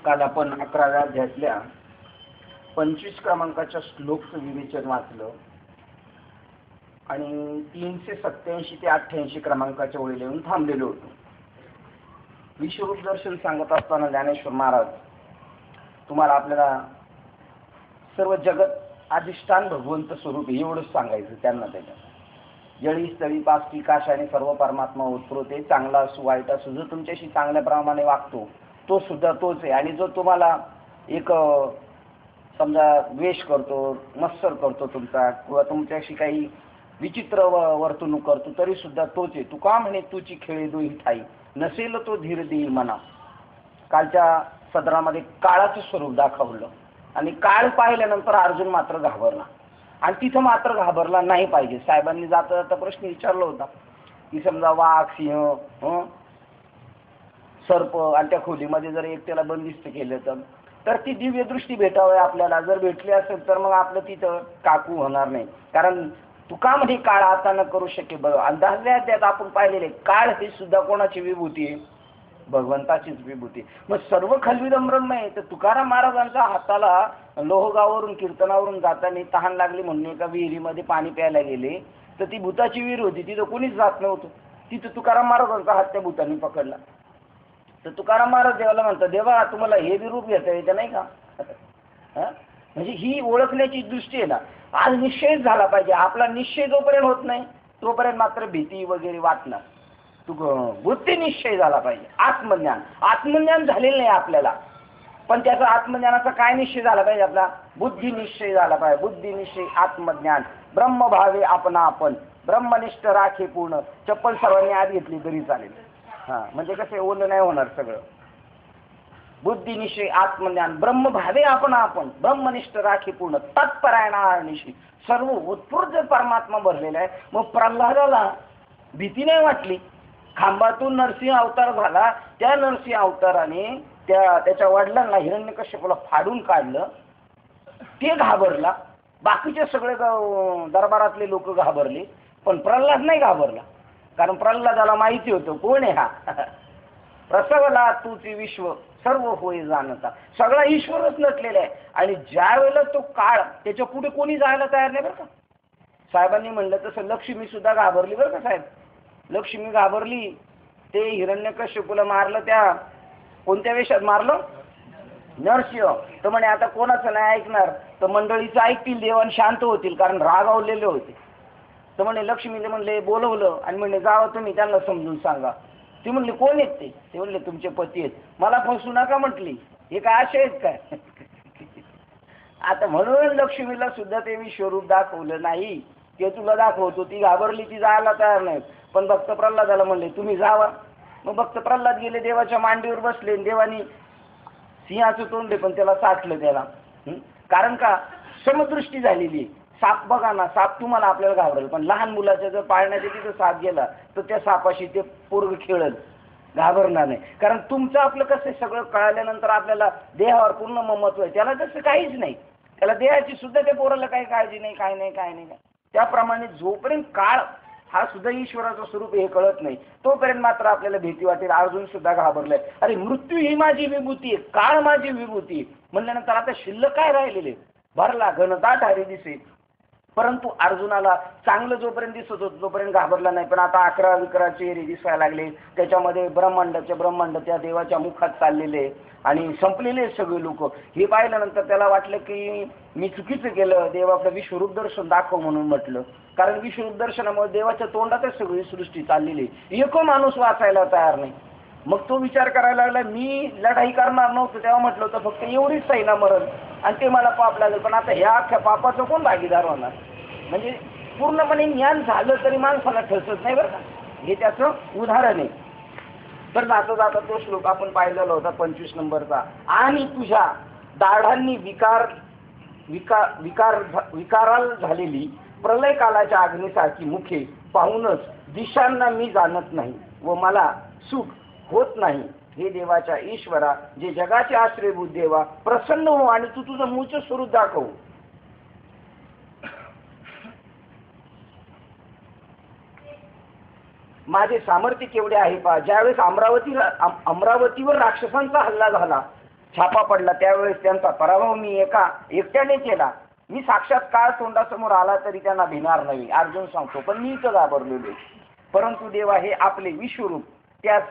काल आपण 11व्या अध्यायातल्या 25 क्रमांकाच्या श्लोकचं विवेचन वाचलं आणि 387 ते 88 क्रमांकाच्या ओळी येऊन थांबलेलो होतो. विश्वरूप दर्शन सांगत असताना ज्ञानेश्वर महाराज तुम्हाला आपल्याला सर्व जगत अधिष्ठान भगवंत स्वरूप एवढंच सांगायचं त्यांना. त्याच्यात जळी स्थळी पास्ती काशाने सर्व परमात्मा उत्प्रोते, चांगला असो वाईट असो, जो तुमच्याशी चांगल्या प्रमाणे वागतो तो सुद्धा तोच आहे. आणि जो तुम्हाला एक समजा द्वेष करतो, मत्सर करतो तुमचा, किंवा तुमच्याशी काही विचित्र वर्तणूक करतो तरी सुद्धा तोच आहे. तुका म्हणे तुची खेळे दोही ठाई, नसेल तो धीर देई मना. कालच्या सदरामध्ये काळाचं स्वरूप दाखवलं आणि काळ पाहिल्यानंतर अर्जुन मात्र घाबरला. आणि तिथं मात्र घाबरला नाही पाहिजे. साहेबांनी जाता जाता प्रश्न विचारला होता की समजा वाघ, सिंह, सर्प आणि त्या खोलीमध्ये जर एकट्याला बंदिस्त केलं तर ती दिव्य दृष्टी भेटावी आपल्याला. जर भेटली असेल तर मग आपलं तिथं काकू होणार नाही. कारण तुका म्हणजे काळ आता न करू शके. बघा आणि 10व्या अध्यायात आपण पाहिलेले काळ ही सुद्धा कोणाची विभूती आहे? भगवंताचीच विभूती. मग सर्व खलविदम ब्रह्म आहे. तर तुकाराम महाराजांच्या हाताला लोहगाववरून कीर्तनावरून जाताना तहान लागली म्हणून एका विहिरीमध्ये पाणी प्यायला गेले तर ती भूताची विहीर होती, तिथं कोणीच जात नव्हतं. तिथं तुकाराम महाराजांचा हात त्या भूतांनी पकडला. तर तुकाराम महाराज देवाला म्हणतात, देवा तुम्हाला हे बी रूप घेता येतं नाही का? म्हणजे ही ओळखण्याची दृष्टी आहे ना. आज निश्चय झाला पाहिजे. आपला निश्चय जोपर्यंत होत नाही तोपर्यंत मात्र भीती वगैरे वाटणार. बुद्धी निश्चय झाला पाहिजे. आत्मज्ञान झालेलं नाही आपल्याला, पण त्याचा आत्मज्ञानाचा काय निश्चय झाला पाहिजे? आपला बुद्धी निश्चय झाला पाहिजे. बुद्धी निश्चय आत्मज्ञान. ब्रह्मभावे आपण ब्रह्मनिष्ठ राखे पूर्ण. चप्पल सर्वांनी आत घेतली तरी चालेल. म्हणजे कसं ओलं नाही होणार सगळं. बुद्धी निश्चय आत्मज्ञान. ब्रह्मभावे आपण ब्रह्मनिष्ठ राखे पूर्ण. तत्परायणानिशी सर्व उत्स्फूर्त परमात्मा भरलेला आहे. मग प्रल्हादाला भीती नाही वाटली. खांबातून नरसिंह अवतार झाला. त्या नरसिंह अवताराने त्याच्या वडिलांना हिरण्यकश्यपूला फाडून काढलं. ते घाबरला. बाकीचे सगळे दरबारातले लोक घाबरले, पण प्रल्हाद नाही घाबरला. कारण प्रल्हादाला माहिती होतं कोण आहे हा. प्रसवला तुची विश्व सर्व होय जाणता. सगळा ईश्वरच नटलेला आहे. आणि ज्या वेळेला तो काळ त्याच्या पुढे कोणी जायला तयार नाही बरं का. साहेबांनी म्हणलं तसं लक्ष्मी सुद्धा घाबरली बरं का साहेब. लक्ष्मी घाबरली. ते हिरण्यकश्यपूला मारलं. त्या कोणत्या वेशात मारलं? नरसिंह. तर म्हणे आता कोणाचं नाही ऐकणार, तर मंडळीचं ऐकतील देवान शांत होतील, कारण रागावलेले होते. तर म्हणे लक्ष्मीने म्हणले बोलवलं आणि म्हणले जावा तुम्ही त्यांना समजून सांगा. ती म्हणली कोण आहेत ते? ते म्हणले तुमचे पती आहेत. मला फसू नका म्हटली. हे काय असे आहेत काय? आता म्हणून लक्ष्मीला सुद्धा ते विश्वरूप दाखवलं नाही. ते तुला दाखवतो. ती घाबरली, ती जायला तयार नाही. पण भक्त प्रल्हादाला म्हणले तुम्ही जावा. मग भक्त प्रल्हाद गेले, देवाच्या मांडीवर बसले. देवानी सिंहाचं तोंडले पण त्याला साठलं त्याला. कारण का समदृष्टी झालेली. साप बघा ना, साप तुम्हाला आपल्याला घाबरेल, पण लहान मुलाच्या जर पाळण्याच्या तिथं साप गेला तर त्या सापाशी ते पोरग खेळल, घाबरणार नाही. कारण तुमचं आपलं कसं सगळं कळाल्यानंतर आपल्याला देहावर पूर्ण ममत्व आहे. त्याला तसं काहीच नाही. त्याला देहाची सुद्धा त्या पोराला काही काळजी नाही, काय नाही. त्याप्रमाणे जोपर्यंत काळ हा सुद्धा ईश्वराचं स्वरूप हे कळत नाही तोपर्यंत मात्र आपल्याला भीती वाटेल. अर्जुन सुद्धा घाबरलाय. अरे मृत्यू ही माझी विभूती आहे, काळ माझी विभूती आहे म्हणल्यानंतर आता शिल्लक काय राहिलेले? भरला घनदाट हरी दिसे. परंतु अर्जुनाला चांगलं जोपर्यंत दिसत होतं तोपर्यंत घाबरला नाही. पण आता 11 चेहरे दिसायला लागले. त्याच्यामध्ये ब्रह्मांड त्या देवाच्या मुखात चाललेले आणि संपलेले सगळे लोक. हे पाहिल्यानंतर त्याला वाटलं की मी चुकीचं केलं. देव आपलं विश्वरूप दर्शन दाखव म्हणून म्हटलं. कारण विश्वरूप दर्शनामुळे देवाच्या तोंडातच सगळी सृष्टी चाललेली. एक माणूस वाचायला तयार नाही. मग तो विचार करायला लागला मी लढाई करणार नव्हतं तेव्हा म्हटलं होतं फक्त एवढीच सैना मरण आणि ते मला पाप लागेल. पण आता ह्या अख्ख्या पापाचं कोण भागीदार होणार? म्हणजे पूर्णपणे ज्ञान झालं तरी माणसाला ठसत नाही बरं का. हे त्याचं उदाहरण आहे. तर जाता तो श्लोक आपण पाहिलेला होता 25 नंबरचा. आणि तुझ्या दाढांनी विकाराल झालेली प्रलय कालाच्या अग्नीसारखी मुखे पाहूनच दिशांना मी जाणत नाही व मला सुख होत नाही. हे देवाच्या ईश्वरा, जे जगाचे आश्रयभूत देवा, प्रसन्न हो आणि तू तुझं मूळचं स्वरूप दाखव. माझे सामर्थ्य केवढे आहे पहा. ज्यावेळेस अमरावतीवर राक्षसांचा हल्ला झाला छापा पडला त्यावेळेस त्यांचा पराभव मी एकट्याने केला. मी साक्षात काळ तोंडासमोर आला तरी त्यांना भिणार नाही अर्जुन सांगतो, पण मी इथं घाबरलेलो. परंतु देवा हे आपले विश्वरूप, त्यास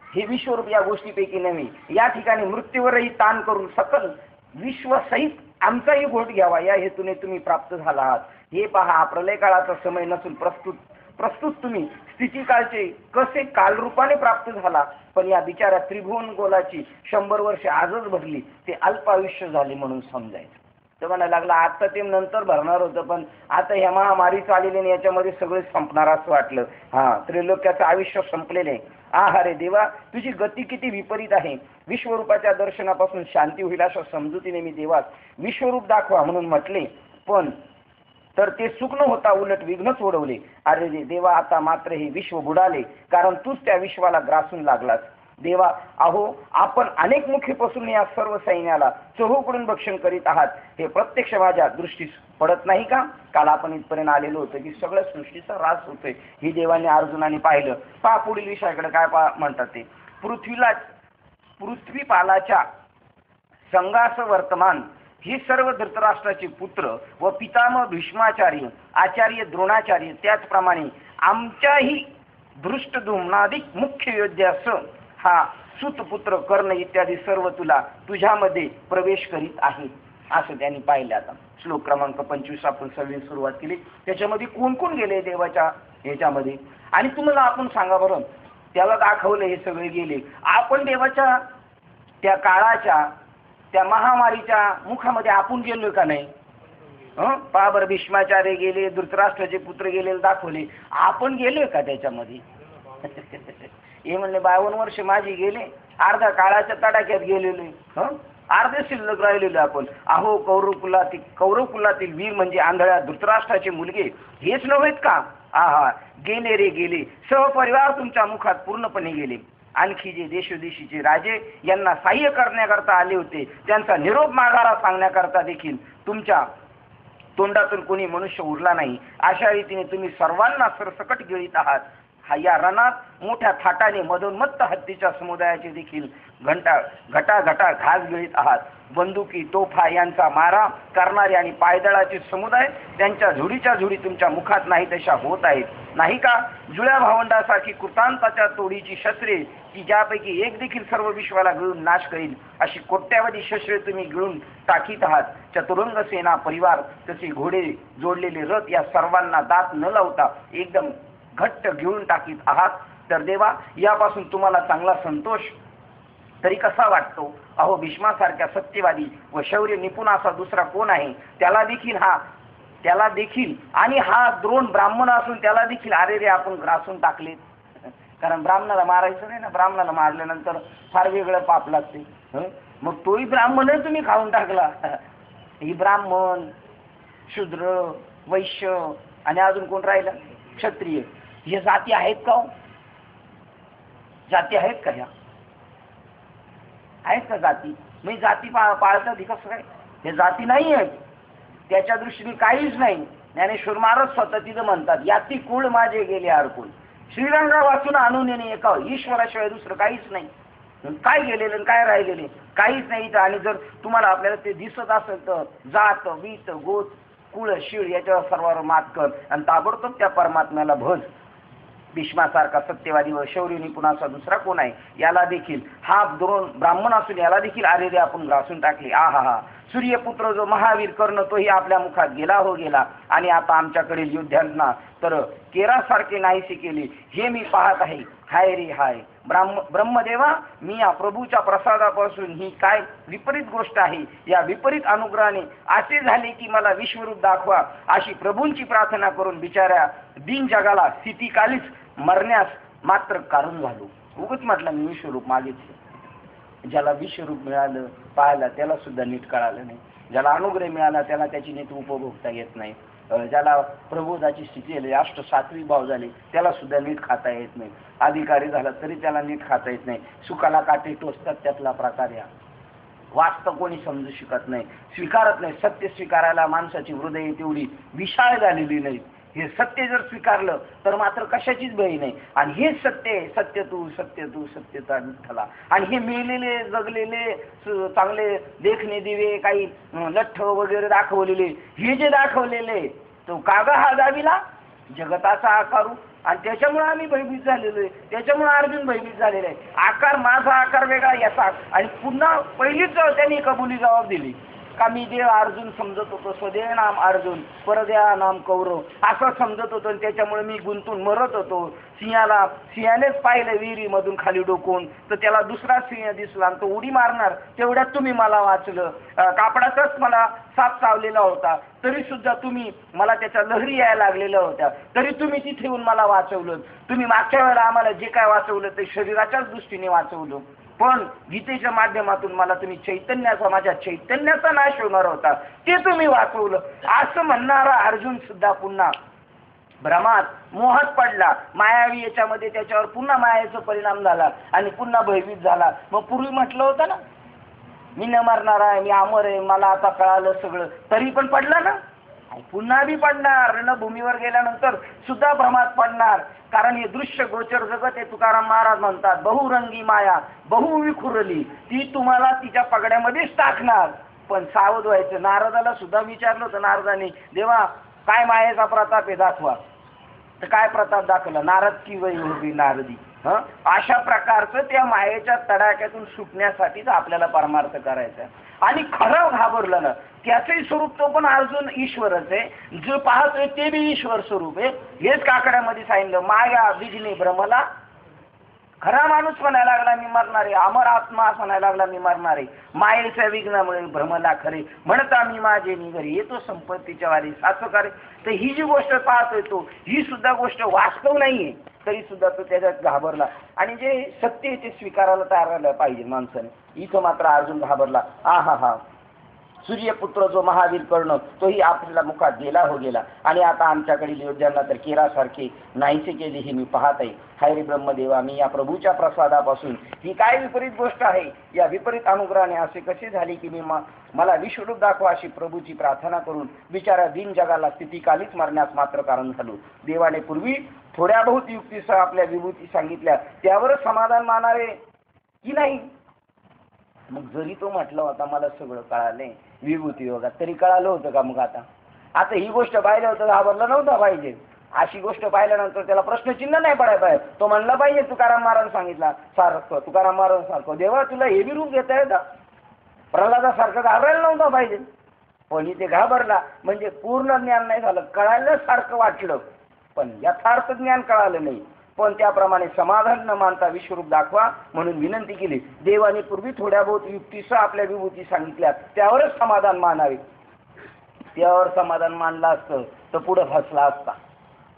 हे विश्वरूप या गोष्टीपैकी नव्हे. या ठिकाणी मृत्यूवरही ताण करून सकल विश्वसहित आमचाही घोट घ्यावा या हेतूने तुम्ही प्राप्त झाला आहात. हे पहा, प्रलय काळाचा समय नसून प्रस्तुत तुम्ही स्थिती काळचे कसे कालरूपाने प्राप्त झाला. पण या बिचाऱ्या त्रिभुवन गोलाची 100 वर्षे आजच भरली, ते अल्पायुष्य झाले म्हणून समजायचं. तर म्हणायला लागला आता ते नंतर भरणार होतं, पण आता ह्या महामारी चाललेली आणि याच्यामध्ये सगळे संपणार असं वाटलं. त्रैलोक्याचं आयुष्य संपलेले आहे. अरे देवा, तुझी गती किती विपरीत आहे. विश्वरूपाच्या दर्शनापासून शांती होईल अशा समजुतीने मी देवास विश्वरूप दाखवा म्हणून म्हटले, पण तर ते सुख न होता उलट विघ्नच ओढवले. अरे देवा, आता मात्र हे विश्व बुडाले, कारण तूच त्या विश्वाला ग्रासून लागलास. देवा, अहो आपण अनेक मुखे पासून या सर्व सैन्याला चहूकडून भक्षण करीत आहात, हे प्रत्यक्ष माझ्या दृष्टीस पडत नाही का. काल आपण इथपर्यंत आलेलो होतो की सगळ्या सृष्टीचा ऱ्हास होतोय ही देवाने अर्जुनाने पाहिलं. पहा पुढील विषयाकडे काय म्हणतात ते. पृथ्वीपालाच्या संघास वर्तमान ही सर्व धृतराष्ट्राचे पुत्र व पितामह भीष्माचार्य, आचार्य द्रोणाचार्य, त्याचप्रमाणे आमच्याही धृष्टद्युम्नादिक मुख्य योद्ध्यास हा सुतपुत्र कर्ण इत्यादी सर्व तुझ्यामध्ये प्रवेश करीत आहेत असं त्यांनी पाहिलं. आता श्लोक क्रमांक 25 आपण सगळी सुरुवात केली. त्याच्यामध्ये कोण कोण गेले देवाच्या ह्याच्यामध्ये, आणि तुम्हाला आपण सांगा बरं, त्याला दाखवलं हे सगळे गेले. आपण देवाच्या त्या काळाच्या त्या महामारीच्या मुखामध्ये आपण गेलोय का नाही. पहा बरं, भीष्माचार्य गेले, धृतराष्ट्राचे पुत्र गेले दाखवले, आपण गेलोय का त्याच्यामध्ये. हे म्हणले 52 वर्ष माझी गेले, अर्धा काळाच्या तडाख्यात गेलेलो, अर्धे शिल्लक राहिलेलो आपण. अहो कौरव कुलातील वीर म्हणजे आंधळ्या धृतराष्ट्राचे मुलगे हेच नव्हेत का. गेले रे गेले, सहपरिवार तुमच्या मुखात पूर्णपणे गेले. आणखी जे देशोदेशीचे राजे यांना सहाय्य करण्याकरता आले होते, त्यांचा निरोप माघारा सांगण्याकरता देखील तुमच्या तोंडातून कोणी मनुष्य उरला नाही. अशा रीतीने तुम्ही सर्वांना सरसकट गिळीत आहात. या रणात मोठ्या थाटाने मधोन्मत्त हत्तीच्या समुदायाचे देखील घटा घास गिळीत आहात. बंदुकी तोफा यांचा मारा करणारे आणि पायदळाचे समुदाय त्यांच्या झुडीच्या झुडी तुमच्या मुखात नाही तशा होत आहेत नाही का. जुळ्या भावंडासारखी कृतांताच्या तोडीची शस्त्रे की ज्यापैकी एक देखील सर्व विश्वाला गिळून नाश करील अशी कोट्यावधी शस्त्रे तुम्ही गिळून टाकीत आहात. चतुरंग सेना परिवार तसे घोडे जोडलेले रथ या सर्वांना दात न लावता एकदम घट्ट गिळून टाकीत आहात. तर देवा, यापासून तुम्हाला चांगला संतोष तरी कसा वाटतो. अहो भीष्मासारख्या सत्यवादी व शौर्य निपुण असा दुसरा कोण आहे. त्याला देखील आणि हा द्रोण ब्राह्मण असून त्याला देखील अरे रे आपण ग्रासून टाकले. कारण ब्राह्मणाला मारायचं नाही ना, ब्राह्मणाला मारल्यानंतर फार वेगळं पाप लागते. मग तोही ब्राह्मणच तुम्ही खाऊन टाकला. ही ब्राह्मण, शूद्र, वैश्य आणि अजून कोण राहिला क्षत्रिय, हे जाती आहेत का. जाती आहेत का, ह्या आहेत का जाती. मी जाती पाळतात कसं काय. हे जाती नाही आहेत, त्याच्या दृष्टीने काहीच नाही. ज्ञानेश्वर महाराज स्वतः तिथं म्हणतात, याती कुळ माझे गेले हरकुल. श्रीरंगा वाचून आणून येणे एका ईश्वराशिवाय दुसरं काहीच नाही. काय गेलेलं काय राहिलेले काहीच नाही. आणि जर तुम्हाला आपल्याला ते दिसत असेल तर जात वीत गोत कुळ शिळ याच्यावर सर्वांवर मात कर आणि ताबडतोब त्या परमात्म्याला भज. भीष्मासारखा सत्यवादी व शौर्य निपुण असा दुसरा कोण आहे. याला देखील हा द्रोण ब्राह्मण असून याला देखील आरे रे आपण ग्रासून टाकले. सूर्यपुत्र जो महावीर कर्ण तोही आपल्या मुखात गेला आणि आता आमच्याकडील युद्धांना तर केरासारखे नाहीसे केले हे मी पाहत आहे. हाय रे हाय. ब्रह्मदेवा, मी या प्रभूच्या प्रसादापासून ही काय विपरीत गोष्ट आहे. या विपरीत अनुग्रहाने असे झाले की मला विश्वरूप दाखवा अशी प्रभूंची प्रार्थना करून बिचाऱ्या दिन जगाला स्थितीकालीच मरण्यास मात्र कारण झालो. उगच म्हटलं मी विश्वरूप मागितलं. ज्याला विश्वरूप मिळालं पाहायला त्याला सुद्धा नीट कळालं नाही. ज्याला अनुग्रह मिळाला त्याला त्याची नीट उपभोगता येत नाही. ज्याला प्रबोधाची स्थिती आली, अष्ट सात्विक भाव झाले, त्याला सुद्धा नीट खाता येत नाही. अधिकारी झाला तरी त्याला नीट खाता येत नाही. सुखाला काटे टोचतात त्यातला प्रकार या. वास्तव कोणी समजू शकत नाही, स्वीकारत नाही. सत्य स्वीकारायला माणसाची हृदय तेवढी विशाळ झालेली नाही. हे सत्य जर स्वीकारलं तर मात्र कशाचीच भय नाही. आणि हेच सत्य आहे, सत्य तू सत्यता विठ्ठला. आणि हे मेलेले जगलेले चांगले देखणे दिवे काही लठ्ठ वगैरे दाखवलेले, हे जे दाखवलेले तो कागा हा गाविला जगताचा आकारू. आणि त्याच्यामुळे आम्ही भयभीत झालेलो आहे, त्याच्यामुळे अर्जुन भयभीत झालेला आहे. आकार माझा आकार वेगळा याचा. आणि पुन्हा पहिलीच त्यांनी कबुली जबाब दिली का मी देव अर्जुन समजत होतो, स्वदेह नाम अर्जुन परदेहा नाम कौरव असं समजत होतो. आणि त्याच्यामुळे मी गुंतून मरत होतो. सिंहानेच पाहिलं विहिरीमधून खाली डोकून, तर त्याला दुसरा सिंह दिसला आणि तो उडी मारणार, तेवढ्यात तुम्ही मला वाचलं. कापडाचाच मला साप चावलेला होता, तरी सुद्धा तुम्ही मला त्याच्या लहरी यायला लागलेल्या होत्या, तरी तुम्ही तिथे येऊन मला वाचवलं. तुम्ही मागच्या वेळेला आम्हाला जे काय वाचवलं ते शरीराच्याच दृष्टीने वाचवलं, पण गीतेच्या माध्यमातून मला तुम्ही चैतन्याचा, माझ्या चैतन्याचा नाश होणार होता, ते तुम्ही वाचवलं. असं म्हणणारा अर्जुन सुद्धा पुन्हा भ्रमात मोहात पडला. मायावी याच्यामध्ये त्याच्यावर पुन्हा मायाचा परिणाम झाला आणि पुन्हा भयभीत झाला. मग पूर्वी म्हटलं होतं ना मी न मरणार आहे, मी अमर आहे, मला आता कळालं सगळं, तरी पण पडला ना, पुन्हा बी पडणार. रणभूमीवर गेल्यानंतर सुद्धा भ्रमात पडणार. कारण हे दृश्य गोचर जगत आहे. तुकाराम महाराज म्हणतात बहुरंगी माया बहुविखुरली, ती तुम्हाला तिच्या पगड्यामध्येच टाकणार. पण सावध व्हायचं. नारदाला सुद्धा विचारलं होतं नारदाने, देवा काय मायेचा प्रताप आहे दाखवा. तर काय प्रताप दाखवला, नारद की वय होती नारदी. अशा प्रकारचं त्या मायेच्या तडाख्यातून सुटण्यासाठीच आपल्याला परमार्थ करायचा. आणि खरं घाबरलं ना, त्याचंही स्वरूप तो पण अर्जुन ईश्वरच आहे, जो पाहतोय ते बी ईश्वर स्वरूप आहे. हेच काकड्यामध्ये सांगितलं, माया बिजने भ्रमला. खरा माणूस म्हणायला लागला मी मरणार आहे, अमर आत्मा म्हणायला लागला मी मरणार आहे, मायेच्या विघ्नामुळे भ्रमला खरे, म्हणता मी माझे निघरी येतो संपत्तीच्या वारी साचकारे. तर ही जी गोष्ट पाहतोय तो, ही सुद्धा गोष्ट वास्तव नाहीये, तरी सुद्धा तो त्याच्यात घाबरला. आणि जे सत्य आहे ते स्वीकारायला तयार राहिलं पाहिजे माणसाने. इथं मात्र अर्जुन घाबरला. हा सूर्यपुत्र जो महावीर कर्ण तोही आपल्याला मुखात गेला हो गेला. आणि आता आमच्याकडील योद्ध्यांना तर केरासारखे नाहीसे केले हे मी पाहत आहे. हाय रे ब्रह्मदेवा, मी या प्रभूच्या प्रसादापासून ही काय विपरीत गोष्ट आहे, या विपरीत अनुग्रहाने असे कसे झाले की मी मला विश्वरूप दाखवा अशी प्रभूची प्रार्थना करून बिचारा दिन जगाला स्थितीकालीच मरण्यास मात्र कारण झालो. देवाने पूर्वी थोड्या बहुत युक्तीसह आपल्या विभूती सांगितल्या, त्यावरच समाधान मानावे की नाही. मग जरी तो म्हटलं होता मला सगळं कळालंय विभूती योगात, तरी कळालं होतं का. मग आता ही गोष्ट पाहिलं होतं घाबरलं नव्हतं पाहिजे. अशी गोष्ट पाहिल्यानंतर त्याला प्रश्नचिन्ह नाही पडायला पाहिजे. तो म्हणला पाहिजे तुकाराम महाराज सांगितला सारखं, तुकाराम महाराज सारखं देवा तुला हे बी रूप घेता येतं. प्रल्हादासारखं घाबरायला नव्हतं पाहिजे, पण इथे घाबरला म्हणजे पूर्ण ज्ञान नाही झालं, कळायला सारखं वाटलं पण यथार्थ ज्ञान कळालं नाही. पण त्याप्रमाणे समाधान न मानता विश्वरूप दाखवा म्हणून विनंती केली. देवाने पूर्वी थोड्या बहुत युक्तीसह आपल्या विभूती सांगितल्या, त्यावरच समाधान मानावे. त्यावर समाधान मानलं असतं तर पुढे फसला असता.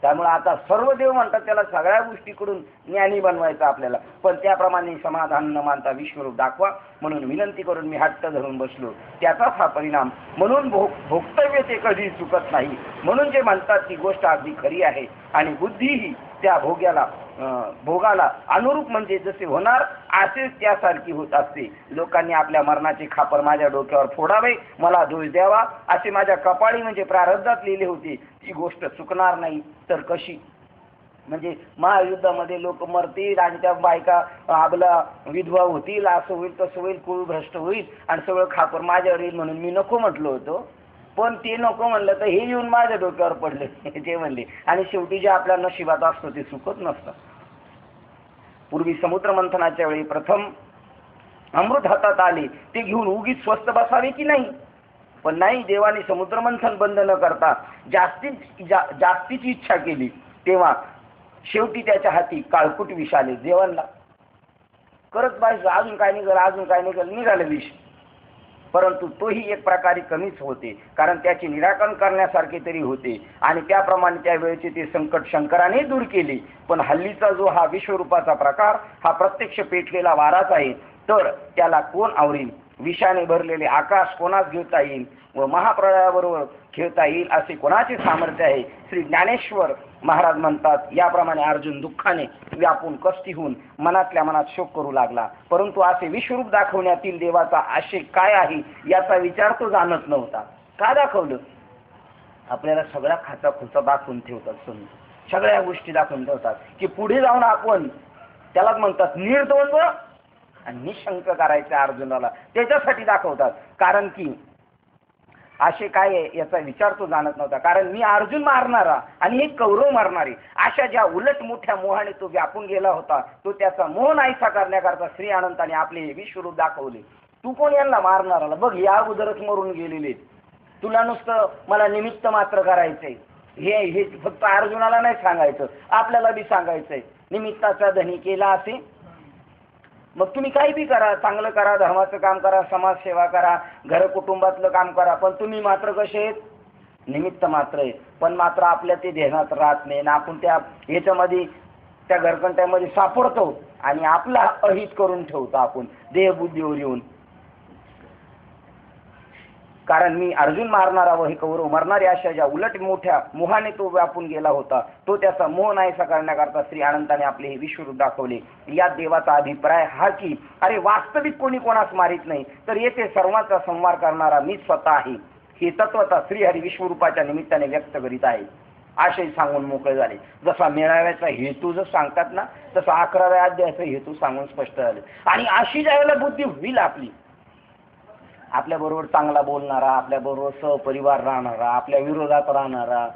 त्यामुळे आता सर्व देव म्हणतात त्याला सगळ्या गोष्टीकडून ज्ञानी बनवायचं आपल्याला, पण त्याप्रमाणे समाधान न मानता विश्वरूप दाखवा म्हणून विनंती करून मी हट्ट धरून बसलो. त्याचाच हा परिणाम. म्हणून भोक्तव्य ते कधी चुकत नाही. म्हणून जे म्हणतात ती गोष्ट अगदी खरी आहे. आणि बुद्धीही त्या भोगाला अनुरूप म्हणजे जसे होणार असेच त्यासारखी होत असते. लोकांनी आपल्या मरणाचे खापर माझ्या डोक्यावर फोडावे, मला दोष द्यावा असे माझ्या कपाळी म्हणजे प्रारब्धात लिहिले होते. ती गोष्ट चुकणार नाही तर कशी. म्हणजे महायुद्धामध्ये लोक मरतील आणि त्या बायका आपला विधवा होतील, असं होईल तसं होईल, कुळ भ्रष्ट होईल आणि सगळं खापर माझ्यावर येईल म्हणून मी नको म्हटलं होतं. पण ते नको म्हणलं तर हे येऊन माझ्या डोक्यावर पडले ते म्हणले. आणि शेवटी जे आपल्या नशिबात असतं ते चुकत नसतं. पूर्वी समुद्र मंथनाच्या वेळी प्रथम अमृत हातात आले ते घेऊन उगीच स्वस्त बसावे की नाही. पण नाही, देवाने समुद्र मंथन बंद न करता जास्तीची इच्छा केली, तेव्हा शेवटी त्याच्या हाती काळकुट विष आले. देवांना करत पाहिजे अजून काय निघालं विष. परंतु तोही एक प्रकारे कमीच होते, कारण त्याचे निराकरण करण्यासारखे तरी होते. आणि त्याप्रमाणे त्यावेळेचे ते संकट शंकराने दूर केले. पण हल्लीचा जो हा विश्वरूपाचा प्रकार हा प्रत्यक्ष पेटलेला वाराच आहे, तर त्याला कोण आवरील. विषाने भरलेले आकाश कोणास घेता येईल व महाप्रळयाबरोबर खेळता येईल असे कोणाचे सामर्थ्य आहे. श्री ज्ञानेश्वर महाराज म्हणतात, याप्रमाणे अर्जुन दुःखाने व्यापून कष्टी होऊन मनातल्या मनात शोक करू लागला. परंतु असे विश्वरूप दाखवण्यातील देवाचा आशय काय आहे याचा विचार तो जाणत नव्हता. का दाखवलं. आपल्याला सगळा खाचा खुचा दाखवून ठेवतात, समजा सगळ्या गोष्टी दाखवून ठेवतात की पुढे जाऊन आपण त्यालाच म्हणतात निर्द्वंद्व आणि निशंक करायचं अर्जुनाला, त्याच्यासाठी दाखवतात. कारण की असे काय आहे याचा विचार तो जाणत नव्हता. कारण मी अर्जुन मारणारा आणि हे कौरव मारणारे अशा ज्या उलट मोठ्या मोहाने तो व्यापून गेला होता, तो त्याचा मोह नाहीसा करण्याकरता श्री अनंताने आपले विश्वरूप दाखवले. तू कोण यांना मारणाराला? बघ या अगोदरच मरून गेलेले, तुला नुसतं मला निमित्त मात्र करायचंय. हे फक्त अर्जुनाला नाही सांगायचं, आपल्याला बी सांगायचंय. निमित्ताचा धनी केला असे, मग तुम्ही काही बी करा, चांगलं करा, धर्माचं काम करा, समाजसेवा करा, घर कुटुंबातलं काम करा, पण तुम्ही मात्र कसे आहेत? निमित्त मात्र आहे. पण मात्र आपल्या ते ध्यानात राहत नाही ना, आपण त्या ह्याच्यामध्ये त्या घरकंट्यामध्ये सापडतो आणि आपला अहित करून ठेवतो आपण देहबुद्धीवर येऊन. कारण मी अर्जुन मारणारा व हे कौरव मरणारे अशा ज्या उलट मोठ्या मोहाने तो व्यापून गेला होता, तो त्याचा मोह नाहीसा करण्याकरता श्री अनंताने आपले हे विश्वरूप दाखवले. या देवाचा अभिप्राय हा की अरे वास्तविक कोणी कोणास मारित नाही, तर येथे सर्वांचा संहार करणारा मी स्वतः आहे, हे तत्वता श्रीहरी विश्वरूपाच्या निमित्ताने व्यक्त करीत आहे. असे सांगून मोकळे झाले. जसा मेळाव्याचा हेतू जर सांगतात ना, तसा 11व्या अध्यायाचा हेतू सांगून स्पष्ट झाले. आणि अशी ज्यावेळेला बुद्धी होईल आपली, आपल्याबरोबर चांगला बोलणारा, आपल्याबरोबर सहपरिवार राहणारा, आपल्या विरोधात राहणारा,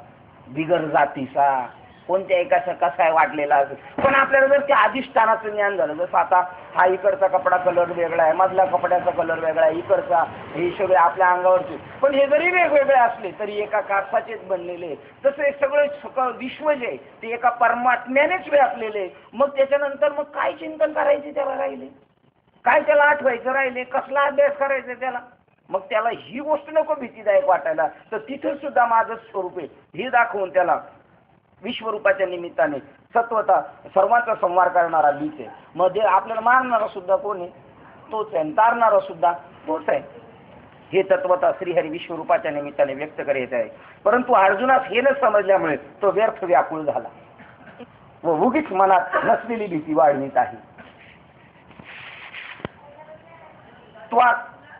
बिगर जातीचा, कोणत्या एकाचा कसा वाटलेला, पण आपल्याला जर त्या अधिष्ठानाचं ज्ञान झालं, जसं आता हा इकडचा कपडा कलर वेगळा आहे, मधला कपड्याचा कलर वेगळा आहे, इकडचा, हे सगळे आपल्या अंगावरचे, पण हे जरी वेगवेगळे असले तरी एका कासाचेच बनलेले, तसे सगळे विश्व जे ते एका परमात्म्यानेच व्यापलेले. मग त्याच्यानंतर मग काय चिंतन करायचे त्याला राहिले, काय त्याला आठवायचं राहिले, कसला अभ्यास करायचा त्याला? मग त्याला ही गोष्ट नको भीतीदायक वाटायला, तर तिथे सुद्धा माझं स्वरूप आहे हे दाखवून त्याला विश्वरूपाच्या निमित्ताने सत्वता सर्वांचा संहार करणारा मीच आहे. मध्ये आपल्याला मारणारा सुद्धा कोण आहे? तोच आहे. तारणारा सुद्धा तोच आहे. हे तत्वता श्रीहरी विश्वरूपाच्या निमित्ताने व्यक्त करीत आहे. परंतु अर्जुनास हे न समजल्यामुळे तो व्यर्थ व्याकुळ झाला व उगीच मनात नसलेली भीती वाढवीत आहे.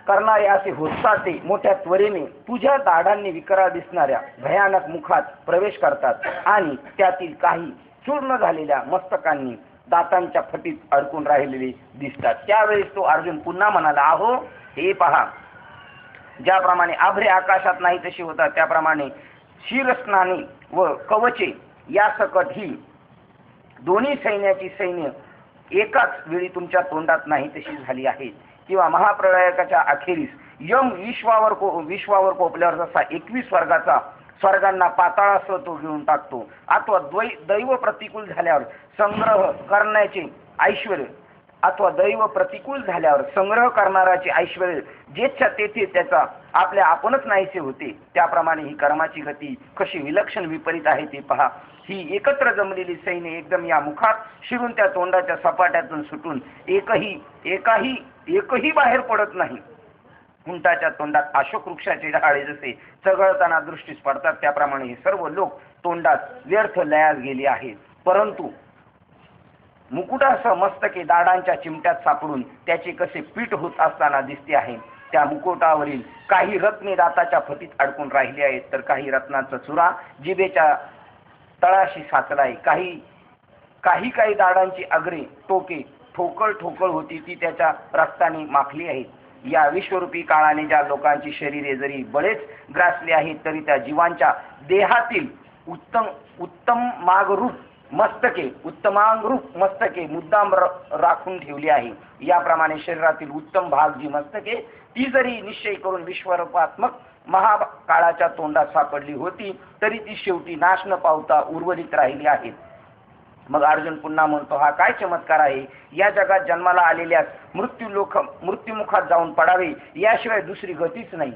करणारे असे होतात मोठ्या त्वरेने तुझ्या दाढांनी विकराळ दिसणाऱ्या भयानक मुखात प्रवेश करतात आणि त्यातील काही चूर्ण झालेल्या मस्तकांनी दातांच्या फटीत अडकून राहिलेले दिसतात. त्यावेळेस तो अर्जुन पुन्हा म्हणाला, अहो हे पहा, ज्याप्रमाणे आभ्रे आकाशात नाही तशी होतात, त्याप्रमाणे शिरस्नाने व कवचे या सकट ही दोन्ही सैन्याची सैन्य एकाच वेळी तुमच्या तोंडात नाही तशी झाली आहे. किंवा महाप्रलयाच्या अखेरीस यम विश्वावर कोपल्यावर जसा 21 स्वर्गांना पाताळासह तो घेऊन टाकतो, अथवा दैव प्रतिकूल झाल्यावर संग्रह करण्याचे ऐश्वर्य, अथवा दैव प्रतिकूल झाल्यावर संग्रह करणाराचे ऐश्वर्य जेच्या तेथे त्याचा आपल्या आपणच नाहीसे होते, त्याप्रमाणे ही कर्माची गती कशी विलक्षण विपरीत आहे ते पहा. ही एकत्र जमलेली सैन्य एकदम या मुखात शिरून त्या तोंडाच्या सपाट्यातून सुटून एकही बाहेर पडत नाही. उंटाच्या तोंडात अशोक वृक्षाचे डहाळे जसे चघळताना दृष्टीस पडतात, त्याप्रमाणे हे सर्व लोक तोंडात व्यर्थ लयास गेले आहेत. परंतु मुकुटासह मस्तके दाडांच्या चिमट्यात सापडून त्याचे कसे पीठ होत असताना दिसते आहे. त्या मुकुटावरील काही रत्ने दाताच्या फटीत अडकून राहिले आहेत, तर काही रत्नांचा चुरा जिभेच्या तळाशी साचला आहे. काही दाडांची अग्रे टोके ठोकळ होती ती त्याच्या रक्ताने माखली आहेत. या विश्वरूपी काळाने ज्या लोकांची शरीरे जरी बळेच ग्रासली आहेत, तरी त्या जीवांच्या देहातील उत्तमांगरूप मस्तके मुद्दाम राखून ठेवली आहे. याप्रमाणे शरीरातील उत्तम भाग जी मस्तके ती जरी निश्चय करून विश्वरूपात्मक महाकाळाच्या तोंडात सापडली होती, तरी ती शेवटी नाश न पावता उर्वरित राहिली आहेत. मग अर्जुन पुन्हा म्हणतो, हा काय चमत्कार आहे? या जगात जन्माला आलेल्या मृत्युमुखात जाऊन पडावे याशिवाय दुसरी गतीच नाही.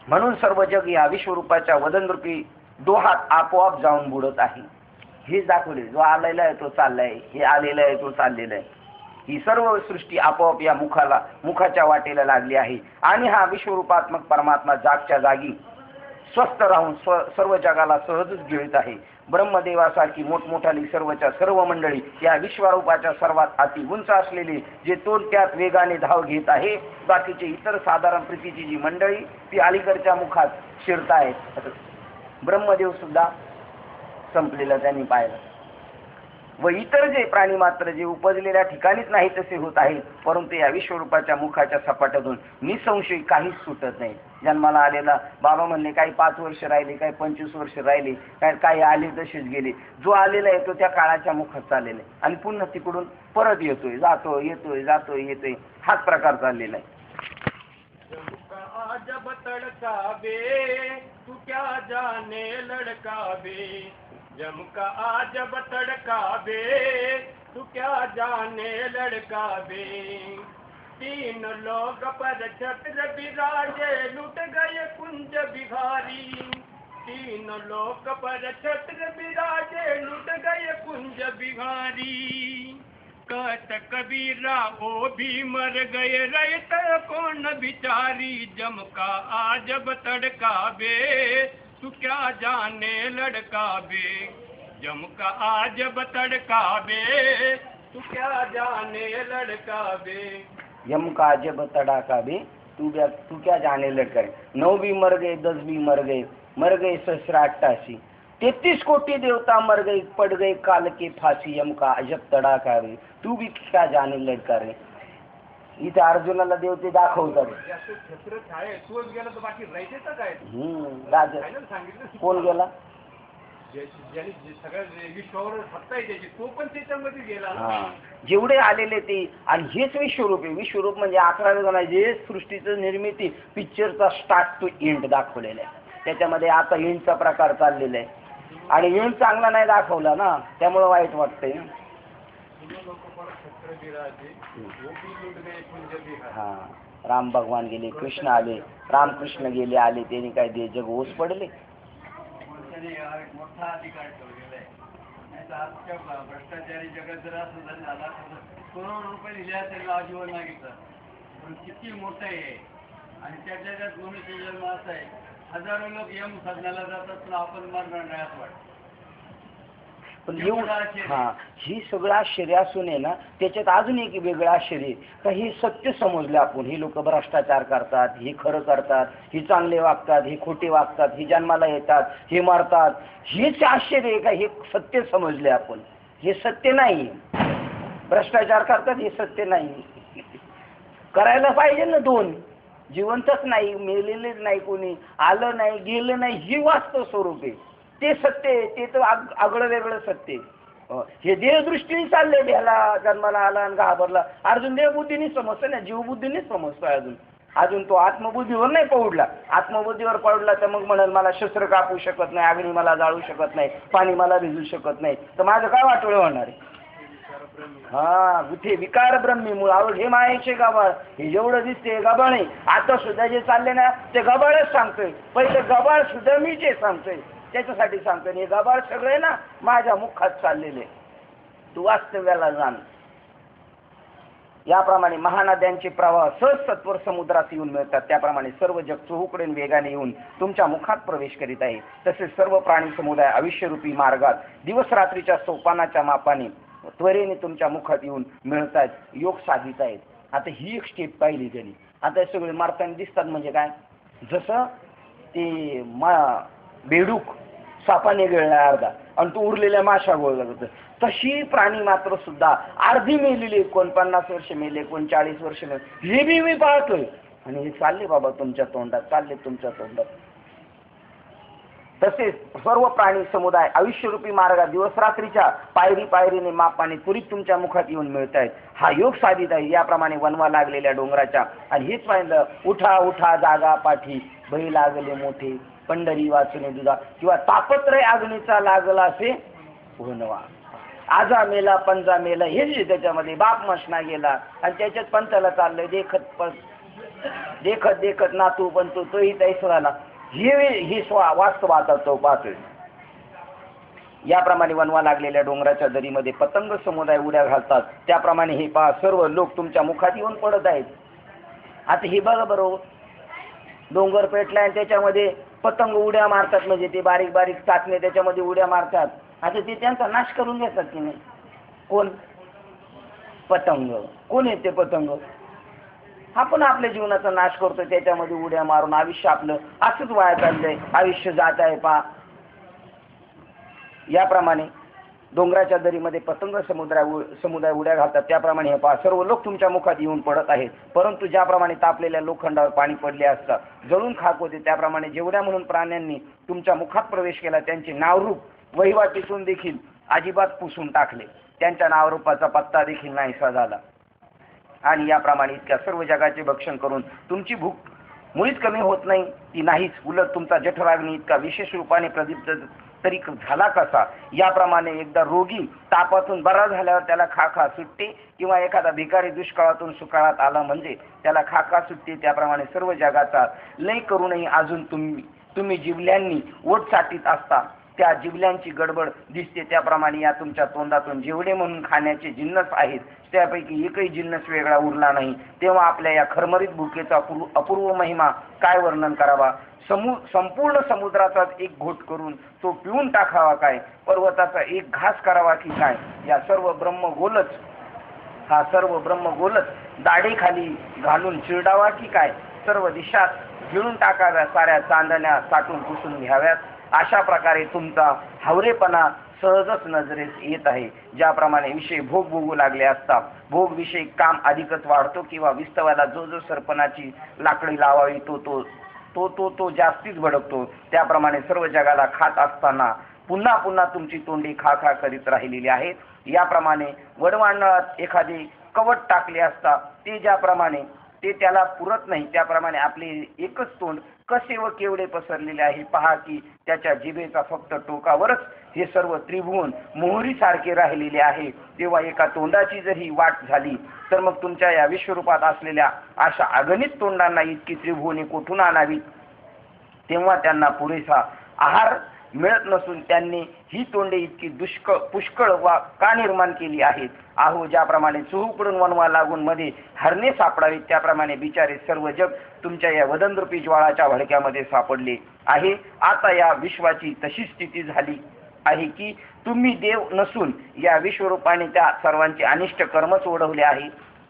म्हणून सर्व जग या विश्वरूपाच्या वदनरूपी डोहात आपोआप जाऊन बुडत आहे. हे दाखवले, जो आलेला आहे तो चाललाय, हे आलेला आहे तो चाललेला आहे. ही सर्व सृष्टी आपोआप या मुखाच्या वाटेला लागली आहे आणि हा विश्वरूपात्मक परमात्मा जागच्या जागी स्वस्थ राहून सर्व जगाला सहजच गिळत आहे. ब्रह्मदेवासारखी मोठमोठाली सर्वच्या सर्व मंडळी या विश्वरूपाच्या सर्वात अति उंच असलेली जे तोडक्यात वेगाने धाव घेत आहे, बाकीचे इतर साधारण प्रीतीची जी मंडळी ती अलीकडच्या मुखात शिरत आहेत. ब्रह्मदेव सुद्धा संपलेलं त्यांनी पाहिलं. व इतर जे प्राणी मात्र जे उपजलेल्या ठिकाणीच नाही तसे होत आहेत, परंतु या विश्वरूपाच्या मुखाच्या सपाट्यातून निसंशय काहीच सुटत नाही. जन्माला आलेला बाबा म्हणले काही 5 वर्ष राहिले, काही 25 वर्ष राहिले, काही आले तसेच गेले. जो आलेला येतो त्या काळाच्या मुखात चाललेला आहे आणि पुन्हा तिकडून परत येतोय, जातोय, येतोय, जातोय, येतोय, हाच प्रकार चाललेला आहे. जब तड़का बे तू क्या जाने लड़का बे, जम का आ जब तड़का बे तू क्या जाने लड़का बे, 3 लोग पर छत्र बिराजे लुट गए कुंज बिहारी, 3 लोग पर छत्र बिराजे लुट गए कुंज बिहारी, कहत कबीरा ओ भी मर गए रहत कौन बिचारी, जम का आ जब तड़का बे तू क्या जाने लड़का बे, जम का आ जब तड़का बे तू क्या जाने लड़का बे, यम का जब तड़का बे तू क्या जाने लड़का बे. 9 भी मर गए, 10 भी मर गए 788, 33 कोटी देवता मर गए, पड़ गए काल के फाशी, यम का अजब तड़ाका रे तू भी क्या जाने लड़का रे. इथे अर्जुनाला देव ते दाखवतात. राजा कोण गेला, जेवढे आलेले ते. आणि हेच विश्वरूप आहे. विश्वरूप म्हणजे 11 जण जे सृष्टीचं निर्मिती पिक्चरचा स्टार्ट टू एंड दाखवलेला आहे. त्याच्यामध्ये आता एंडचा प्रकार चाललेला आहे आणि एंड चांगला नाही दाखवला ना, त्यामुळे वाईट वाटतंय. हा, राम भगवान गेले, कृष्ण आले, रामकृष्ण गेले, आले, त्यांनी काय दे जग ओस पडले. मोठा अधिकार ठेवलेला आहे. नाही आजच्या भ्रष्टाचारी जगत जर असं झाला करोड रुपये दिले असेल आजीवन मागितलं, पण किती मोठं आहे. आणि त्याच्यात मनुष्य जन्म असा आहे, हजारो लोक यम साधनाला जातात पण आपण मरणार नाही असं वाटतं. पण ही सगळं आश्चर्य असून आहे ना, त्याच्यात अजून एक वेगळं आश्चर्य का हे सत्य समजले आपण. हे लोक भ्रष्टाचार करतात, हे खरं करतात, हे चांगले वागतात, हे खोटे वागतात, हे जन्माला येतात, हे मरतात. हेच आश्चर्य आहे का हे सत्य समजले आपण. हे सत्य नाही. भ्रष्टाचार करतात हे सत्य नाही. करायला पाहिजे ना 2. जिवंतच नाही, मेलेलेच नाही, कोणी आलं नाही, गेलं नाही, ही वास्तव स्वरूप आहे. ते सत्य आहे. ते तर आगळं वेगळं सत्य आहे. हे देहदृष्टीने चाललंय. भ्याला जन्माला आला आणि घाबरला. अर्जुन देहबुद्धीने समजतो ना, जीवबुद्धीने समजतोय. अजून तो आत्मबुद्धीवर नाही पडला. आत्मबुद्धीवर पडला तर मग म्हणाल मला शस्त्र कापू शकत नाही, अग्नी मला जाळू शकत नाही, पाणी मला भिजू शकत नाही, तर माझं काय वाटोळं होणार आहे. हा, इथे विकार ब्रह्मी मूळ आवड हे मायेचे गबाळ. हे जेवढं दिसते गबाळ आहे. आता सुद्धा जे चालले ना ते गबाळच सांगतोय. पहिले गबाळ सुद्धा मी जे सांगतोय त्याच्यासाठी सांगतोय. हे गबाळ सगळे ना माझ्या मुखात चाललेले. तू वास्तव्याला जाण. याप्रमाणे महानद्यांचे प्रवाह सहज सत्वर समुद्रात येऊन मिळतात, त्याप्रमाणे सर्व जग चोहूकडे वेगाने येऊन तुमच्या मुखात प्रवेश करीत आहे. तसेच सर्व प्राणी समुदाय आयुष्यरूपी मार्गात दिवस रात्रीच्या सोपानाच्या मापाने त्वरेने तुमच्या मुखात येऊन मिळतात, योग साधित आहेत. आता ही एक स्टेप पाहिली त्यांनी. आता सगळे मारताना दिसतात म्हणजे काय, जसं ते बेडूक सापाने गिळला अर्धा आणि तो उरलेल्या माशा गोळला जातं, तशी प्राणी मात्र सुद्धा अर्धी मेलेली. कोण 50 वर्ष मेले, कोण 40 वर्ष मेले, हे बी मी पाहतोय. आणि हे चालले बाबा तुमच्या तोंडात, चालले तुमच्या तोंडात. तसेच सर्व प्राणी समुदाय आयुष्यरूपी मार्गात दिवस रात्रीच्या पायरी पायरीने मापाने त्वरित तुमच्या मुखात येऊन मिळत आहेत. हा योग साधित आहे. याप्रमाणे वनवा लागलेल्या डोंगराच्या आणि हेच पाहिलं, उठा उठा जागा पाठी, भय लागले मोठे, पंढरी वाचून दुधा, किंवा तापत्रय अग्नीचा लागला असे होनवा. आजा मेला पंजा मेला, हेच त्याच्यामध्ये बाप मशना गेला आणि त्याच्यात पंथाला चाललंय देखत देखत नातू पण तोही तैसराला. हे वास्तव आता तो पाहतोय. याप्रमाणे वनवा लागलेल्या डोंगराच्या दरीमध्ये पतंग समुदाय उड्या घालतात, त्याप्रमाणे हे पहा सर्व लोक तुमच्या मुखात येऊन पडत आहेत. आता हे बघा बरोबर, डोंगर पेटलाय आणि त्याच्यामध्ये पतंग उड्या मारतात, म्हणजे ते बारीक बारीक चाचणे त्याच्यामध्ये उड्या मारतात. आता ते त्यांचा नाश करून घेतात की नाही? कोण? पतंग. कोण येते पतंग? आपण आपल्या जीवनाचा नाश करतो त्याच्यामध्ये उड्या मारून. आयुष्य आपलं असंच वाया चाललंय, आयुष्य जात आहे पा. याप्रमाणे डोंगराच्या दरीमध्ये पतंग समुदाय उड्या घालतात, त्याप्रमाणे हे पहा सर्व लोक तुमच्या मुखात येऊन पडत आहेत. परंतु ज्याप्रमाणे तापलेल्या लोखंडावर पाणी पडले असता जळून खाक होते, त्याप्रमाणे जेवढ्या म्हणून प्राण्यांनी तुमच्या मुखात प्रवेश केला त्यांचे नावरूप वहिवाटीतून देखील अजिबात पुसून टाकले. त्यांच्या नावरूपाचा पत्ता देखील नाहीसा झाला. आणि याप्रमाणे इतक्या सर्व जगाचे भक्षण करून तुमची भूक मुळीच कमी होत नाही, ती नाहीच. उलट तुमचा जठराग्नी इतका विशेष रूपाने प्रदीप्त तरी झाला कसा? याप्रमाणे एकदा रोगी तापातून बरा झाल्यावर त्याला खा सुटते, किंवा एखादा भिकारी दुष्काळातून सुकाळात आला म्हणजे त्याला खा सुटते. त्याप्रमाणे सर्व जगाचा लय करूनही अजून तुम्ही जिवल्यांनी ओठ साटीत असता. त्या जिवल्यांची गडबड दिसते. त्याप्रमाणे या तुमच्या तोंडातून जेवढे म्हणून खाण्याचे जिन्नस आहेत त्यापैकी एकही जिन्नस वेगळा उरला नाही. तेव्हा आपल्या या खरमरीत भुकेचा अपूर्व महिमा काय वर्णन करावा? संपूर्ण समुद्राचा एक घोट करून तो पिऊन टाकावा काय? पर्वताचा एक घास करावा की काय? हा सर्व ब्रह्मगोलच दाढेखाली घालून चिरडावा की काय? सर्व दिशात गिळून टाकाव्या, साऱ्या चांदण्या साठून पुसून घ्याव्यात. अशा प्रकारे तुमचा हावरेपणा सहजच नजरेस येत आहे. ज्याप्रमाणे विषय भोग भोगू लागले असतात, भोग विषयी काम अधिकच वाढतो, किंवा विस्तवाला जो सरपणाची लाकडी लावावी तो जास्तीच भडकतो. त्याप्रमाणे सर्व जगाला खात असताना पुन्हा पुन्हा तुमची तोंडी खा करीत राहिलेली आहेत. याप्रमाणे वडवांडळात एखादे कवट टाकले असता ते त्याला पुरत नाही, त्याप्रमाणे आपले एकच तोंड कसे व केवढे पसरलेले आहे. पहा की त्याच्या जिभेचा फक्त टोकावरच हे सर्व त्रिभुवन मोहरीसारखे राहिलेले आहे. तेव्हा एका तोंडाची जर ही वाट झाली तर मग तुमच्या या विश्वरूपात असलेल्या अशा अगणित तोंडांना इतकी त्रिभुवने कोठून आणावीत? तेव्हा त्यांना पुरेसा आहार मिळत नसून त्यांनी ही तोंडे इतकी पुष्कळ का निर्माण केली आहेत? अहो, ज्याप्रमाणे चहूकडून वणवा लागून मध्ये हरणे सापडावीत, त्याप्रमाणे बिचारे सर्व जग तुमच्या या वदनरूपी ज्वाळाच्या भडक्यामध्ये सापडले आहे. आता या विश्वाची तशी स्थिती झाली आहे की तुम्ही देव नसून या विश्वरूपाने त्या सर्वांचे अनिष्ट कर्मच ओढवले आहे,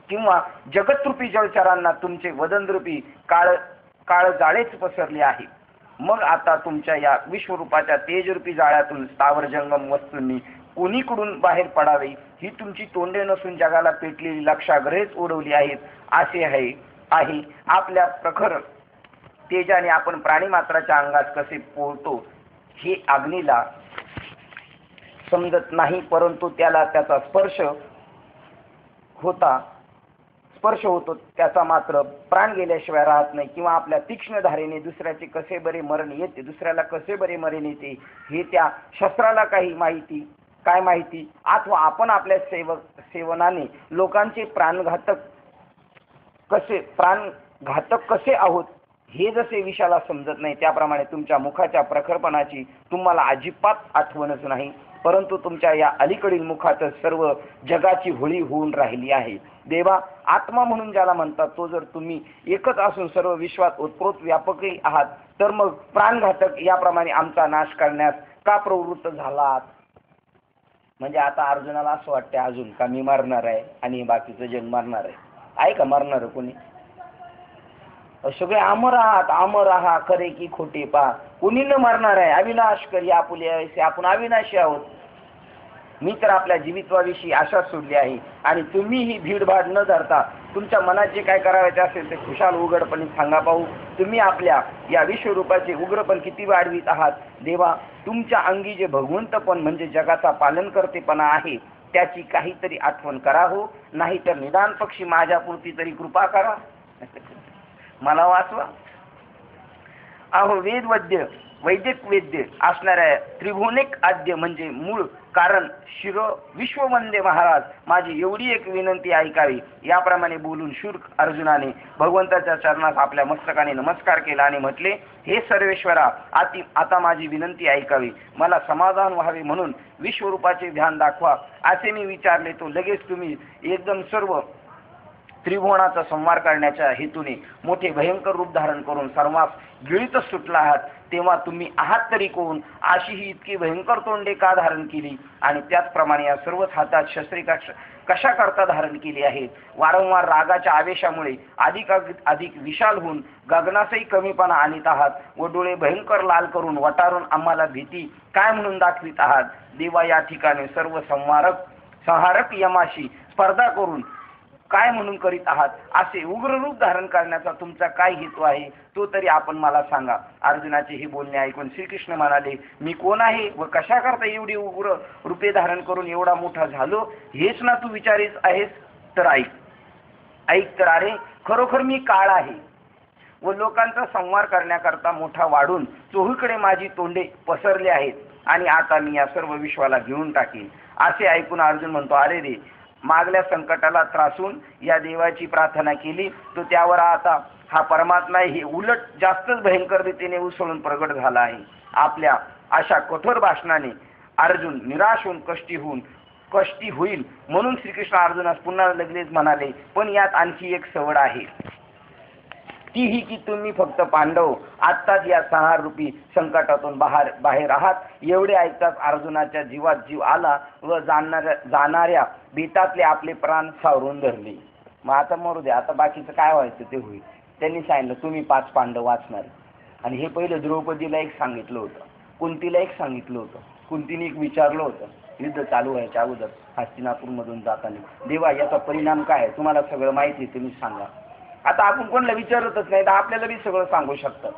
किंवा जगतरूपी जलचरांना तुमचे वदनरूपी काळजाळेच पसरले आहे. मग आता तुमच्या या विश्वरूपाच्या तेजरूपी जाळ्यातून स्थावर जंगम वस्तूंनी कोणीकडून बाहेर पडावे, ही तुमची तोंडे नसून जगाला पेटलेली लक्षाग्रहेच ओढवली आहेत. असे आहे आपल्या प्रखर तेजाने आपण प्राणीमात्राच्या अंगात कसे पोळतो हे अग्नीला समजत नाही, परंतु त्याला त्याचा स्पर्श होतो त्याचा मात्र प्राण गेल्याशिवाय राहत नाही. किंवा आपल्या तीक्ष्ण धारेने दुसऱ्याला कसे बरे मरण येते हे त्या शस्त्राला काय माहिती? अथवा आपण आपल्या सेवनाने लोकांचे प्राणघातक कसे आहोत हे जसे विषाला समजत नाही, त्याप्रमाणे तुमच्या मुखाच्या प्रखरपणाची तुम्हाला अजिबात आठवणच नाही, परंतु तुमच्या या अलीकडील मुखातच सर्व जगाची होळी होऊन राहिली आहे. देवा, आत्मा म्हणून ज्याला म्हणतात तो जर तुम्ही एकच असून सर्व विश्वात ओतप्रोत व्यापकही आहात, तर मग प्राणघातक याप्रमाणे आमचा नाश करण्यास का प्रवृत्त झालात? म्हणजे आता अर्जुनाला असं वाटतं अजून का मी मरणार आहे आणि बाकीचं जग मरणार आहे का? मरणार कोणी? सगळे अमर आहात खरे की खोटे पा, कुणी न मरणार आहे. अविनाश करी आपुले, आपण अविनाशी आहोत. मी तर आपल्या जीवित्वाविषयी आशा सोडली आहे, आणि तुम्ही ही भीडभाड न धरता तुमच्या मनात जे काय करायचे असेल ते खुशाल उघडपणे सांगा पाहू. तुम्ही आपल्या या विश्वरूपाचे उग्रपण किती वाढवित आहात. देवा, तुमच्या अंगी जे भगवंतपण म्हणजे जगाचा पालनकर्तेपणा आहे त्याची काहीतरी आठवण करा हो, नाही तर निदान पक्षी माझ्यापुरती तरी कृपा करा, मला वाचवा. अहो, वैदिक वेद्य असणाऱ्या त्रिभुवनिक आद्य म्हणजे मूळ कारण विश्ववंदे महाराज, माझी एवढी एक विनंती ऐकावी. याप्रमाणे बोलून शूर्क अर्जुनाने भगवंताच्या चरणात आपल्या मस्तकाने नमस्कार केला आणि म्हटले, हे सर्वेश्वरा, आता माझी विनंती ऐकावी. मला समाधान व्हावे म्हणून विश्वरूपाचे ध्यान दाखवा. असे मी विचारले तो लगेच तुम्ही एकदम सर्व त्रिभुवनाचा संहार करण्याच्या हेतूने मोठे भयंकर रूप धारण करून सर्वांस गिळीतच सुटला आहात, तेव्हा तुम्ही आहात तरी कोण? अशी ही इतकी भयंकर तोंडे का धारण केली? आणि त्याचप्रमाणे या सर्वच हातात शस्त्रे कशा करता धारण केली आहेत? वारंवार रागाच्या आवेशामुळे अधिक विशाल होऊन गगनासही कमीपणा आणीत आहात व डोळे भयंकर लाल करून वटारून आम्हाला भीती काय म्हणून दाखवित आहात? देवा, या ठिकाणी सर्व संहारक यमाशी स्पर्धा करून काय म्हणून करीत आहात? असे उग्र रूप धारण करण्याचा तुमचा काय हेतू आहे, तो तरी आपण मला सांगा. अर्जुनाचे हे बोलणे ऐकून श्रीकृष्ण म्हणाले, मी कोण आहे व कशा करता एवढी उग्र रूपे धारण करून एवढा मोठा झालो, हेच ना तू विचारीत आहेस? तर ऐक तर, अरे खरोखर मी काळ आहे व लोकांचा संहार करण्याकरता मोठा वाढून चोहीकडे माझी तोंडे पसरले आहेत आणि आता मी या सर्व विश्वाला घेऊन टाकीन. असे ऐकून अर्जुन म्हणतो, अरे रे, मागल्या संकटाला त्रासून या देवाची प्रार्थना केली, तो त्यावर आता हा परमात्मा हे उलट जास्तच भयंकर रीतीने उसळून प्रगट झाला आहे. आपल्या अशा कठोर भाषणाने अर्जुन निराश होऊन कष्टी होईल म्हणून श्रीकृष्ण अर्जुनास पुन्हा लगेच म्हणाले, पण यात आणखी एक सवड आहे, ती ही की तुम्ही फक्त पांडव आत्ताच या संहार रूपी संकटातून बाहेर आहात. एवढे ऐकताच अर्जुनाच्या जीवात जीव आला व जाणाऱ्या बेतातले आपले प्राण सावरून धरले. मग आता मरू दे, आता बाकीचं काय व्हायचं ते होईल. त्यांनी सांगितलं, तुम्ही 5 पांडव वाचणार. आणि हे पहिलं द्रौपदीला एक सांगितलं होतं, कुंतीला एक सांगितलं होतं. कुंतीने एक विचारलं होतं युद्ध चालू व्हायच्या अगोदर हस्तिनापूरमधून जाताना, देवा याचा परिणाम काय आहे? तुम्हाला सगळं माहिती आहे, तुम्ही सांगा. आता आपण कोणाला विचारतच नाही, तर आपल्याला बी सगळं सांगू शकतात.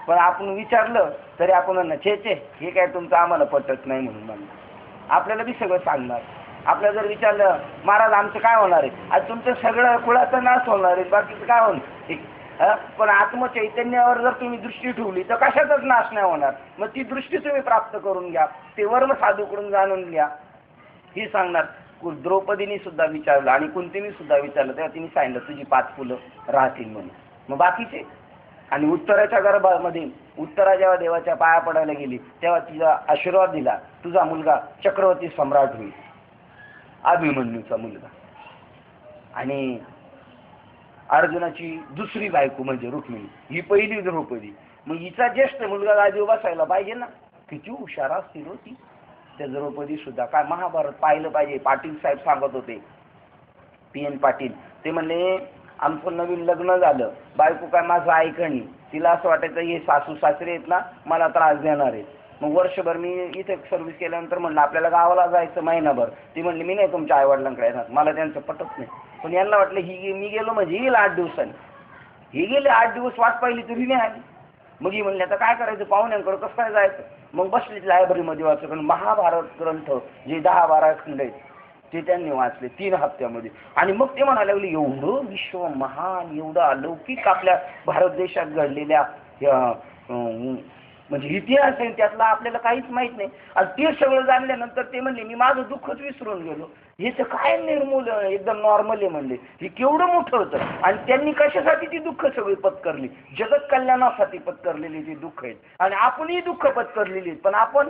पण आपण विचारलं तरी आपण म्हणणार, छे हे काय तुमचं आम्हाला पटत नाही म्हणून म्हणणार. आपल्याला बी सगळं सांगणार. आपल्याला जर विचारलं, महाराज आमचं काय होणार आहे? आज तुमचं सगळं कुळाचा नाश होणार आहे, बाकीचं काय होणार? पण आत्मचैतन्यावर जर तुम्ही दृष्टी ठेवली तर कशाचाच नाश नाही होणार. मग ती दृष्टी तुम्ही प्राप्त करून घ्या, ते वर्म साधूकडून जाणून घ्या, हे सांगणार. द्रौपदीने सुद्धा विचारलं आणि कुंतीने सुद्धा विचारलं, तेव्हा तिने सांगितलं तुझी 5 फुलं राहतील म्हणून. मग बाकीचे? आणि उत्तराच्या गर्भामध्ये उत्तरा जेव्हा देवाच्या पाया पडायला गेली तेव्हा तिला आशीर्वाद दिला, तुझा मुलगा चक्रवर्ती सम्राट होईल, अभिमन्यूचा मुलगा. आणि अर्जुनाची दुसरी बायको म्हणजे रुक्मिणी, ही पहिली द्रौपदी. मग हिचा ज्येष्ठ मुलगा गादीवर बसायला पाहिजे ना. किती हुशार असतील होती त्या द्रौपदी सुद्धा. काय महाभारत पाहिलं पाहिजे. पाटील साहेब सांगत होते, PN पाटील, ते म्हणले आमचं नवीन लग्न झालं, बायको काय माझं ऐकणी, तिला असं वाटायचं हे सासू सासरे आहेत ना मला त्रास देणार आहेत. मग वर्षभर मी इथे सर्व्हिस केल्यानंतर म्हणलं आपल्याला गावाला जायचं महिनाभर. ती म्हणली मी नाही तुमच्या आईवडिलांकडे येणार, मला त्यांचं पटत नाही. पण यांना वाटलं ही मी गेलो म्हणजे येईल 8 दिवसांनी. ही गेले 8 दिवस वाट पाहिली तरी नाही आली. मग ही म्हणली आता काय करायचं, पाहुण्यांकडे कसं काय जायचं. मग बसलीच लायब्ररीमध्ये वाचलं. कारण महाभारत ग्रंथ जे 10-12 खंड आहेत ते त्यांनी वाचले 3 हप्त्यामध्ये. आणि मग ते म्हणायला लागले एवढं विश्व महान, एवढं अलौकिक आपल्या भारत देशात घडलेल्या म्हणजे इतिहास आहे, त्यातला आपल्याला काहीच माहित नाही. आणि ते सगळं जाणल्यानंतर ते म्हणले मी माझं दुःखच विसरून गेलो, हे तर काय निर्मूल एकदम नॉर्मल आहे म्हणले. हे केवढं मोठं होतं. आणि त्यांनी कशासाठी ती दुःख सगळी पत्करली? जगत कल्याणासाठी पत्करलेली ती दुःख आहेत. आणि आपणही दुःख पत्करलेली आहेत, पण आपण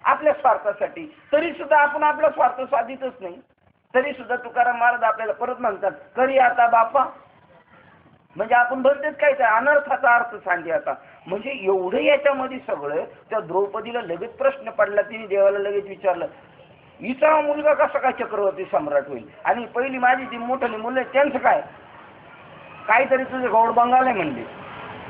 आपल्या स्वार्थासाठी. तरी सुद्धा आपण आपला स्वार्थ साधितच नाही. तरी सुद्धा तुकाराम महाराज आपल्याला परत म्हणतात, करी आता बापा, म्हणजे आपण भरतेच काय त्या अनर्थाचा अर्थ सांगे आता. म्हणजे एवढं याच्यामध्ये सगळं. त्या द्रौपदीला लगेच प्रश्न पडला, तिने देवाला लगेच विचारलं, हिचा मुलगा कसा काय चक्रवर्ती सम्राट होईल? आणि पहिली माझी ती मोठी मुलं आहेत त्यांचं काय? काहीतरी तुझं गौड बंगाल आहे म्हणले.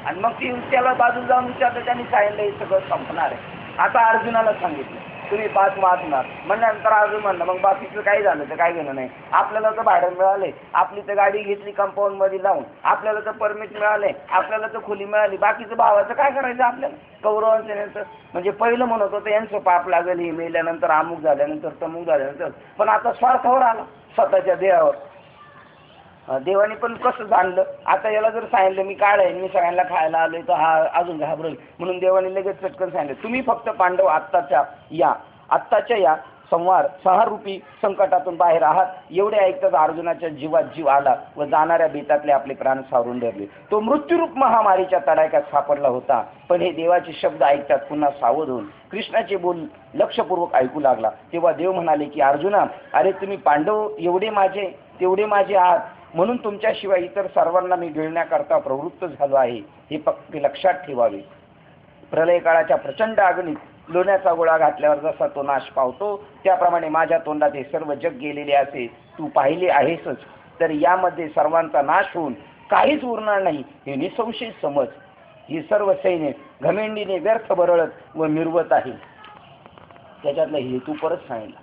आणि मग ती त्याला बाजूला जाऊन विचारलं, त्यांनी सांगितलं हे सगळं संपणार आहे. आता अर्जुनाला सांगितलं तुम्ही 5 वाचणार म्हणल्यानंतर अर्जुन म्हणलं मग बाकीचं काय झालं तर काय घेणं नाही. आपल्याला तर भाडं मिळाले, आपली तर गाडी घेतली कंपाऊंड मध्ये लावून, आपल्याला तर परमिट मिळाले, आपल्याला तर खुली मिळाली, बाकीचं भावाचं काय करायचं आपल्याला? कौरवांचं म्हणजे पहिलं म्हणत होतं यांचं पाप लागेल, हे मेल्यानंतर अमुक झाल्यानंतर तमुक झाल्यानंतर. पण आता स्वार्थावर आला, स्वतःच्या देहावर. देवाने पण कसं जाणलं? आता याला जर सांगितलं मी काळ आहे, मी सगळ्यांना खायला आलोय, तर हा अजून घाबरेल. म्हणून देवाने लगेच चटकन सांगितलं तुम्ही फक्त पांडव आत्ताच्या या संहार रूपी संकटातून बाहेर आहात. एवढे ऐकताच अर्जुनाच्या जीवात जीव आला व जाणाऱ्या बेतातले आपले प्राण सावरून धरले. तो मृत्यूरूप महामारीच्या तडाख्यात सापडला होता. पण हे देवाचे शब्द ऐकतात पुन्हा सावध होऊन कृष्णाचे बोल लक्षपूर्वक ऐकू लागला. तेव्हा देव म्हणाले की अर्जुना, अरे तुम्ही पांडव एवढे माझे तेवढे माझे आहात, म्हणून तुमच्याशिवाय इतर सर्वांना मी गिळण्याकरता प्रवृत्त झालो आहे, हे फक्त लक्षात ठेवावे. प्रलय काळाच्या प्रचंड अग्नीत लोण्याचा गोळा घातल्यावर जसा तो नाश पावतो, त्याप्रमाणे माझ्या तोंडात हे सर्व जग गेलेले असे तू पाहिले आहेसच. तर यामध्ये सर्वांचा नाश होऊन काहीच उरणार नाही हे निसंशय समज. ही सर्व सैन्य घमेंडीने व्यर्थ बरळत व मिरवत आहे. त्याच्यातला हेतू परत सांगितला.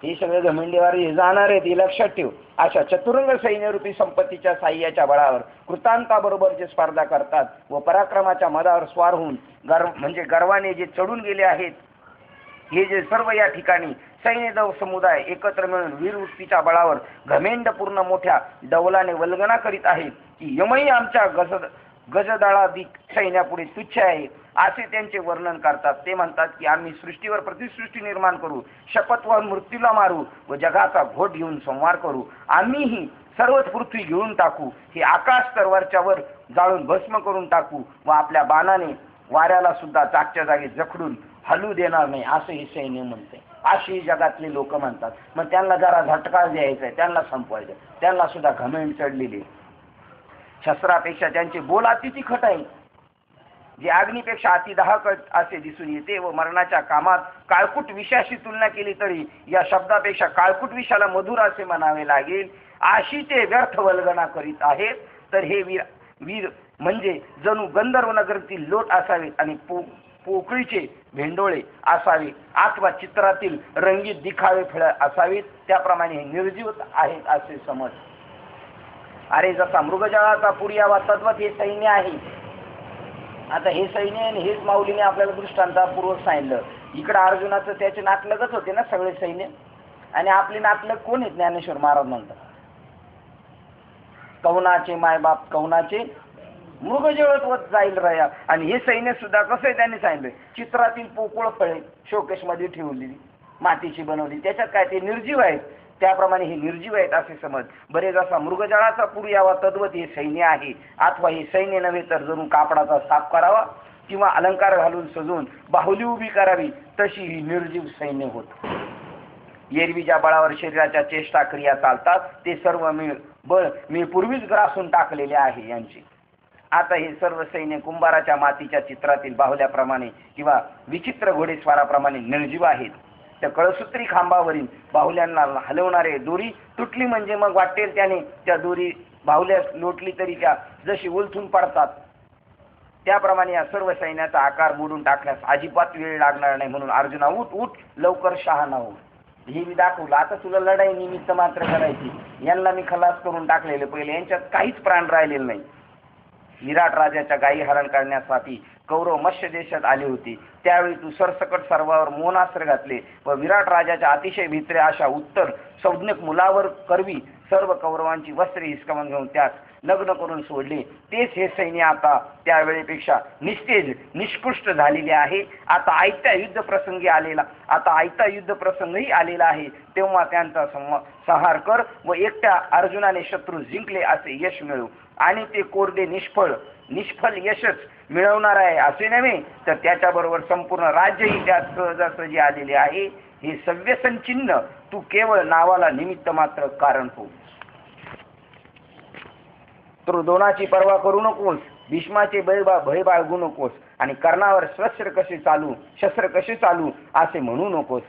हे सगळे घमेंडीवर हे जाणार आहेत हे लक्षात ठेव. अशा चतुरंग सैन्यरूपी संपत्तीच्या साह्याच्या बळावर कृतांताबरोबर जे स्पर्धा करतात व पराक्रमाच्या मदावर स्वार होऊन म्हणजे गर्वाने जे चढून गेले आहेत, हे जे सर्व या ठिकाणी सैन्यदव समुदाय एकत्र मिळून वीरवृत्तीच्या बळावर घमेंडपूर्ण मोठ्या डौलाने वल्गना करीत आहेत की यमही आमच्या गजदळाधिक सैन्यापुढे तुच्छ आहे, असे त्यांचे वर्णन करतात. ते म्हणतात की आम्ही सृष्टीवर प्रतिसृष्टी निर्माण करू, शपथवर मृत्यूला मारू व जगाचा घोट घेऊन संहार करू. आम्हीही सर्वच पृथ्वी घेऊन टाकू, हे आकाश तरवरच्या वर जाळून भस्म करून टाकू व आपल्या बाणाने वाऱ्याला सुद्धा जागच्या जागी जखडून हलू देणार नाही, असं हे सैन्य म्हणते. अशी जगातले लोक म्हणतात. मग त्यांना जरा झटका द्यायचा आहे, त्यांना संपवायचं, त्यांना सुद्धा घमेंड चढलेली. शस्त्रापेक्षा त्यांचे बोल अति तिखट आहे, जे अग्नीपेक्षा अति दाहक असे दिसून येते व मरणाच्या कामात काळकूट विषाशी तुलना केली तरी या शब्दापेक्षा काळकूट विषाला मधुर असे म्हणावे लागेल. अशी ते व्यर्थ वल्गना करीत आहेत. तर हे वीर म्हणजे जणू गंधर्व नगरीतील लोट असावेत आणि पोकळीचे भेंडोळे असावे अथवा चित्रातील रंगीत दिखावे फळ असावेत, त्याप्रमाणे हे निर्जीव आहेत असे समज. अरे जसा मृगजळाचा पुर्यावा तद्वत हे सैन्य आहे. आता हे सैन्य आणि हेच माऊलीने आपल्याला दृष्टांतापूर्वक सांगितलं. इकडं अर्जुनाचं त्याचे नातलगच होते ना सगळे सैन्य, आणि आपले नातलग कोण आहेत? ज्ञानेश्वर महाराज म्हणतात कौनाचे मायबाप कौनाचे मृगजळत जाईल रया. आणि हे सैन्य सुद्धा कसं आहे त्यांनी सांगितलं, चित्रातील पोकळ फळे शोकेश मध्ये ठेवलेली मातीची बनवली, त्याच्यात काय ते निर्जीव आहेत, त्याप्रमाणे हे निर्जीव आहेत असे समज. बरे जसा मृगजळाचा पूर यावा तद्वत हे सैन्य आहे. अथवा हे सैन्य नव्हे तर जणू कापडाचा साफ करावा किंवा अलंकार घालून सजवून बाहुली उभी करावी, तशी ही निर्जीव सैन्य होत. एरवी ज्या बळावर शरीराच्या चेष्टा क्रिया चालतात ते सर्व बळ मी पूर्वीच ग्रासून टाकलेले आहे यांची. आता हे सर्व सैन्य कुंभाराच्या मातीच्या चित्रातील बाहुल्याप्रमाणे किंवा विचित्र घोडेस्वाराप्रमाणे निर्जीव आहेत. त्या कळसूत्री खांबावरील बाहुल्यांना हलवणारे दोरी तुटली म्हणजे मग वाटेल त्याने त्या दोरी बाहुल्यास लोटली तरी त्या जशी उलथून पडतात, त्याप्रमाणे या सर्व सैन्याचा आकार मोडून टाकण्यास अजिबात वेळ लागणार नाही. म्हणून अर्जुना उठ उठ लवकर शहाणा हो. हे मी दाखवलं. आता तुला लढाई निमित्त मात्र करायची. यांना मी खलास करून टाकलेले, पहिले यांच्यात काहीच प्राण राहिलेले नाही. विराट राजाच्या गायी हरण करण्यासाठी कौरव मत्स्य देशात आले होते. त्यावेळी तू सरसकट सर्वावर मोनास्त्र घातले व विराट राजाच्या अतिशय भित्रे अशा उत्तर संज्ञक मुलावर करवी सर्व कौरवांची वस्त्रे हिसकावून घेऊन त्यास लग्न करून सोडले. तेच हे सैन्य आता त्यावेळेपेक्षा निस्तेज निष्कृष्ट झालेले आहे. आता आयत्या युद्ध प्रसंगही आलेला आहे. तेव्हा त्यांचा संहार कर व एकट्या अर्जुनाने शत्रू जिंकले असे यश मिळवू. आणि ते कोरडे निष्फल यशच मिळवणार आहे असे नव्हे, तर त्याच्याबरोबर संपूर्ण राज्यही त्यात सहजासहजी आलेले आहे. हे सव्यसन चिन्ह तू केवळ नावाला निमित्त मात्र कारण हो. तर दोनाची पर्वा करू नकोस, भीष्माचे भय बाळगू नकोस आणि कर्णावर शस्त्र कसे चालू असे म्हणू नकोस.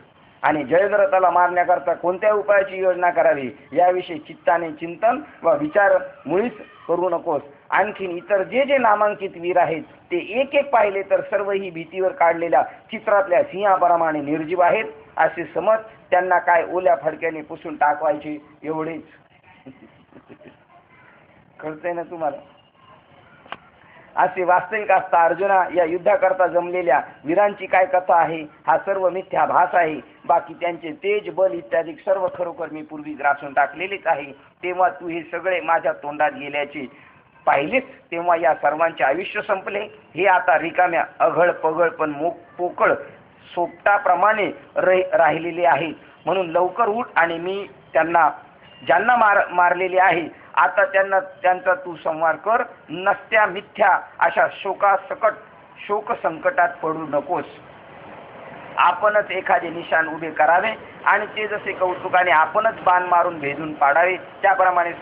आणि जयद्रथाला मारण्याकरता कोणत्या उपायाची योजना करावी याविषयी चित्ताने चिंतन व विचार मुळीच करू नकोस. आणखीन इतर जे जे नामांकित वीर आहेत ते एक एक पाहिले तर सर्व ही भीतीवर काढलेल्या चित्रातल्या सिंहाप्रमाणे निर्जीव आहेत असे समज. त्यांना काय ओल्या फडक्याने पुसून टाकवायचे एवढेच. कळतंय ना तुम्हाला? असे वास्तविक असता अर्जुना या युद्धाकरता जमलेल्या वीरांची काय कथा आहे? हा सर्व मिथ्या भास आहे. बाकी त्यांचे तेज बल इत्यादी सर्व खरोखर मी पूर्वी ग्रासून टाकलेलेच आहे. तेव्हा तू हे सगळे माझ्या तोंडात गेल्याचे पाहिलेच, तेव्हा या सर्वांचे आयुष्य संपले. हे आता रिकाम्या अघळ पगळ पण पोकळ सोपटाप्रमाणे राहिलेले आहेत. म्हणून लवकर उठ आणि मी ज्यांना मारलेले आहे आता त्यांचा तू संहार कर. नसत्या मिथ्या अशा शोक संकटात पडू नकोस. आपणच एखादे निशाण उभे करावे आणि ते जसे कौतुकाने आपणच बाण मारून भेदून पाडावे. त्याप्रमाणे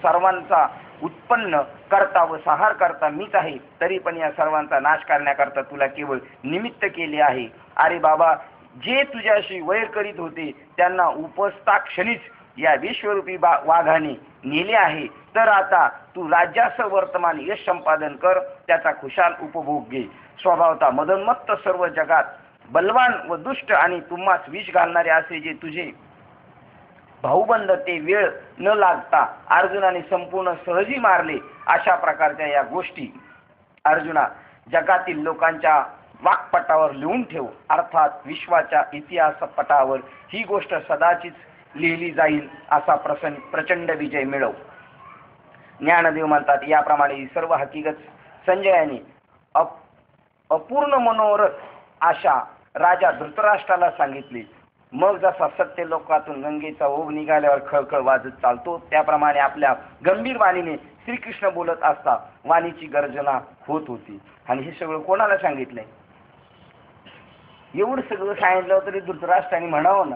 सर्वांचा उत्पन्न करता व संहार करता मीच आहे. तरी पण या सर्वांचा नाश करण्याकरता तुला केवळ निमित्त केले आहे. अरे बाबा, जे तुझ्याशी वैर करीत होते त्यांना उपस्था क्षणीच या विश्वरूपी वाघाने नेले आहे. तर आता तू राज्यासह वर्तमान यश संपादन कर, त्याचा खुशाल उपभोग घे. स्वभावता मदनमत्त सर्व जगात बलवान व दुष्ट आणि तुम्हास विष घालणारे असे जे तुझे भाऊबंद ते वेळ न लागता अर्जुनाने संपूर्ण सहजी मारले. अशा प्रकारच्या या गोष्टी अर्जुना जगातील लोकांच्या वाक्पटावर लिहून ठेव. अर्थात विश्वाच्या इतिहास पटावर ही गोष्ट सदाचीच लिहिली जाईल. असा प्रचंड विजय मिळव. ज्ञानदेव म्हणतात, याप्रमाणे ही सर्व हकीकत संजयाने अपूर्ण मनोरथ आशा राजा धृतराष्ट्राला सांगितली. मग जसा सत्य लोकातून गंगेचा ओघ निघाल्यावर खळखळ वाजत चालतो त्याप्रमाणे आपल्या गंभीर वाणीने श्रीकृष्ण बोलत असता वाणीची गर्जना होत होती. आणि हे सगळं कोणाला सांगितलंय? एवढं सगळं सांगितलं तरी धृतराष्ट्राने म्हणावं ना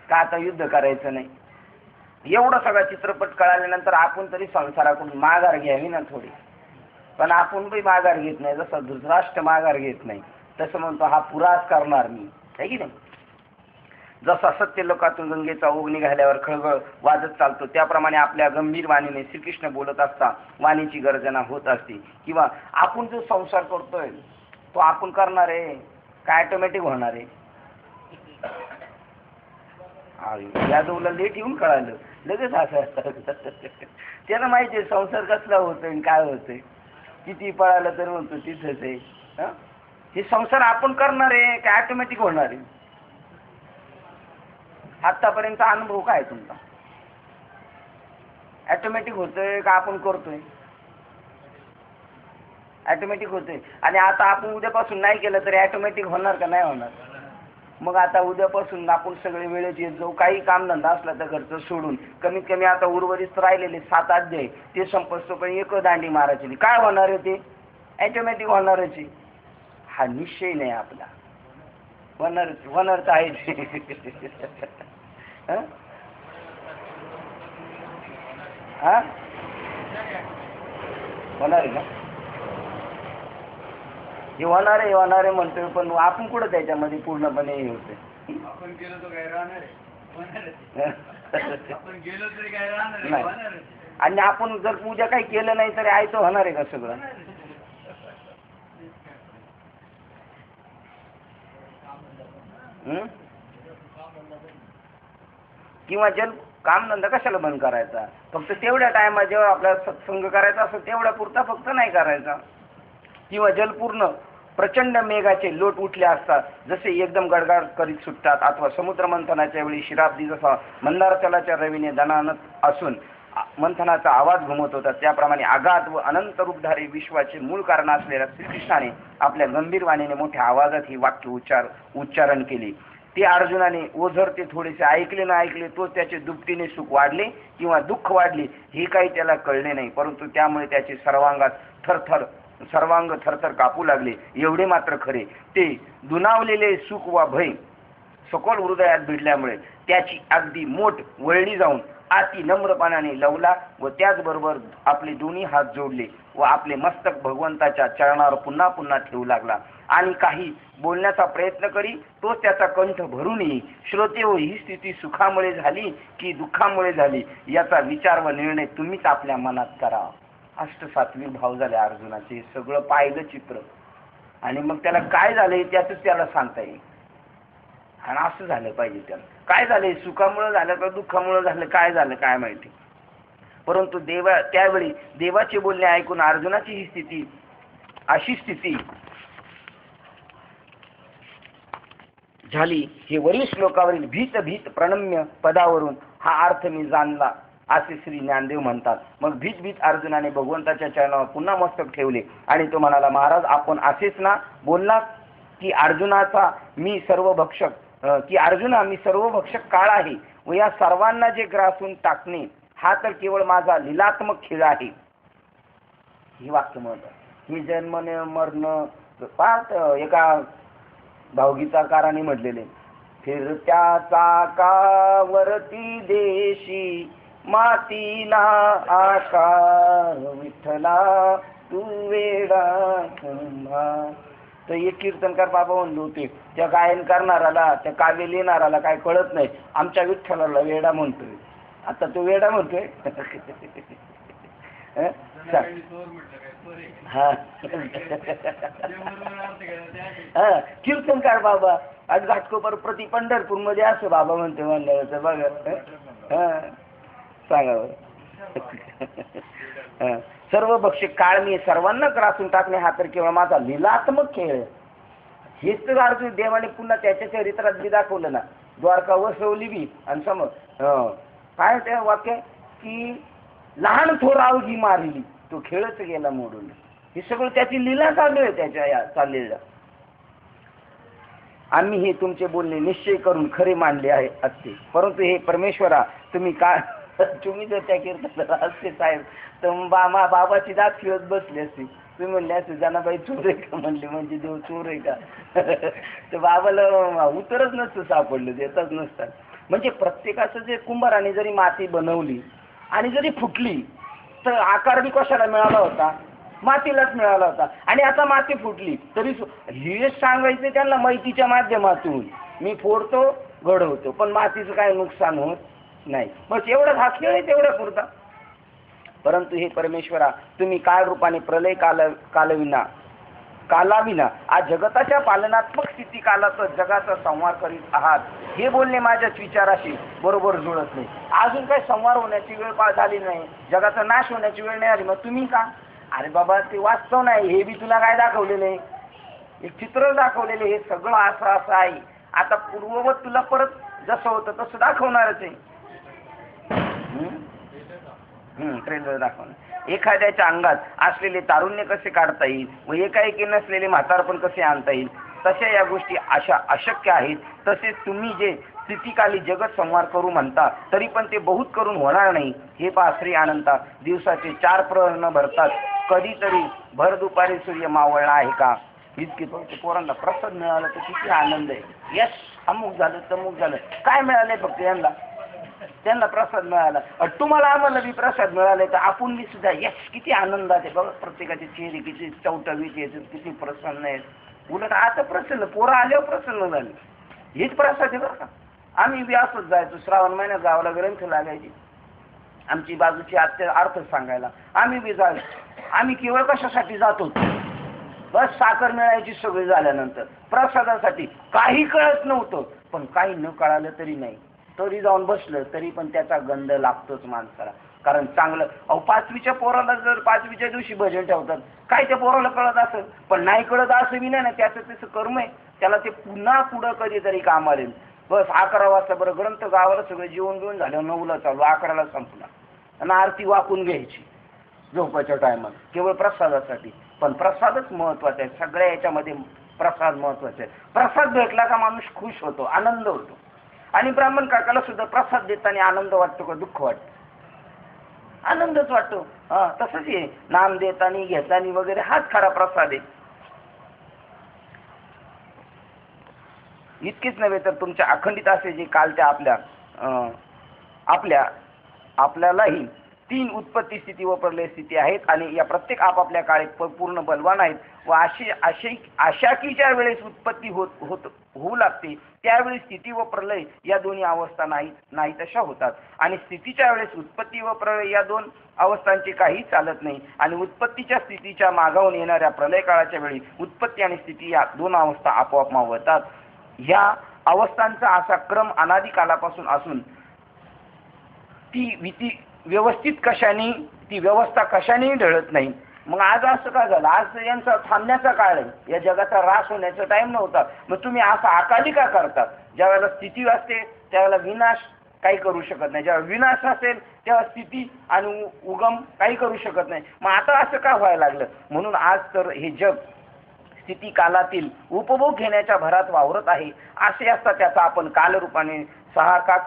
का आता युद्ध करायचं नाही. एवढा सगळा चित्रपट कळाल्यानंतर आपण तरी संसाराकडून माघार घ्यावी ना थोडी. पण आपण बी माघार घेत नाही. जसं धृतराष्ट्र माघार घेत नाही तसं म्हणतो हा पुराच करणार मी, आहे की नाही. जसा सत्य लोकातून गंगेचा ओघ निघाल्यावर खळखळ वाजत चालतो त्याप्रमाणे आपल्या गंभीर वाणीने श्रीकृष्ण बोलत असता वाणीची गर्जना होत असते. किंवा आपण जो संसार करतोय तो आपण करणार आहे काय ऑटोमॅटिक होणार आहे? यादवला लेट येऊन कळालं लगेच असं त्याला माहिती आहे संसार कसला होतोय काय होतोय. किती पळालं तर म्हणतो तिथंच आहे. हे संसार आपण करणार आहे काय ऑटोमॅटिक होणार आहे? आतापर्यंतचा अनुभव काय तुमचा? ऑटोमॅटिक होतोय का आपण करतोय? ऑटोमॅटिक होतोय. आणि आता आपण उद्यापासून नाही केलं तरी ऑटोमॅटिक होणार का नाही होणार? मग आता उद्यापासून आपण सगळे वेळेत येत जाऊ. काही कामधंदा असला तर घरचं सोडून कमीत कमी आता उर्वरित राहिलेले 7 अध्याय ते संपतो पण एक दांडी मारायची. काय होणार आहे? ते ऑटोमॅटिक होणारच आहे. हा निश्चय नाही आपला. होणार तर आहे. होणार आहे का? हे होणार आहे म्हणतोय पण आपण कुठं त्याच्यामध्ये पूर्णपणे हे होते. आपण गेलो तर काय राहणार आहे? आपण गेलो तरी काय राहणार आहे? आणि आपण जर पूजा काही केलं नाही तरी आयचं होणार आहे का सगळं? किंवा कामधंदा कशाला बंद करायचा? फक्त तेवढ्या टायमा जेव्हा आपल्याला सत्संग करायचा असतो तेवढ्या पुरता फक्त नाही करायचा. किंवा जलपूर्ण प्रचंड मेघाचे लोट उठले असतात जसे एकदम गडगड करीत सुटतात अथवा समुद्र मंथनाच्या वेळी शिराब्दी जसा मंदारचलाच्या रवीने दणानत असून मंथनाचा आवाज घुमत होता त्याप्रमाणे आघात व अनंत रूपधारी विश्वाचे मूळ कारण असलेल्या श्रीकृष्णाने आपल्या गंभीर वाणीने मोठ्या आवाजात ही वाक्य उच्चारण केले. ते अर्जुनाने ओझर ते थोडेसे ऐकले ना ऐकले तो त्याचे दुपटीने सुख वाढले किंवा दुःख वाढले हे काही त्याला कळले नाही. परंतु त्यामुळे त्याचे सर्वांग थरथर कापू लागले. एवढे मात्र खरे ते दुनावलेले सुख वा भय सखोल हृदयात भिडल्यामुळे त्याची अगदी मोठ वळली जाऊन अति नम्रपणाने लवला व त्याचबरोबर आपले दोन्ही हात जोडले व आपले मस्तक भगवंताच्या चरणावर पुन्हा पुन्हा ठेवू लागला. आणि काही बोलण्याचा प्रयत्न करी तो त्याचा कंठ भरून येई. श्रोते हो, ही स्थिती सुखामुळे झाली की दुःखामुळे झाली याचा विचार व निर्णय तुम्हीच आपल्या मनात करा. अष्टसात्विक भाव झाले अर्जुनाचे. सगळं पाहिलं चित्र आणि मग त्याला काय झालंय त्याच त्याला सांगता येईल. आणि असं झालं पाहिजे. त्याला काय झालंय? सुखामुळे झालं का दुःखामुळे झालं? काय झालं काय माहिती. परंतु त्यावेळी देवाचे बोलणे ऐकून अर्जुनाची ही स्थिती अशी स्थिती झाली. हे वरील श्लोकावरील भीत प्रणम्य पदावरून हा अर्थ मी जाणला असे श्री ज्ञानदेव म्हणतात. मग भीत अर्जुनाने भगवंताच्या चरणावर पुन्हा मस्तक ठेवले आणि तो म्हणाला, महाराज आपण असेच ना बोललात? की अर्जुनाचा मी सर्वभक्षक की अर्जुना मी सर्वभक्षक काळ आहे व या सर्वांना जे ग्रासून टाकणे हा तर केवळ माझा लीलात्मक खेळ आहे. ही वाक्य म्हणतात. ही जन्मने मरण पाहत एका भावगीताकाराने म्हटलेले, फिरत्या चाकावरती देशी मातीला आकार विठ्ठला तू वेडा खंबा. तर एक कीर्तनकार बाबा म्हणले होते, त्या गायन करणाराला त्या काव्य लिहिणाराला काय कळत नाही, आमच्या विठ्ठलाला वेडा म्हणतोय. आता तो वेडा म्हणतोय. हा कीर्तनकार बाबा आज घाटकोपर प्रति पंढरपूर मध्ये असं बाबा म्हणते म्हणलं बघा. सांगा सर्व भक्षक काळ मी सर्वांना ग्रासून टाकणे हा तर केवळ माझा लीलात्मक खेळ आहे. हेच तर अर्जुन देवाने पुन्हा त्याच्या चरित्रात बी दाखवलं ना. द्वारका वसवली बी आणि समज काय त्या वाक्य की लहान थोरावजी मारली तो खेळच गेला मोडून. हे सगळं त्याची लीला चालू आहे त्याच्या या चाललेल्या. आम्ही हे तुमचे बोलणे निश्चय करून खरे मानले आहे असते, परंतु हे परमेश्वरा तुम्ही काय तुम्ही जर त्या कीर्तनाला असते साहेब तर बाबाची दात खेळत बसली असते. तुम्ही म्हणले असते जनाबाई चोर आहे का म्हणले म्हणजे देव चोर आहे का. तर बाबाला उत्तरच नसतं सापडलं, देतच नसतात. म्हणजे प्रत्येकाचं जे कुंभाराने जरी माती बनवली आणि जरी फुटली तर आकार बी कशाला मिळाला होता, मातीलाच मिळाला होता. आणि आता माती फुटली तरी हे सांगायचं त्यांना माहितीच्या माध्यमातून मी फोडतो घडवतो पण मातीचं काय नुकसान होत नाही. बस एवढं हा खेळ आहे तेवढ्या पुरता. परंतु हे परमेश्वरा तुम्ही काळ रूपाने प्रलय कालाविना आज जगताच्या पालनात्मक स्थिती कालाचा जगाचा संहार करीत आहात. हे बोलणे माझ्याच विचाराशी बरोबर जुळत नाही. अजून काही संहार होण्याची वेळ झाली नाही, जगाचा नाश होण्याची वेळ नाही आली, मग तुम्ही का. अरे बाबा ते वास्तव नाही, हे बी तुला काय दाखवलेलं आहे, एक चित्र दाखवलेले. हे सगळं असं असं आहे. आता पूर्ववत तुला परत जसं होतं तसं दाखवणारच आहे. ट्रेलर दाखवणार. एखाद्याच्या अंगात असलेले तारुण्य कसे काढता येईल व एकाएकी नसलेले म्हातारपण कसे आणता येईल, तशा या गोष्टी अशा अशक्य आहेत. तसेच तुम्ही जे स्थितिकाली जगत संहार करू म्हणता तरी पण ते बहुत करून होणार नाही. हे पहा श्री अनंता, दिवसाचे 4 प्रहर न भरतात कधीतरी भर दुपारी सूर्य मावळला आहे का. इतके पोरांना प्रसाद मिळाला तर किती आनंद आहे. यश अमुक झालं तमुक झालं, काय मिळालंय फक्त त्यांना प्रसाद मिळाला. तुम्हाला आम्हाला बी प्रसाद मिळाले तर आपण बी सुद्धा यश किती आनंदात आहे. बघा प्रत्येकाचे चेहरे किती चवटवीत येतात, किती प्रसन्न आहेत. उलट आता प्रसन्न पोरं आल्यावर प्रसन्न झाले. हेच प्रसाद आहे बरं का. आम्ही बी असंच जायचो, श्रावण महिन्यात गावाला ग्रंथ लागायची, आमची बाजूची आत्या अर्थ सांगायला आम्ही बी जायचो. आम्ही केवळ कशासाठी जातो, बस साखर मिळायची सगळी झाल्यानंतर प्रसादासाठी. काही कळत नव्हतं पण काही न कळालं तरी नाही, तरी जाऊन बसलं तरी पण त्याचा गंध लागतोच माणसाला. कारण चांगलं 5वीच्या पोराला जर 5वीच्या दिवशी भजन ठेवतात, काय त्या पोराला कळत असेल, पण नाही कळत असं बी नाही ना, त्याचं त्याचं कर्म आहे, त्याला ते पुन्हा पुढं कधीतरी काम आले. बस 11 वाजता बरं ग्रंथ गावाला सगळं जेवण घेऊन झालं, 9ला चालू, 11ला संपला आणि आरती वाकून घ्यायची झोपाच्या टायमात केवळ प्रसादासाठी. पण प्रसादच महत्वाचा आहे, सगळ्या याच्यामध्ये प्रसाद महत्वाचा आहे. प्रसाद भेटला का माणूस खुश होतो, आनंद होतो. आणि ब्राह्मण काकाला सुद्धा प्रसाद देताना आनंद वाटतो का दुःख वाटतं, आनंदच वाटतो. तसंच आहे नाम देतानी घेतानी वगैरे हाच खरा प्रसाद आहे. इतकेच नव्हे तर तुमच्या अखंडित असे जे कालच्या आपल्यालाही 3 उत्पत्ती स्थिती व प्रलय स्थिती आहेत आणि या प्रत्येक आपापल्या काळी पूर्ण बलवान आहेत व अशा की ज्या वेळेस उत्पत्ती होऊ लागते त्यावेळी स्थिती व प्रलय या दोन्ही अवस्था नाही तशा होतात. आणि स्थितीच्या वेळेस उत्पत्ती व प्रलय या 2 अवस्थांचे काही चालत नाही. आणि उत्पत्तीच्या स्थितीच्या मागावून येणाऱ्या प्रलय काळाच्या वेळी उत्पत्ती आणि स्थिती या 2 अवस्था आपोआप मावळतात. या अवस्थांचा असा क्रम अनादी कालापासून असून ती व्यवस्था कशानेही ढळत नाही. मग आज असं का झालं, आज यांचा थांबण्याचा काळ आहे, या जगाचा ऱ्हास होण्याचा टाइम नव्हता. मग तुम्ही असं अकाली का करतात. ज्या वेळेला स्थिती असते त्यावेळेला विनाश काही करू शकत नाही, जेव्हा विनाश असेल तेव्हा स्थिती आणि उगम काही करू शकत नाही. मग आता असं का व्हायला लागलं. म्हणून आज तर हे जग स्थिती कालातील उपभोग घेण्याच्या भरात वावरत आहे असे असता त्याचा आपण कालरूपाने सहार का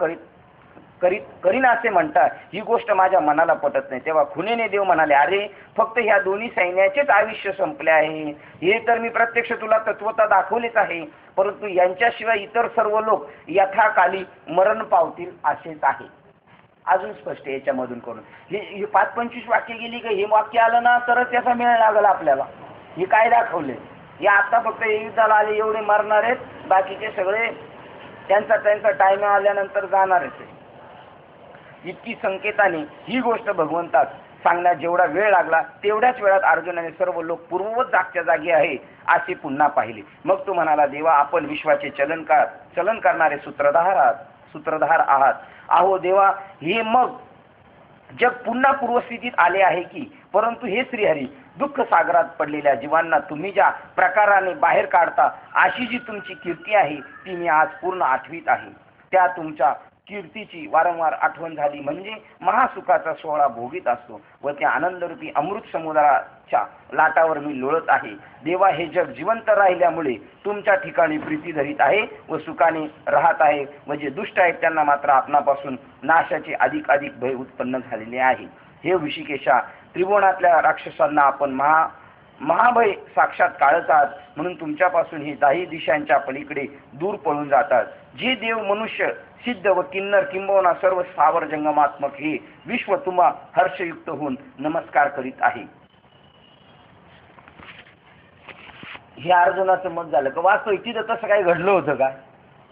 करीन असे म्हणता, ही गोष्ट माझ्या मनाला पटत नाही. तेव्हा खुनेने देव म्हणाले, अरे फक्त ह्या दोन्ही सैन्याचेच आयुष्य संपले आहे, हे तर मी प्रत्यक्ष तुला तत्वता दाखवलेच आहे, परंतु यांच्याशिवाय इतर सर्व लोक यथाकाली मरण पावतील असेच आहे. अजून स्पष्ट याच्यामधून करून हे 5-25 वाक्य गेली का हे वाक्य आलं ना तरच त्याचा मेळ लागला आपल्याला. हे काय दाखवले, हे आता फक्त युद्धाला आले एवढे मरणार आहेत, बाकीचे सगळे त्यांचा टाइम आल्यानंतर जाणार आहेत. इतकी संकेताने ही गोष्ट भगवंतात सांगण्यात जेवढा वेळ लागला तेवढ्याच वेळात अर्जुनाने सर्व लोक पूर्ववत जागच्या जागी आहे असे पुन्हा पाहिले. मग तो म्हणाला, देवा आपण विश्वाचे चलन करणारे सूत्रधार आहात. अहो देवा, हे मग जग पुन्हा पूर्वस्थितीत आले आहे की, परंतु हे श्रीहरी दुःख सागरात पडलेल्या जीवांना तुम्ही ज्या प्रकाराने बाहेर काढता अशी जी तुमची कीर्ती आहे ती मी आज पूर्ण आठवीत आहे. त्या तुमच्या कीर्तीची वारंवार आठवण झाली म्हणजे महासुखाचा सोहळा भोगीत असतो व त्या आनंदरूपी अमृत समुद्राच्या लाटावर मी लोळत आहे. देवा, हे जग जिवंत राहिल्यामुळे तुमच्या ठिकाणी प्रीती धरीत आहे व सुखाने राहत आहे, व जे दुष्ट आहेत त्यांना मात्र आपणापासून नाशाचे अधिक भय उत्पन्न झालेले आहे. हे ऋषिकेशा, त्रिभुवनातल्या राक्षसांना आपण महाभय साक्षात काळत आहात, म्हणून तुमच्यापासून हे 10 दिशांच्या पलीकडे दूर पळून जातात. जे देव, मनुष्य, सिद्ध व किन्नर किंबहुना सर्व स्थावर जंगमात्मक हे विश्व तुम्हा हर्षयुक्त होऊन नमस्कार करीत आहे. हे अर्जुनाचं मत झालं का? वास्तव तिथं तसं काही घडलं होतं का?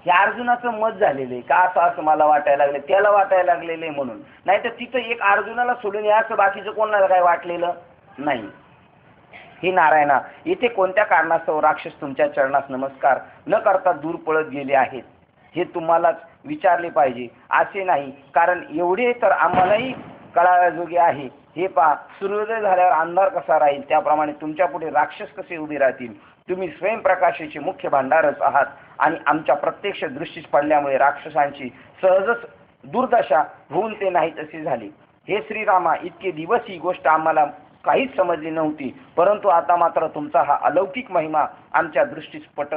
हे अर्जुनाचं मत झालेलं आहे का? असं मला वाटायला लागलं, त्याला वाटायला लागलेलं आहे म्हणून. नाही तर तिथं एक अर्जुनाला सोडून याचं बाकीचं कोणाला काय वाटलेलं नाही. हे नारायणा, येथे कोणत्या कारणास्तव राक्षस तुमच्या चरणास नमस्कार न करता दूर पळत गेले आहेत हे तुम्हालाच विचारले पाहिजे. असे नाही, कारण एवढे तर आम्हालाही कळायजोगे आहे. हे पहा, सूर्योदय झाल्यावर अंधार कसा राहील त्याप्रमाणे तुमच्या पुढे राक्षस कसे उभे राहतील. तुम्ही स्वयंप्रकाशाचे मुख्य भांडारच आहात आणि आमच्या प्रत्यक्ष दृष्टीस पडल्यामुळे राक्षसांची सहजच दुर्दशा होऊन ते नाहीत असे झाले. हे श्रीरामा, इतके दिवस ही गोष्ट आम्हाला काहीच समजली नव्हती, परंतु आता मात्र तुमचा हा अलौकिक महिमा आमच्या दृष्टीस पटत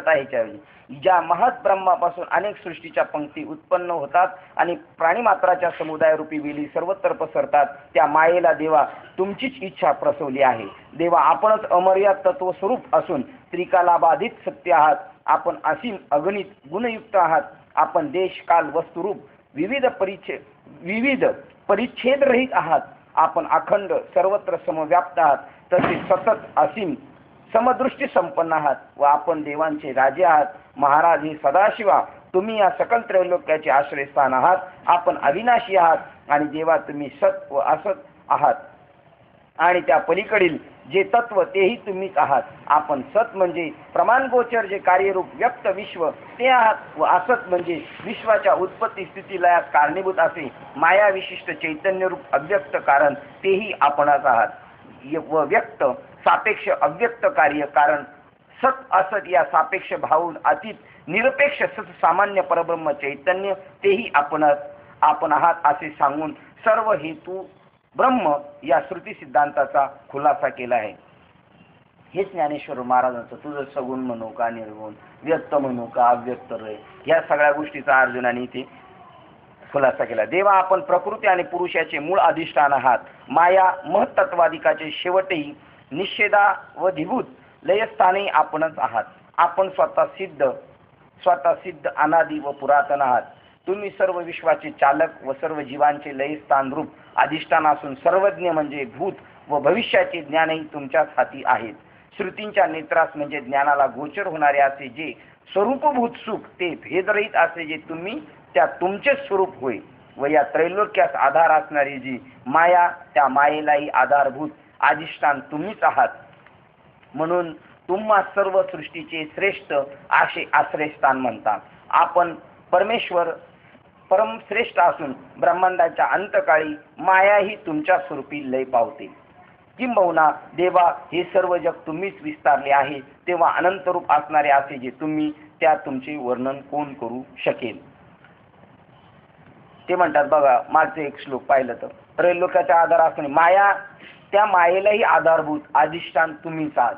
आहे त्यावेळी. ज्या महत ब्रह्मापासून अनेक सृष्टीच्या पंक्ती उत्पन्न होतात आणि प्राणीमात्राच्या समुदाय रूपी वेली सर्वत्र पसरतात, त्या मायेला देवा तुमचीच इच्छा प्रसवली आहे. देवा, आपणच अमर्याद तत्व स्वरूप असून त्रिकालाबाधित सत्य आहात. आपण असीम अगणित गुणयुक्त आहात. आपण देश काल वस्तुरूप विविध परिच्छेद रहित आहात. आपण अखंड सर्वत्र समव्याप्त आहात, तसेच सतत असीम समदृष्टी संपन्न आहात व आपण देवांचे राजे आहात. महाराज हे सदाशिवा, तुम्ही या सकल त्रैलोक्याचे आश्रयस्थान आहात. आपण अविनाशी आहात आणि देवा तुम्ही सत व असत आहात आणि त्या पलीकडील जे तत्व तेही तुम्हीच आहात. आपण सत म्हणजे प्रमाणगोचर जे कार्यरूप व्यक्त विश्व ते आहात व असत म्हणजे विश्वाच्या उत्पत्ती स्थिती लयास कारणीभूत असे माया विशिष्ट चैतन्यरूप अव्यक्त कारण तेही आपणच आहात. व व्यक्त सापेक्ष अव्यक्त कार्य कारण सत असत या सापेक्ष भावून अतीत निरपेक्ष सत सामान्य परब्रह्म चैतन्य तेही आपण आहात असे सांगून सर्व हेतू ब्रह्म या श्रुती सिद्धांताचा खुलासा केला आहे. हेच ज्ञानेश्वर महाराजांचं तुझं सगुण म्हणू का निर्गुण, व्यक्त म्हणू का अव्यक्त रे, या सगळ्या गोष्टीचा अर्जुनाने इथे खुलासा केला. देवा, आपण प्रकृती आणि पुरुषाचे मूळ अधिष्ठान आहात. माया महत्त्वाधिकाचे शेवटही निषेधावधिभूत लयस्थानही आपणच आहात. आपण स्वतः सिद्ध अनादि व पुरातन आहात. तुम्ही सर्व विश्वाचे चालक व सर्व जीवांचे लयस्थान रूप अधिष्ठान असून सर्वज्ञ म्हणजे भूत व भविष्याचे ज्ञानही तुमच्याच हाती आहेत. श्रुतींच्या नेत्रास म्हणजे ज्ञानाला गोचर होणारे असे जे स्वरूपभूत सुख ते भेदरहित असे जे तुम्ही त्या तुमचे स्वरूप होय व या त्रैलोक्यास आधार असणारी जी माया त्या मायेलाही आधारभूत अधिष्ठान तुम्हीच आहात. म्हणून तुम्हा सर्व सृष्टीचे श्रेष्ठ असे आश्रयस्थान म्हणतात. आपण परमेश्वर परमश्रेष्ठ असून ब्रह्मांडाच्या अंतकाळी माया ही तुमच्या स्वरूपी लय पावते. किंबहुना देवा, हे सर्व जग तुम्हीच विस्तारले आहे, तेव्हा अनंत रूप असणारे असे जे तुम्ही त्या तुमचे वर्णन कोण करू शकेल. ते म्हणतात बघा, मागचे एक श्लोक पाहिलं तर, त्रैलोक्याचा आधार असणे माया, त्या मायेलाही आधारभूत अधिष्ठान तुम्हीच आहात.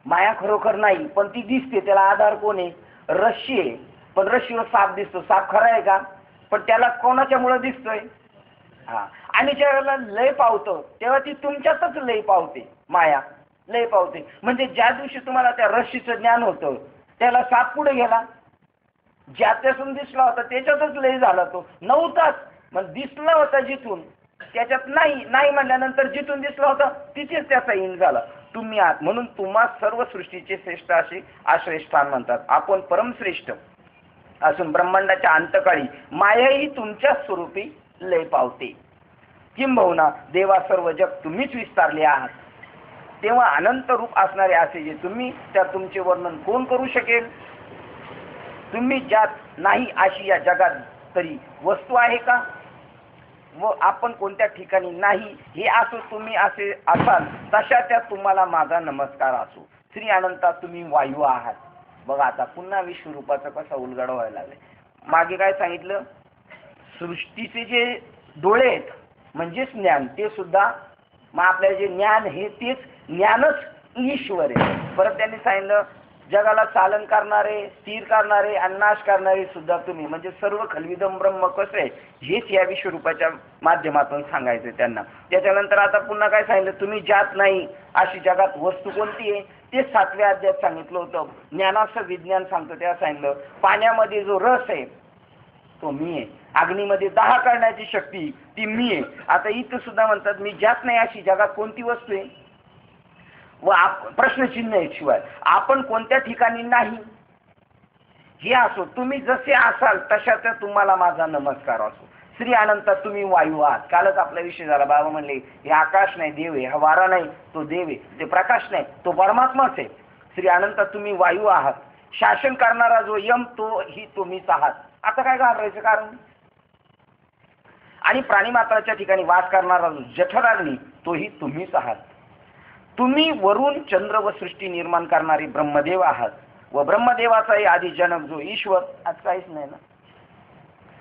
माया खरोखर नाही, पण ती दिसते, त्याला आधार कोण आहे? रश्शी आहे. पण रश्शीवर साप दिसतो. साप खरा आहे का? पण त्याला कोणाच्या मुळे दिसतोय? हा. आणि ज्यावेळेला लय पावतं तेव्हा ती तुमच्यातच लय पावते. माया लय पावते. म्हणजे ज्या दिवशी तुम्हाला त्या रश्शीचं ज्ञान होतं त्याला साप पुढे गेला. ज्याच्यातून दिसला होता त्याच्यातच लय झाला. तो नव्हताच, मग दिसला होता जिथून, त्याच्यात नाही नाही म्हणल्यानंतर जिथून दिसला होता तिथेच त्याचा इन झाला. तुम्ही आहात, म्हणून तुम्हा सर्व सृष्टीचे श्रेष्ठ असे आश्रयस्थान म्हणतात. आपण परमश्रेष्ठ असून ब्रह्मांडाच्या अंतकाळी मायाही तुमच्या स्वरूपी लय पावते. किंबहुना देवा सर्व जग तुम्हीच विस्तारले आहात. तेव्हा अनंत रूप असणारे असे जे तुम्ही, त्या तुमचे वर्णन कोण करू शकेल? तुम्ही ज्यात नाही अशी या जगात तरी वस्तू आहे का? व आपण कोणत्या ठिकाणी नाही हे असो तुम्ही असे असाल तशा त्या तुम्हाला माझा नमस्कार असो. श्री अनंता तुम्ही वायू आहात. बघा आता पुन्हा विश्वरूपाचा कसा उलगडा व्हायला लागलाय. मागे काय सांगितलं? सृष्टीचे जे डोळे आहेत म्हणजेच ज्ञान, ते सुद्धा मग आपल्याला जे ज्ञान हे तेच ज्ञानच ईश्वर आहे. परत त्यांनी सांगितलं जगाला चालन करणारे, स्थिर करणारे आणि नाश करणारे सुद्धा तुम्ही. म्हणजे सर्व खलविदम ब्रह्म कसं आहे हेच या विश्वरूपाच्या माध्यमातून सांगायचं त्यांना. त्याच्यानंतर आता पुन्हा काय सांगितलं? तुम्ही ज्यात नाही अशी जगात वस्तू कोणती आहे ते 7व्या अध्यायात सांगितलं होतं. ज्ञानाचं विज्ञान सांगतं तेव्हा सांगितलं पाण्यामध्ये जो रस आहे तो मी आहे. अग्नीमध्ये दाह करण्याची शक्ती ती मी आहे. आता इथं सुद्धा म्हणतात मी ज्यात नाही अशी जगात कोणती वस्तू आहे? व प्रश्नचिन्ह आहे शिवाय आपण कोणत्या ठिकाणी नाही हे असो. तुम्ही जसे असाल तशाचा तुम्हाला माझा नमस्कार असो. श्री अनंत तुम्ही वायू आहात. कालच आपला विषय झाला. बाबा म्हणले हे आकाश नाही देव आहे, हा वारा नाही तो देव आहे, ते प्रकाश नाही तो परमात्माच आहे. श्री अनंत तुम्ही वायू आहात. शासन करणारा जो यम तो ही तुम्हीच आहात. आता काय घाबरायचं कारण? आणि प्राणीमात्राच्या ठिकाणी वास करणारा जो जठराग्नी तोही तुम्हीच आहात. तुम्ही वरून चंद्र व सृष्टी निर्माण करणारे ब्रह्मदेव आहात. व ब्रह्मदेवाचाही आधी जनक जो ईश्वर, आज काहीच नाही ना.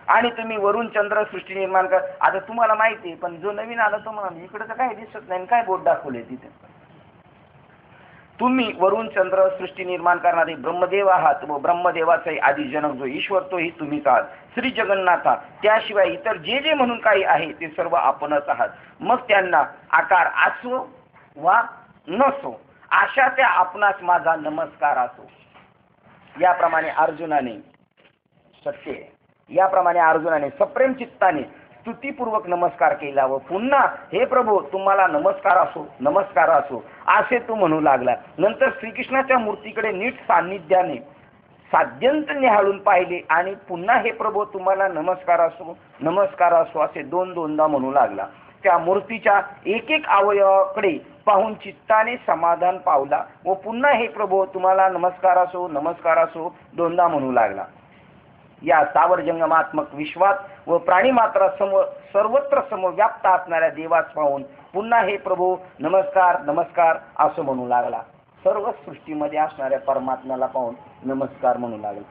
आणि तुम्ही वरून चंद्र सृष्टी निर्माण कर. आता तुम्हाला माहिती आहे, पण जो नवीन आला तो म्हणा इकडे तर काही दिसत नाही, काय बोट दाखवले तिथे. तुम्ही वरून चंद्र सृष्टी निर्माण करणारे ब्रह्मदेव आहात व ब्रह्मदेवाचाही आधी जनक जो ईश्वर तोही तुम्हीच आहात. श्री जगन्नाथा त्याशिवाय इतर जे जे म्हणून काही आहे ते सर्व आपणच आहात. मग त्यांना आकार असो वा नसो अशा त्या आपणास माझा नमस्कार असो. याप्रमाणे अर्जुनाने सप्रेम चित्ताने स्तुतीपूर्वक नमस्कार केला व पुन्हा हे प्रभू तुम्हाला नमस्कार असो नमस्कार असो असे तो म्हणू लागला. नंतर श्रीकृष्णाच्या मूर्तीकडे नीट सान्निध्याने साध्यंत निहाळून पाहिले आणि पुन्हा हे प्रभू तुम्हाला नमस्कार असो असे दोनदा म्हणू लागला. त्या मूर्तीच्या एक एक अवयवाकडे पाहून चित्ताने समाधान पावला व पुन्हा हे प्रभू तुम्हाला नमस्कार असो दोनदा म्हणू लागला. या सावर जंगमात्मक विश्वात व प्राणी मात्रा सर्वत्र समव्याप्त असणाऱ्या देवास पाहून पुन्हा हे प्रभू नमस्कार असं म्हणू लागला. सर्व सृष्टीमध्ये असणाऱ्या परमात्म्याला पाहून नमस्कार म्हणू लागला.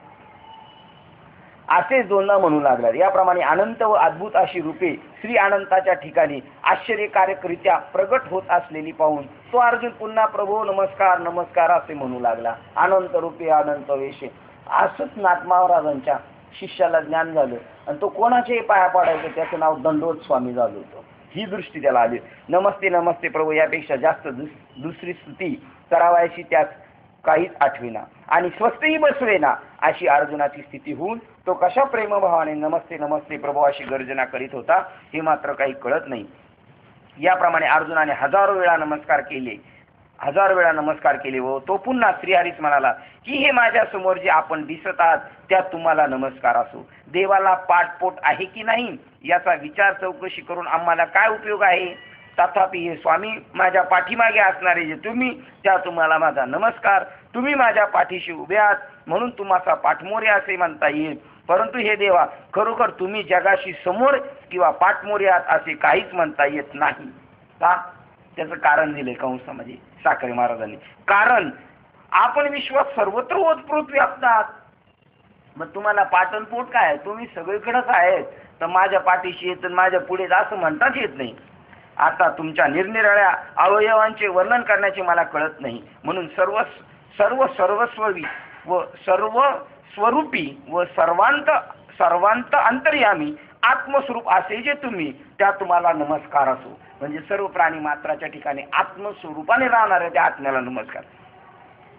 असे दोनदा म्हणू लागला. याप्रमाणे अनंत व अद्भुत अशी रूपे श्री अनंताच्या ठिकाणी आश्चर्यकारकरित्या प्रगट होत असलेली पाहून तो अर्जुन पुन्हा प्रभू नमस्कार असे म्हणू लागला. अनंत रूपे अनंत वेशे. असंच नाथ महाराजांच्या शिष्याला ज्ञान झालं आणि तो कोणाच्याही पाया पडायचं, त्याचं नाव दंडोत स्वामी झालं होतं. ही दृष्टी त्याला आली. नमस्ते प्रभू यापेक्षा जास्त दुसरी स्तुती करावायची त्यास काहीच आठवेना आणि स्वस्तही बसवेना अशी अर्जुनाची स्थिती होऊन तो कशा प्रेमभावाने नमस्ते प्रभू अशी गर्जना करीत होता हे मात्र काही कळत नाही. याप्रमाणे अर्जुनाने हजारो वेळा नमस्कार केले व तो पुन्हा श्रीहरीस म्हणाला की हे माझ्या समोर जे आपण दिसत आहात त्यात तुम्हाला नमस्कार असो. देवाला पाठपोट आहे की नाही याचा विचार चौकशी करून आम्हाला काय उपयोग आहे. तथापि हे स्वामी माझ्या पाठीमागे असणारे जे तुम्ही त्या तुम्हाला माझा नमस्कार. तुम्ही माझ्या पाठीशी उभे आहात म्हणून तुम्हाला पाठमोरे असे म्हणता येईल. परंतु हे देवा खरोखर तुम्ही जगाशी समोर किंवा पाठमोरे आहात असे काहीच म्हणता येत नाही. का? त्याचं कारण दिले कंसामध्ये साखरे महाराजांनी. कारण आपण विश्वात सर्वत्र ओतप्रोत व्याप्त आहात. मग तुम्हाला पाटणपोट काय? तुम्ही सगळीकडेच आहेत. तर माझ्या पाठीशी येत माझ्या पुढे असं म्हणताच येत नाही. आता तुमच्या निरनिराळ्या अवयवांचे वर्णन करण्याचे मला कळत नाही. म्हणून सर्वस्वी व सर्व स्वरूपी व सर्वांत अंतर्यामी आत्मस्वरूप असे जे तुम्ही, त्या तुम्हाला नमस्कार असो. म्हणजे सर्व प्राणी मात्राच्या ठिकाणी आत्मस्वरूपाने राहणाऱ्या त्या आत्म्याला नमस्कार.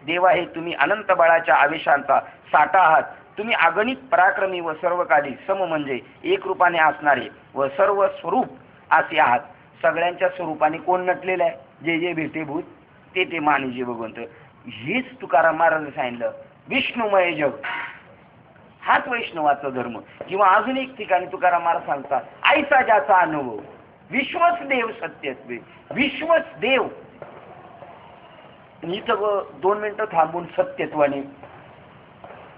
देवा, हे तुम्ही अनंत बळाच्या आवेशांचा साठा आहात. तुम्ही अगणित पराक्रमी व सर्वकाली सम म्हणजे एक रूपाने असणारे व सर्व स्वरूप असे आहात. सगळ्यांच्या स्वरूपाने कोण नटलेलं आहे? जे जे भेटेभूत ते माने जे भगवंत. हेच तुकाराम महाराज सांगितलं, विष्णुमय जग. हाच वैष्णवाचा धर्म. किंवा अजून एक ठिकाणी तुकाराम महाराज सांगतात, ऐसा ज्याचा अनुभव विश्वच देव सत्यत्वे. विश्वच देव. इथं 2 मिनिटं थांबून सत्यत्वाने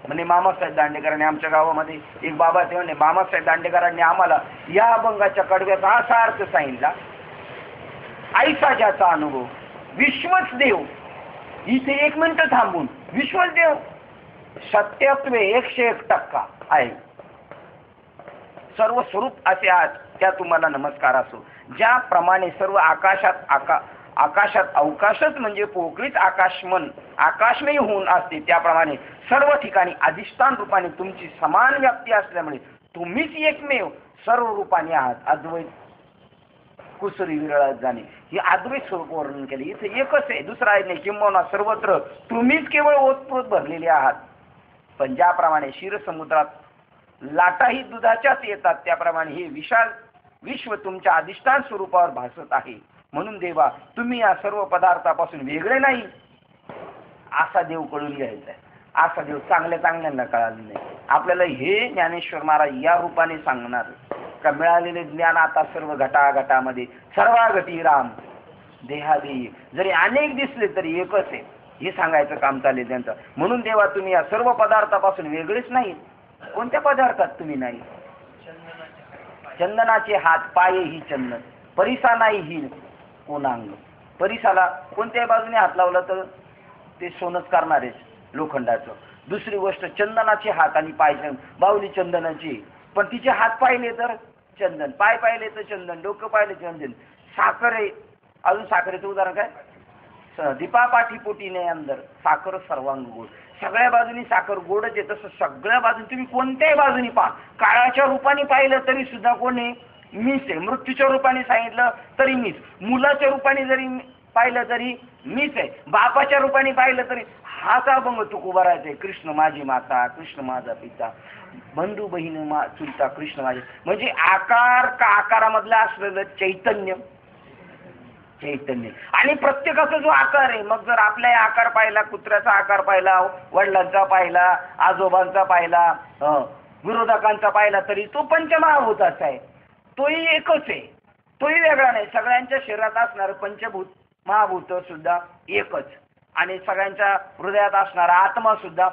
म्हणजे मामासाहेब दांडेकरांनी आमच्या गावामध्ये एक बाबा ते म्हणे, मामासाहेब दांडेकरांनी आम्हाला या अभंगाच्या कडव्याचा असा अर्थ सांगितला, ऐसा ज्याचा अनुभव विश्वच देव. इथे 1 मिनिट थांबून विश्वच देव सत्यत्वे 101% आहे. सर्व स्वरूप असे आहात, त्या तुम्हाला नमस्कार असो. ज्याप्रमाणे सर्व आकाशात अवकाशच म्हणजे पोकळीच आकाशमयी होऊन असते, त्याप्रमाणे सर्व ठिकाणी अधिष्ठान रूपाने तुमची समान व्याप्ती असल्यामुळे तुम्हीच एकमेव सर्व रूपाने आहात. अद्वैत कुसरी विरळात जाणे, हे अद्वैत स्वरूप वर्णन केले. इथे एकच आहे, दुसरा आहे नाही. किंबहुना सर्वत्र तुम्हीच केवळ ओतप्रोत भरलेले आहात. पण ज्याप्रमाणे क्षीरसमुद्रात लाटाही दुधाच्याच येतात, त्याप्रमाणे हे विशाल विश्व तुमच्या अधिष्ठान स्वरूपावर भासत आहे. म्हणून देवा, तुम्ही या सर्व पदार्थापासून वेगळे नाही, असा देव कळून घ्यायचा आहे. असा देव चांगल्यांना कळालं नाही. आपल्याला हे ज्ञानेश्वर महाराज या रूपाने सांगणार का मिळालेले ज्ञान आता सर्व घटाघटामध्ये सर्वागती राम देहादेही जरी अनेक दिसले तरी एकच आहे, हे सांगायचं काम चालेल त्यांचं. म्हणून देवा, तुम्ही या सर्व पदार्थापासून वेगळेच नाही. कोणत्या पदार्थात तुम्ही नाही? चंदनाचे हात पाये ही चंदन, परिसा नाही ही कोणांग. परिसाला कोणत्याही बाजूने हात लावला तर ते सोनच करणारेच लोखंडाचं. दुसरी गोष्ट, चंदनाचे हात आणि पाय बाहुली चंदनाची, पण तिचे हात पाहिले तर चंदन, पाय पाहिले तर चंदन, डोकं पाहिले चंदन. साखर आहे, अजून साखरेचं उदाहरण काय? दीपा पाठी पोटीने अंदर साखर सर्वांग गोड. सगळ्या बाजूनी साखर गोडच आहे. तसं सगळ्या बाजून तुम्ही कोणत्याही बाजूनी पहा, काळाच्या रूपाने पाहिलं तरी सुद्धा कोणी मीच आहे. मृत्यूच्या रूपाने सांगितलं तरी मीच, मुलाच्या रूपाने जरी पाहिलं तरी मीच आहे, बापाच्या रूपाने पाहिलं तरी हाच अभंग तुकोबा राहते. कृष्ण माझी माता, कृष्ण माझा पिता, बंधू बहीण चुलता, कृष्ण माझे. म्हणजे आकार का आकारामधलं असलेलं चैतन्य आणि प्रत्येकाचा जो आकार आहे. मग जर आपला आकार पाहिला, कुत्र्याचा आकार पाहिला, वडिलांचा पाहिला, आजोबांचा पाहिला, विरोधकांचा पाहिला, तरी तो पंचमहाभूताचा आहे. तोही एकच आहे, तोही वेगळा नाही. सगळ्यांच्या शरीरात असणारं पंचभूत महाभूत सुद्धा एकच, आणि सगळ्यांच्या हृदयात असणारा आत्मा सुद्धा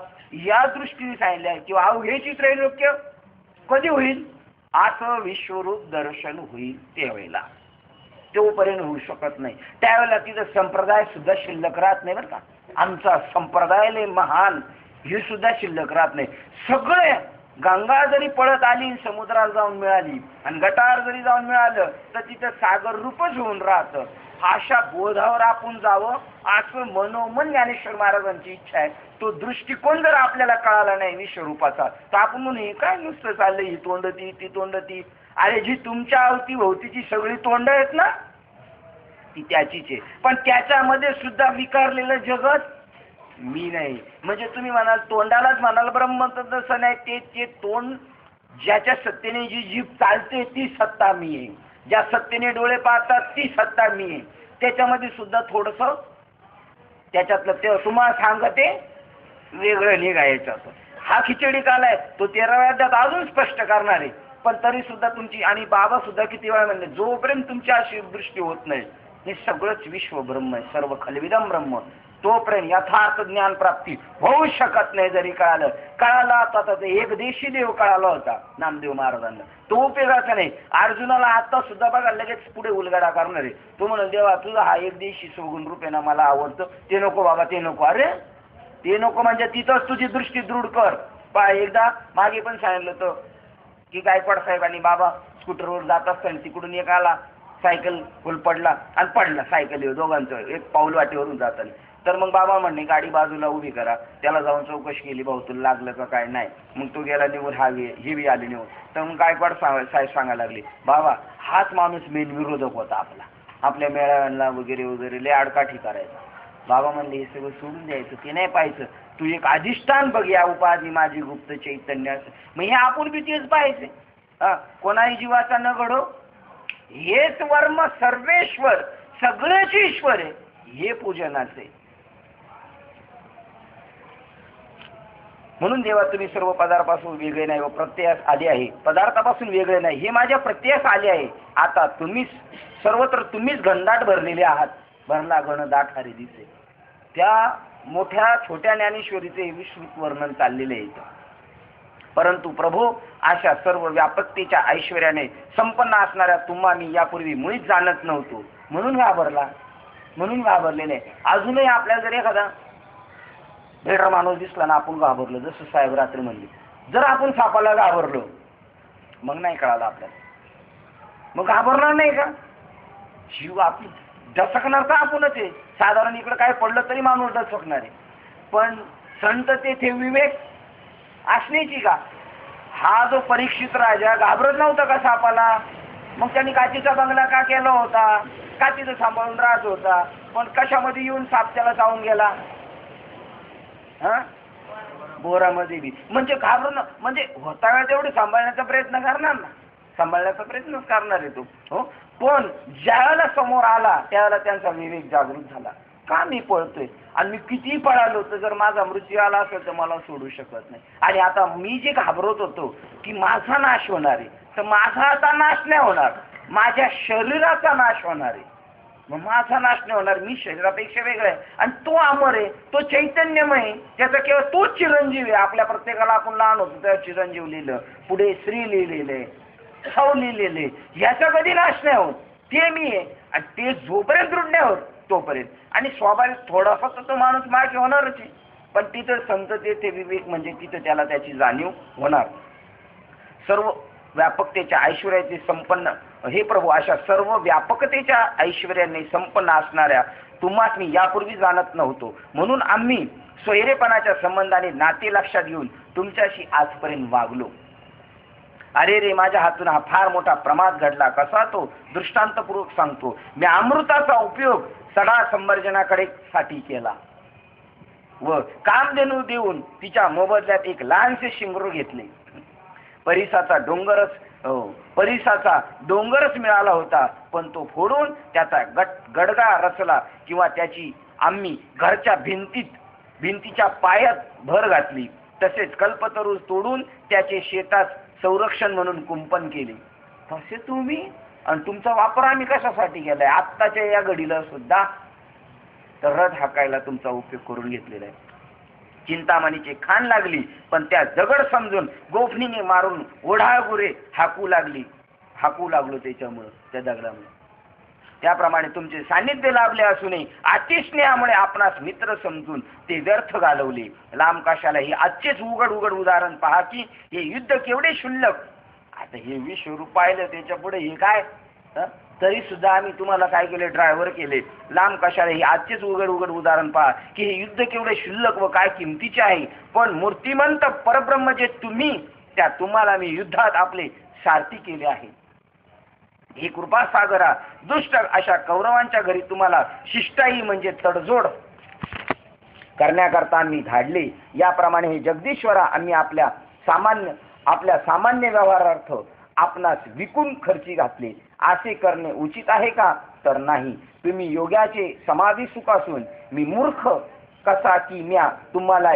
या दृष्टीने सांगितले आहे. किंवा अवघेची त्रैलोक्य कधी होईल? असं विश्वरूप दर्शन होईल त्यावेळेला. तोपर्यंत होऊ शकत नाही. त्यावेळेला तिथं संप्रदाय सुद्धा शिल्लक राहत नाही बरं का. आमचा संप्रदाय लय महान हे सुद्धा शिल्लक राहत नाही. सगळे गंगा जरी पळत आली, समुद्राला जाऊन मिळाली, आणि गटार जरी जाऊन मिळालं, तर तिथं सागर रूपच होऊन राहतं. अशा बोधावर आपण जावं असं मनोमन ज्ञानेश्वर महाराजांची इच्छा आहे. तो दृष्टिकोन जर आपल्याला कळाला नाही विश्वरूपाचा, तर आपण म्हणून हे काय नुसतं चाललंय, ही तोंड ती तोंड ती. अरे, जी तुमच्या अवतीभोवतीची सगळी तोंड आहेत ना, ती त्याचीच आहे. पण त्याच्यामध्ये सुद्धा विकारलेलं जगत मी नाही. म्हणजे तुम्ही म्हणाल तोंडालाच म्हणाल ब्रह्म, तर तसं नाही. ते तोंड ज्याच्या सत्तेने जी जीभ चालते ती सत्ता मी आहे. ज्या सत्तेने डोळे पाहतात ती सत्ता मी आहे. त्याच्यामध्ये सुद्धा थोडस त्याच्यातलं ते तुम्हाला सांगते वेगळं निघायचं. हा खिचडी कालाय तो 13व्या अध्यायात अजून स्पष्ट करणार आहे. पण तरी सुद्धा तुमची, आणि बाबा सुद्धा किती वेळा म्हणले, जोपर्यंत तुमची अशी दृष्टी होत नाही हे सगळंच विश्व ब्रह्म आहे, सर्व खलविदम ब्रह्म, तोपर्यंत यथार्थ ज्ञान प्राप्ती होऊ शकत नाही. जरी कळाला आता ते एकदेशी देव कळाला होता नामदेव महाराजांना, तो उपयोगाचा नाही. अर्जुनाला आता सुद्धा बघा लगेच पुढे उलगडा करणार आहे. तो म्हणून देवा, तुझा हा एकदेशी सगुण रूप आहे ना, मला आवडतं. ते नको बाबा, ते नको. अरे, ते नको म्हणजे तिथंच तुझी दृष्टी दृढ कर. पहा, एकदा मागे पण सांगितलं होतं की गायकवाड साहेबांनी बाबा स्कूटरवर जात असताना तिकडून एक आला, सायकल फुल पडला आणि पडला सायकलीवर दोघांचं एक पाऊल वाटेवरून जाताना. तर मग बाबा म्हणणे गाडी बाजूला उभी करा. त्याला जाऊन चौकशी केली, भाऊ तुला लागलं का काय? नाही. मग तो गेला निघून, ही बी आली निघून. तर मग गायकवाड साहेब सांगायला लागले, बाबा हाच माणूस मेन विरोधक होता आपल्या मेळाव्यांना वगैरे वगैरे लय आडकाठी करायचा. बाबा म्हणले हे सगळं सोडून द्यायचं, ते नाही पाहायचं, तू एक अधिष्ठान बघ, या उपाधी माझी गुप्त चैतन्य. मग हे आपण बी तेच पाहायचे. कोणाही जीवाचा न घडो हेच वर्म सर्वेश्वर, सगळेच ईश्वर आहे, हे पूजनाचे. म्हणून देवा तुम्ही सर्व पदार्थापासून वेगळे नाही व प्रत्ययास आले आहे, पदार्थापासून वेगळे नाही, हे माझ्या प्रत्ययास आले आहे. आता तुम्हीच सर्वत्र तुम्हीच घनदाट भरलेले आहात. भरला घनदाट हरी दिसे. त्या मोठ्या छोट्या ज्ञानेश्वरीचे विस्तृत वर्णन चाललेले आहे. परंतु प्रभू अशा सर्व व्यापकतेच्या ऐश्वर्याने संपन्न असणाऱ्या तुम्हा मी यापूर्वी मुळीच जाणत नव्हतो, म्हणून घाबरलेले. अजूनही आपल्याला जर एखादा भेडा माणूस दिसला ना, आपण घाबरलो, जसं साहेब रात्री म्हणले, जर आपण सापाला घाबरलो मग नाही कळालं आपल्याला, मग घाबरणार नाही का? जीव आपली दचकणार तर आपणच आहे. साधारण इकडं काय पडलं तरी माणूस दचकणार आहे. पण संत तेथे विवेक असण्याची का? हा जो परीक्षित राजा घाबरत नव्हता का सापाला? मग त्यांनी काचीचा बंगला का केला होता? काचीचं सांभाळून राहत होता. पण कशामध्ये येऊन साप त्याला चावून गेला? बोरामध्ये बी. म्हणजे घाबरून, म्हणजे होता वेळ तेवढे सांभाळण्याचा प्रयत्न करणार ना, सांभाळण्याचा प्रयत्नच करणार आहे तो. हो, पण ज्यावेळेला समोर आला त्यावेळेला त्यांचा विवेक जागृत झाला. का मी पळतोय? आणि मी कितीही पळालो तर जर माझा मृत्यू आला असेल तर मला सोडू शकत नाही. आणि आता मी जे घाबरत होतो की माझा नाश होणार आहे, तर माझा आता नाश नाही होणार, माझ्या शरीराचा नाश होणार आहे. मग माझा नाश नाही होणार, मी शरीरापेक्षा वेगळा आहे आणि तो अमर आहे, तो चैतन्यमय, त्याचा केवळ तोच चिरंजीव आहे. आपल्या प्रत्येकाला आपण लहान होतो त्या चिरंजीव लिहिलं, पुढे श्री लिहिलेले, सौ लिहिलेले, याचा कधी नाश नाही होत. ते मी आहे आणि ते जोपर्यंत दृढ नाही होत तोपर्यंत. आणि स्वाभाविक थोडासा तर तो माणूस मागे होणारच आहे, पण तिथं संत तेथे विवेक, म्हणजे तिथं त्याला त्याची जाणीव होणार. सर्व व्यापकतेच्या ऐश्वर्याचे संपन्न हे प्रभू, अशा सर्व व्यापकतेच्या ऐश्वर्याने संपन्न असणाऱ्या तुम्हास मी यापूर्वी जाणत नव्हतो, म्हणून आम्ही सोयरेपणाच्या संबंधाने नाते लक्षात घेऊन तुमच्याशी आजपर्यंत वागलो. अरे रे, माझ्या हातून हा फार मोठा प्रमाद घडला. कसा तो दृष्टांतपूर्वक सांगतो. मी अमृताचा उपयोग सडा संवर्जनाकडे साठी केला व कामधेनू देऊन तिच्या मोबदल्यात एक लहानसे शिंगरू घेतले. परिसाचा डोंगरच मिळाला होता, पण तो फोडून त्याचा गडगा रचला, किंवा त्याची आम्ही घरच्या भिंतीच्या पायात भर घातली. तसेच कल्पतरू तोडून त्याचे शेतात संरक्षण म्हणून कुंपण केले. तसे तुम्ही आणि तुमचा वापर आम्ही कशासाठी केलाय? आत्ताच्या या घडीला सुद्धा तर रथ हाकायला तुमचा उपयोग करून घेतलेला आहे. चिंतामणीची खाण लागली, पण त्या दगड समजून गोफणीने मारून ओढाळ गुरे हाकू लागलो त्याच्यामुळं, त्या दगडामुळे. त्याप्रमाणे तुमचे सान्निध्य लाभले असूनही अतिस्नेहामुळे आपणास मित्र समजून ते व्यर्थ घालवले. लांब कशाला? हे आजचेच उघड उदाहरण पहा की हे युद्ध केवढे क्षुल्लक. आता हे विश्वरूप पाहिलं, त्याच्या पुढे हे काय? तरी सुद्धा आम्ही तुम्हाला काय केले? ड्रायव्हर केले. लांब कशाला? हे आजचेच उघड उदाहरण पहा की हे युद्ध केवढे क्षुल्लक व काय किमतीचे आहे. पण मूर्तिमंत परब्रह्म जे तुम्ही, त्या तुम्हाला मी युद्धात आपले सारथी केले आहे. ही कृपा सागरा, दुष्ट अशा कौरवांच्या घरी तुम्हाला शिष्टाई म्हणजे तडजोड करण्याकरता आम्ही धाडले. याप्रमाणे हे जगदीश्वरा, आम्ही आपल्या सामान्य व्यवहारार्थ आपणास विकून खर्ची घातले. असे करणे उचित आहे का? तर नाही. तुम्ही योग्याचे समाधी सुख असून मी मूर्ख कसा की म्या तुम्हाला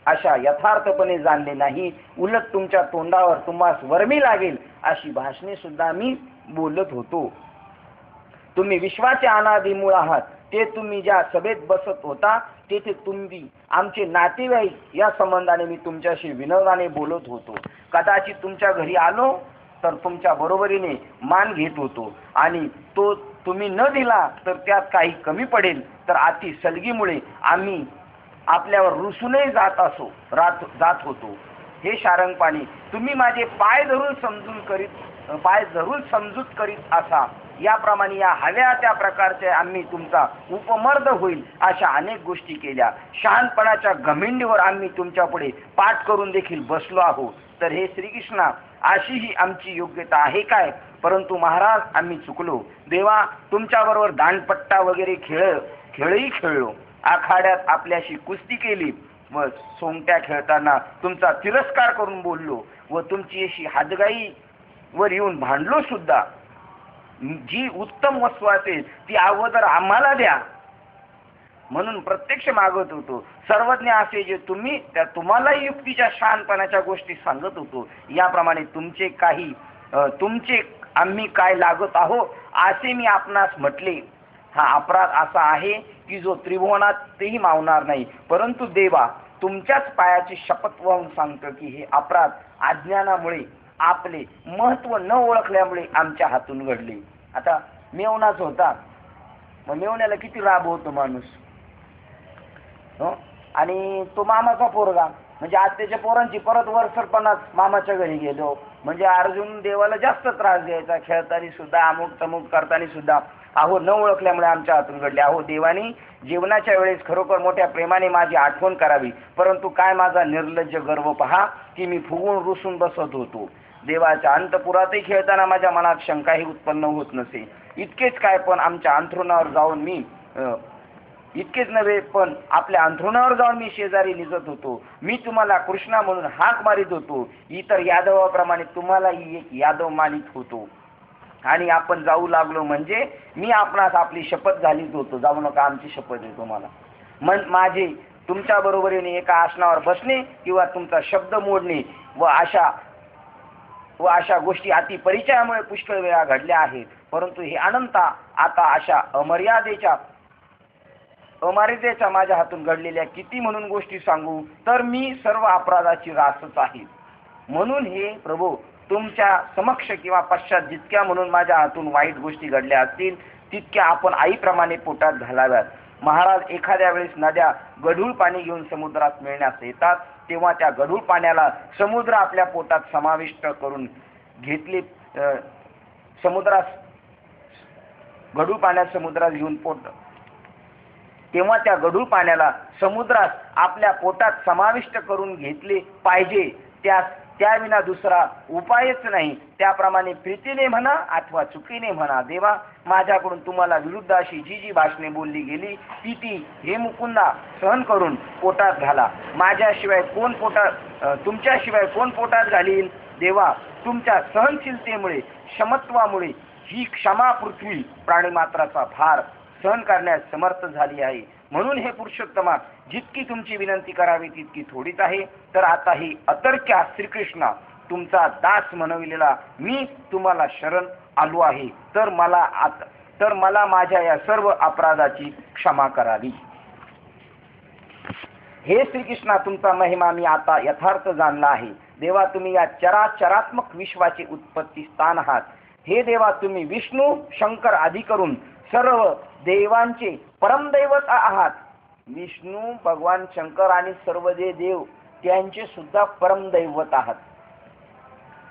अशा यथार्थपणे जाणले नाही. उलट तुमच्या तोंडावर तुम्हास वर्मी लागेल अशी भाषणे सुद्धा मी बोलत होतो. तुम्ही विश्वाचे अनादी मूळ आहात. ते तुम्ही ज्या सभेत बसत होता तेथे तुम्ही आमचे नातेवाईक या संबंधाने मी तुमच्याशी विनोदाने बोलत होतो. कदाचित तुमच्या घरी आलो तर तुमच्या बरोबरीने मान घेत होतो, आणि तो तुम्ही न दिला तर त्यात काही कमी पडेल तर अति सलगीमुळे आम्ही आपल्यावर रुसूनही जात होतो. हे शारंगपाणी तुम्ही माझे पाय धरून समजूत करीत असा, याप्रमाणे या हव्या त्या प्रकारचे आम्ही तुमचा उपमर्द होईल अशा अनेक गोष्टी केल्या. शहाणपणाच्या घमेंडीवर आम्ही तुमच्या पुढे पाठ करून देखील बसलो आहोत. तर हे श्रीकृष्णा, अशी ही आमची योग्यता आहे काय? परंतु महाराज आम्ही चुकलो. देवा, तुमच्याबरोबर दांडपट्टा वगैरे खेळही खेळलो, आखाड्यात आपल्याशी कुस्ती केली व सोंगट्या खेळताना तुमचा तिरस्कार करून बोललो व तुमची अशी हादगाई वर येऊन भांडलो सुद्धा. जी उत्तम वस्तू असेल ती अगोदर आम्हाला द्या म्हणून प्रत्यक्ष मागत होतो. सर्वज्ञ असे जे तुम्ही, त्या तुम्हालाही युक्तीच्या शहाणपणाच्या गोष्टी सांगत होतो. याप्रमाणे तुमचे आम्ही काय लागत आहो असे मी आपणास म्हटले. हा अपराध असा आहे की जो त्रिभुवनातही मावणार नाही. परंतु देवा, तुमच्याच पायाची शपथ वाहून सांगतो की हे अपराध अज्ञानामुळे, आपले महत्व न ओळखल्यामुळे आमच्या हातून घडले. आता मेवणाच होता, मग मेवण्याला किती राब होतो माणूस. आणि तो मामाचा पोरगा, म्हणजे आत्याच्या पोरांची परत वरसरपणात मामाच्या घरी गेलो म्हणजे अर्जुन देवाला जास्त त्रास द्यायचा. खेळताना सुद्धा, अमुक तमुक करताना सुद्धा. अहो, न ओळखल्यामुळे आमच्या हातून घडले. अहो देवानी जीवनाच्या वेळेस खरोखर मोठ्या प्रेमाने माझी आठवण करावी, परंतु काय माझा निर्लज्ज गर्व पहा की मी फुगून रुसून बसत होतो. देवाच्या अंतपुरातही खेळताना माझ्या मनात शंकाही उत्पन्न होत नसे. इतकेच काय, पण आमच्या अंथरुणावर जाऊन मी इतकेच नव्हे, पण आपल्या अंथरुणावर जाऊन मी शेजारी निजत होतो. मी तुम्हाला कृष्णा म्हणून हाक मारित होतो. इतर यादवाप्रमाणे तुम्हालाही एक यादव मानित होतो. आणि आपण जाऊ लागलो म्हणजे मी आपणास आपली शपथ घालीत होतो. जाऊ नका, आमची शपथ आहे तुम्हाला. माझे तुमच्या बरोबरीने एका आसनावर बसणे किंवा तुमचा शब्द मोडणे व अशा गोष्टी अति परिचयामुळे पुष्कळ वेळा घडल्या आहेत. परंतु हे अनंता, आता अशा अमर्यादेच्या माझ्या हातून घडलेल्या किती म्हणून गोष्टी सांगू, तर मी सर्व अपराधाची रासच आहे. म्हणून हे प्रभू, तुमच्या समक्ष किंवा पश्चात जितक्या म्हणून माझ्या हातून वाईट गोष्टी घडल्या असतील तितक्या आपण आईप्रमाणे पोटात घालाव्यात. महाराज, एखाद्या वेळेस नद्या गढूळ पाणी घेऊन समुद्रात मिळण्यास येतात, तेव्हा त्या गढूळ पाण्याला समुद्र आपल्या पोटात समाविष्ट करून घेतले. गढूळ पाण्यात समुद्रात घेऊन तेव्हा त्या गढूळ पाण्याला समुद्रात आपल्या पोटात समाविष्ट करून घेतले पाहिजे. त्याविना दुसरा उपायच नाही. त्याप्रमाणे प्रीतीने म्हणा अथवा चुकीने म्हणा, देवा, माझ्याकडून तुम्हाला विरुद्ध अशी जी भाषणे बोलली गेली ती हे मुकुंदा सहन करून पोटात घाला. तुमच्याशिवाय कोण पोटात घालील? देवा, तुमच्या सहनशीलतेमुळे, क्षमत्वामुळे ही क्षमा पृथ्वी प्राणीमात्राचा भार सहन करण्यास समर्थ झाली आहे. म्हणून हे पुरुषोत्तमा, जितकी तुमची विनंती करावी तितकी थोडीच आहे. तर आता ही अतर्क्या श्रीकृष्णा, तुमचा दास म्हणविलेला मी तुम्हाला शरण आलो आहे. तर मला माझ्या या सर्व अपराधाची क्षमा करावी. हे श्रीकृष्णा, तुमचा महिमा मी आता यथार्थ जाणला आहे. देवा, तुम्ही या चराचरात्मक विश्वाचे उत्पत्ती स्थान आहात. हे देवा, तुम्ही विष्णू, शंकर आदी करून सर्व देवांचे परमदैवत आहात. विष्णू, भगवान शंकर आणि सर्व जे देव त्यांचे सुद्धा परमदैवत आहात.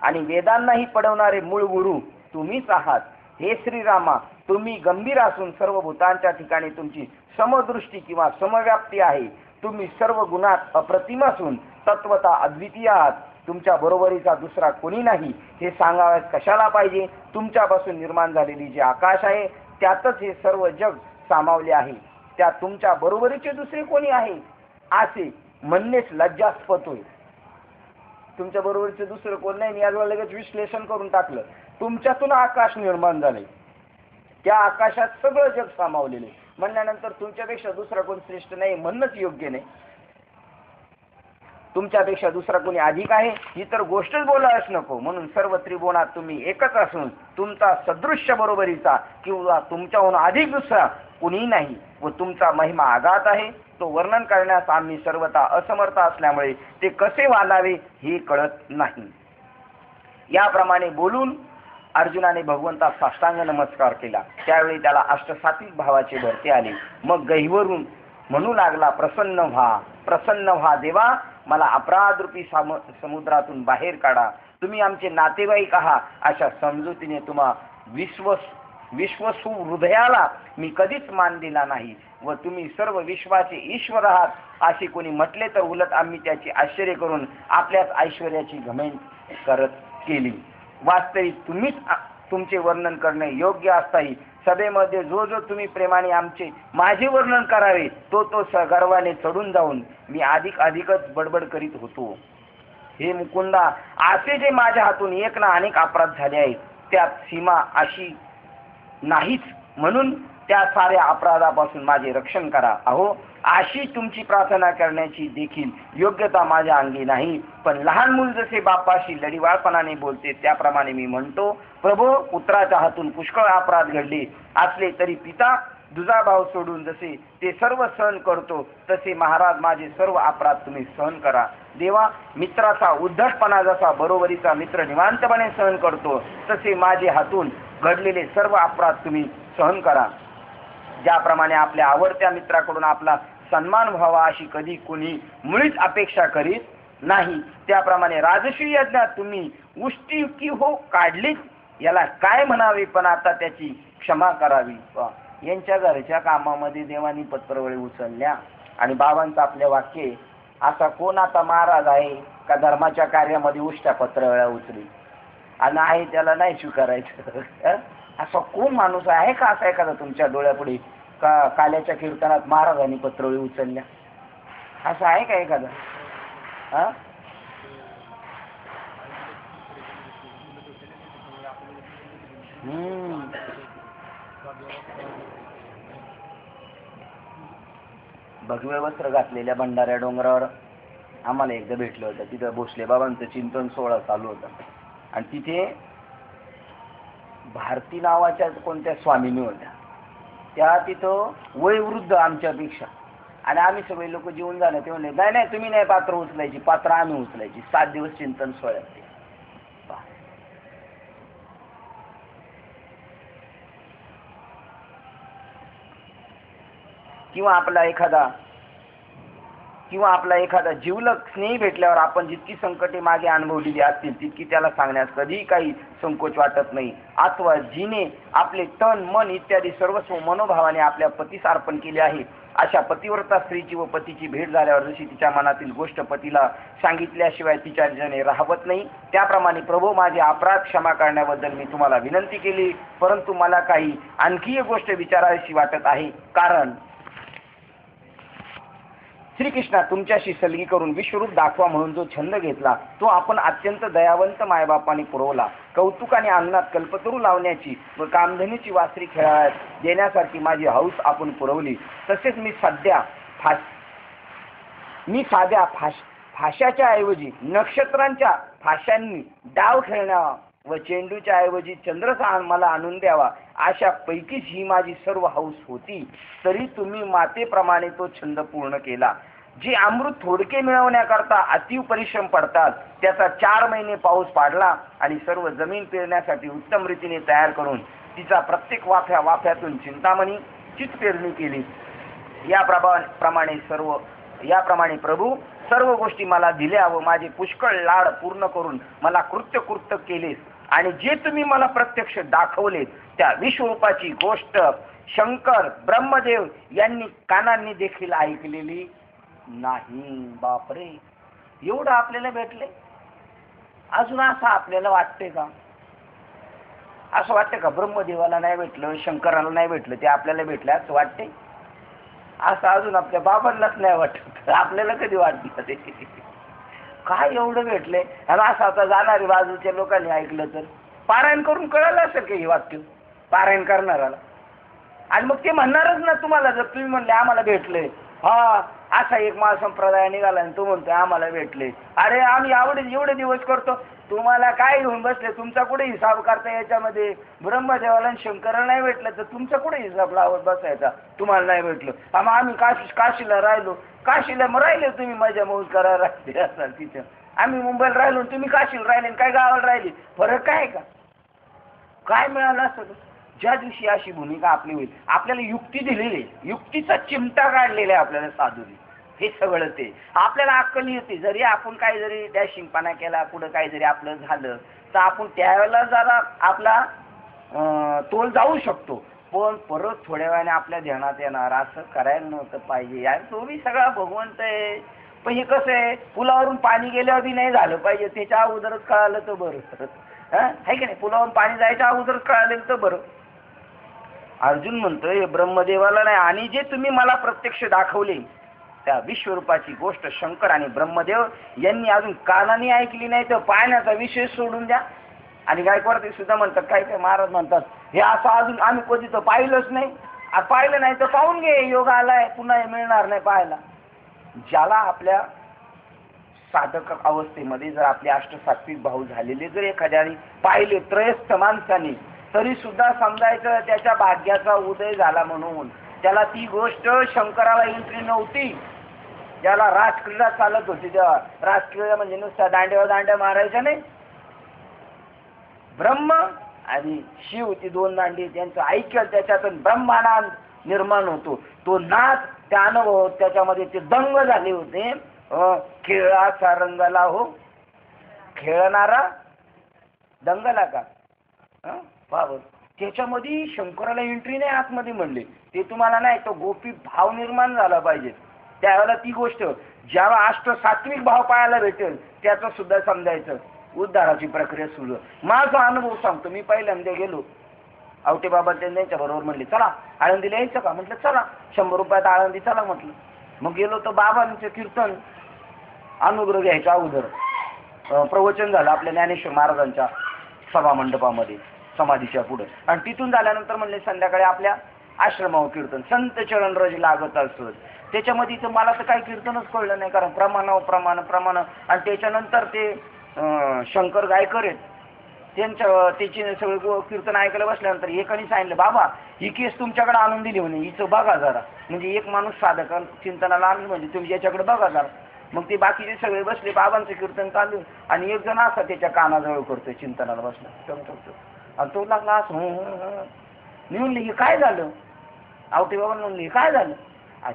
आणि वेदांनाही पडवणारे मूळ गुरु तुम्हीच आहात. हे श्रीरामा, तुम्ही गंभीर असून सर्व भूतांच्या ठिकाणी तुमची समदृष्टी किंवा समव्याप्ती आहे. तुम्ही सर्व गुणात अप्रतिम असून तत्वता अद्वितीय आहात. तुमच्या बरोबरीचा दुसरा कोणी नाही हे सांगावयास कशाला पाहिजे. तुमच्यापासून निर्माण झालेली जे आकाश आहे त्यातच हे सर्व जग सामावले आहे. त्या तुमच्या बरोबरीचे दुसरे कोणी आहे असे म्हणणेच लज्जास्पद होय. तुमच्या बरोबरीचे दुसरे कोण नाही. याजवळ लगेच विश्लेषण करून टाकलं. तुमच्यातून आकाश निर्माण झाले, त्या आकाशात सगळं जग सामावलेले म्हणल्यानंतर तुमच्यापेक्षा दुसरा कोण श्रेष्ठ नाही म्हणणंच योग्य नाही. तुमच्यापेक्षा दुसरा कोणी अधिक आहे ही तर गोष्टच बोलायच नको. म्हणून सर्व त्रिभुवनात तुम्ही एकच असून तुमचा सदृश्य बरोबरीचा किंवा तुमच्याहून अधिक दुसरा कोणी नाही व तुमचा महिमा आगात आहे. तो वर्णन करण्यास आम्ही सर्वता असमर्थ असल्यामुळे ते कसे वालावे हे कळत नाही. याप्रमाणे बोलून अर्जुनाने भगवंता साष्टांग नमस्कार केला. त्यावेळी त्याला अष्टसात्विक भावाचे भरते आले. मग गहिवरून म्हणू लागला, प्रसन्न व्हा देवा, मला अपराध रूपी समुद्रातून बाहेर काढा. तुम्ही आमचे नातेवाईक आहात अशा समजुतीने तुम्हा विश्वसू हृदयाला मी कधीच मान दिला नाही व तुम्ही सर्व विश्वाचे ईश्वर आहात असे कोणी म्हटले तर उलट आम्ही त्याची आश्चर्य करून आपल्याच ऐश्वर्याची घमेंड करत केली. वास्तविक तुम्हीच तुमचे वर्णन करणे योग्य असताही सभेमध्ये जो तुम्ही प्रेमाने माझे वर्णन करावे तो गर्वाने चढून जाऊन मी अधिकच बडबड करीत होतो. हे मुकुंदा, असे जे माझ्या हातून एक ना अनेक अपराध झाले आहेत त्यात सीमा अशी नाहीच, म्हणून त्या साऱ्या अपराधापासून माझे रक्षण करा. अहो, अशी तुमची प्रार्थना करण्याची देखील योग्यता माझ्या अंगी नाही, पण लहान मूल जसे बापाशी लढीवाळपणाने बोलते त्याप्रमाणे मी म्हणतो, प्रभो, पुत्राच्या हातून पुष्कळ अपराध घडले असले तरी पिता दुजाभाव सोडून जसे ते सर्व सहन करतो तसे महाराज माझे सर्व अपराध तुम्ही सहन करा. देवा, मित्राचा उद्धटपणा जसा बरोबरीचा मित्र निवांतपणे सहन करतो तसे माझे हातून घडलेले सर्व अपराध तुम्ही सहन करा. ज्याप्रमाणे आपल्या आवडत्या मित्राकडून आपला सन्मान व्हावा अशी कधी कोणी मुळीच अपेक्षा करीत नाही, त्याप्रमाणे राजश्री यज्ञात तुम्ही उष्टी हो काढलीच, याला काय म्हणावे, पण आता त्याची क्षमा करावी. यांच्या घरच्या कामामध्ये देवानी पत्रवळी उचलल्या आणि बाबांचं आपल्या वाक्य, असा कोण आता महाराज आहे का धर्माच्या कार्यामध्ये उष्ट्या पत्रवळ्या उचली आणि आहे त्याला नाही स्वीकारायचं? असा कोण माणूस आहे का असा एखादा तुमच्या डोळ्यापुढे का काल्याच्या कीर्तनात महाराजांनी पत्रवळी उचलल्या? असं आहे का एखादा? भगवे वस्त्र घातलेल्या भंडाऱ्या डोंगरावर आम्हाला एकदा भेटलं होतं. तिथं भोसले बाबांचं चिंतन सोहळा चालू होता आणि तिथे भारती नावाच्या कोणत्या स्वामीनी होत्या. त्या तिथं वयोवृद्ध आमच्यापेक्षा, आणि आम्ही सगळे लोक जेवून झालं ते म्हणले, नाही नाही तुम्ही नाही पात्र उचलायची, पात्र आम्ही उचलायची. 7 दिवस चिंतन सोहळ्यात. किंवा आपला एखादा जिवलग स्नेही भेटल्यावर आपण जितकी संकटे मागे अनुभवलेली असतील तितकी त्याला सांगण्यास कधीही काही संकोच वाटत नाही. अथवा जिने आपले तन मन इत्यादी सर्वस्व मनोभावाने आपल्या पतीस अर्पण केले आहे अशा पतिव्रता स्त्रीची व पतीची भेट झाल्यावर जशी तिच्या मनातील गोष्ट पतीला सांगितल्याशिवाय तिच्या जने राहवत नाही, त्याप्रमाणे प्रभू माझे अपराध क्षमा करण्याबद्दल मी तुम्हाला विनंती केली. परंतु मला काही आणखी एक गोष्ट विचारायची वाटत आहे. कारण श्रीकृष्णा तुमच्याशी सलगी करून विश्वरूप दाखवा म्हणून जो छंद घेतला तो आपण अत्यंत दयावंत मायबापाने पुरवला. कौतुकाने अंगणात कल्पतरू लावण्याची व कामधनीची वासरी खेळात देण्यासारखी माझी हौस आपण पुरवली. तसेच मी साध्या फाशाच्या ऐवजी नक्षत्रांच्या फाशांनी डाव खेळण्या व चेंडूच्या ऐवजी चंद्रसा मला आणून द्यावा अशा पैकीच ही माझी सर्व हौस होती. तरी तुम्ही मातेप्रमाणे तो छंद पूर्ण केला. जे अमृत थोडके मिळवण्याकरता अतीव परिश्रम पडतात त्याचा 4 महिने पाऊस पाडला आणि सर्व जमीन पेरण्यासाठी उत्तम रीतीने तयार करून तिचा प्रत्येक वाफ्यातून चिंतामणी चित पेरणी केली. याप्रमाणे प्रभू सर्व गोष्टी मला दिल्या व माझे पुष्कळ लाड पूर्ण करून मला कृत्य केलेस आणि जे तुम्ही मला प्रत्यक्ष दाखवले त्या विश्वरूपाची गोष्ट शंकर ब्रह्मदेव यांनी कानांनी देखील ऐकलेली नाही. बापरे, एवढं आपल्याला भेटले. अजून असं आपल्याला वाटते का? असं वाटतं का ब्रह्मदेवाला नाही भेटलं, शंकराला नाही भेटलं, ते आपल्याला भेटलं असं वाटते? असं अजून आपल्या बाबांनाच नाही वाटत. आपल्याला कधी वाटलं ते? काय एवढं भेटले? आणि असं आता जाणारे बाजूच्या लोकांनी ऐकलं तर पारायण करून कळालं असेल की हे वाक्य पारायण करणाराला, आणि मग ते म्हणणारच ना तुम्हाला. जर तुम्ही म्हणले आम्हाला भेटले, हा असा एक महासंप्रदाय निघाला आणि तो म्हणतोय आम्हाला भेटले, अरे आम्ही एवढे दिवस करतो, तुम्हाला काय घेऊन बसले? तुमचा कुठे हिसाब करता याच्यामध्ये? ब्रह्मदेवाला आणि शंकराला नाही भेटलं तर तुमचा कुठे हिसाब लावत बसायचा? तुम्हाला नाही भेटलं, आम्ही काशीला राहिलो, काशीला मग राहिले तुम्ही मजा मौज करायला राहिले असाल तिथं. आम्ही मुंबईला राहिलो तुम्ही काशीला राहिले, काय गावाला राहिले, फरक काय का? काय मिळालं असं? ज्या दिवशी अशी भूमिका आपली होईल, आपल्याला युक्ती दिलेली, युक्तीचा चिमटा काढलेला आहे आपल्याला साधूने. हे सगळं ते आपल्याला अक्कल येते. जरी आपण काही जरी डॅशिंगपणा केला, कुठं काही जरी आपलं झालं तर आपण त्यावेळेला जरा आपला तोल जाऊ शकतो, पण परत थोड्या वेळाने आपल्या ध्यानात येणार असं करायला नव्हतं पाहिजे यार. तो बी सगळा भगवंत आहे. पण हे कसं आहे, पुलावरून पाणी गेल्यावर बी नाही झालं पाहिजे, त्याच्या अगोदरच कळालं तर बरं. आहे की नाही, पुलावरून पाणी जायच्या अगोदरच कळालेलं तर बरं. अर्जुन म्हणतोय ब्रह्मदेवाला नाही, आणि जे तुम्ही मला प्रत्यक्ष दाखवले त्या विश्वरूपाची गोष्ट शंकर आणि ब्रह्मदेव यांनी अजून कानाने ऐकली नाही तर पाहण्याचा विषय सोडून द्या. आणि गायकवाड ते सुद्धा म्हणतात, काय काय महाराज म्हणतात, हे असं अजून आम्ही कधी तर पाहिलंच नाही. पाहिलं नाही तर पाहून घे, योग आलाय, पुन्हा हे मिळणार नाही पाहायला. ज्याला आपल्या साधक अवस्थेमध्ये जर आपले अष्टसात्विक भाव झालेले जर एखाद्याने पाहिले त्रयस्थ माणसाने, तरी सुद्धा समजायचं त्याच्या भाग्याचा उदय झाला म्हणून. त्याला ती गोष्ट शंकराला एंट्री नव्हती. ज्याला राजक्रीडा चालत होती तेव्हा, राजक्रीडा म्हणजे नुसत्या दांड्यावर दांड्या मारायच्या नाही, ब्रह्म आणि शिव ती दोन दांडी त्यांचं ऐक्य, त्याच्यातून ब्रह्मानंद निर्माण होतो. तो नाद, त्या अनुभव, त्याच्यामध्ये ते दंग झाले होते. खेळाचा रंगला हो, खेळणारा दंगला का. पावर त्याच्यामध्ये शंकराला एंट्री नाही आतमध्ये म्हणले, ते तुम्हाला नाही, तो गोपी भाव निर्माण झाला पाहिजे. त्यावेळेला ती गोष्ट ज्याला अष्टसात्विक भाव पाहायला भेटेल त्याचं सुद्धा समजायचं उद्धाराची प्रक्रिया सुरू. माझा अनुभव सांगतो. मी पहिल्यांदा गेलो, आवटे बाबा त्यांच्या बरोबर म्हणले चला आळंदीला यायचं का, म्हटलं चला, 100 रुपयात आळंदी चला म्हटलं. मग गेलो तर बाबांचं कीर्तन अनुग्रह घ्यायच्या अगोदर प्रवचन झालं आपल्या ज्ञानेश्वर महाराजांच्या सभा मंडपामध्ये समाधीच्या पुढे, आणि तिथून झाल्यानंतर म्हणले संध्याकाळी आपल्या आश्रमावर कीर्तन संत चरणरज लागत असत. त्याच्यामध्ये तर मला तर काही कीर्तनच कळलं नाही, कारण प्रमाण. आणि त्याच्यानंतर ते शंकर गायकर आहेत, त्याची सगळे कीर्तन ऐकायला बसल्यानंतर एकाने सांगितलं, बाबा ही केस तुमच्याकडे आणून दिली म्हणे, हिचं बघा जरा. म्हणजे एक माणूस साधक चिंतनाला आणलं म्हणजे तुम्ही याच्याकडे बघा जरा. मग ते बाकीचे सगळे बसले, बाबांचं कीर्तन चालू, आणि एक जण असा त्याच्या कानाजवळ करतोय चिंतनाला बसला, आणि तो लागला असं. मी म्हणले हे काय झालं, आवटे बाबा म्हणले हे काय झालं.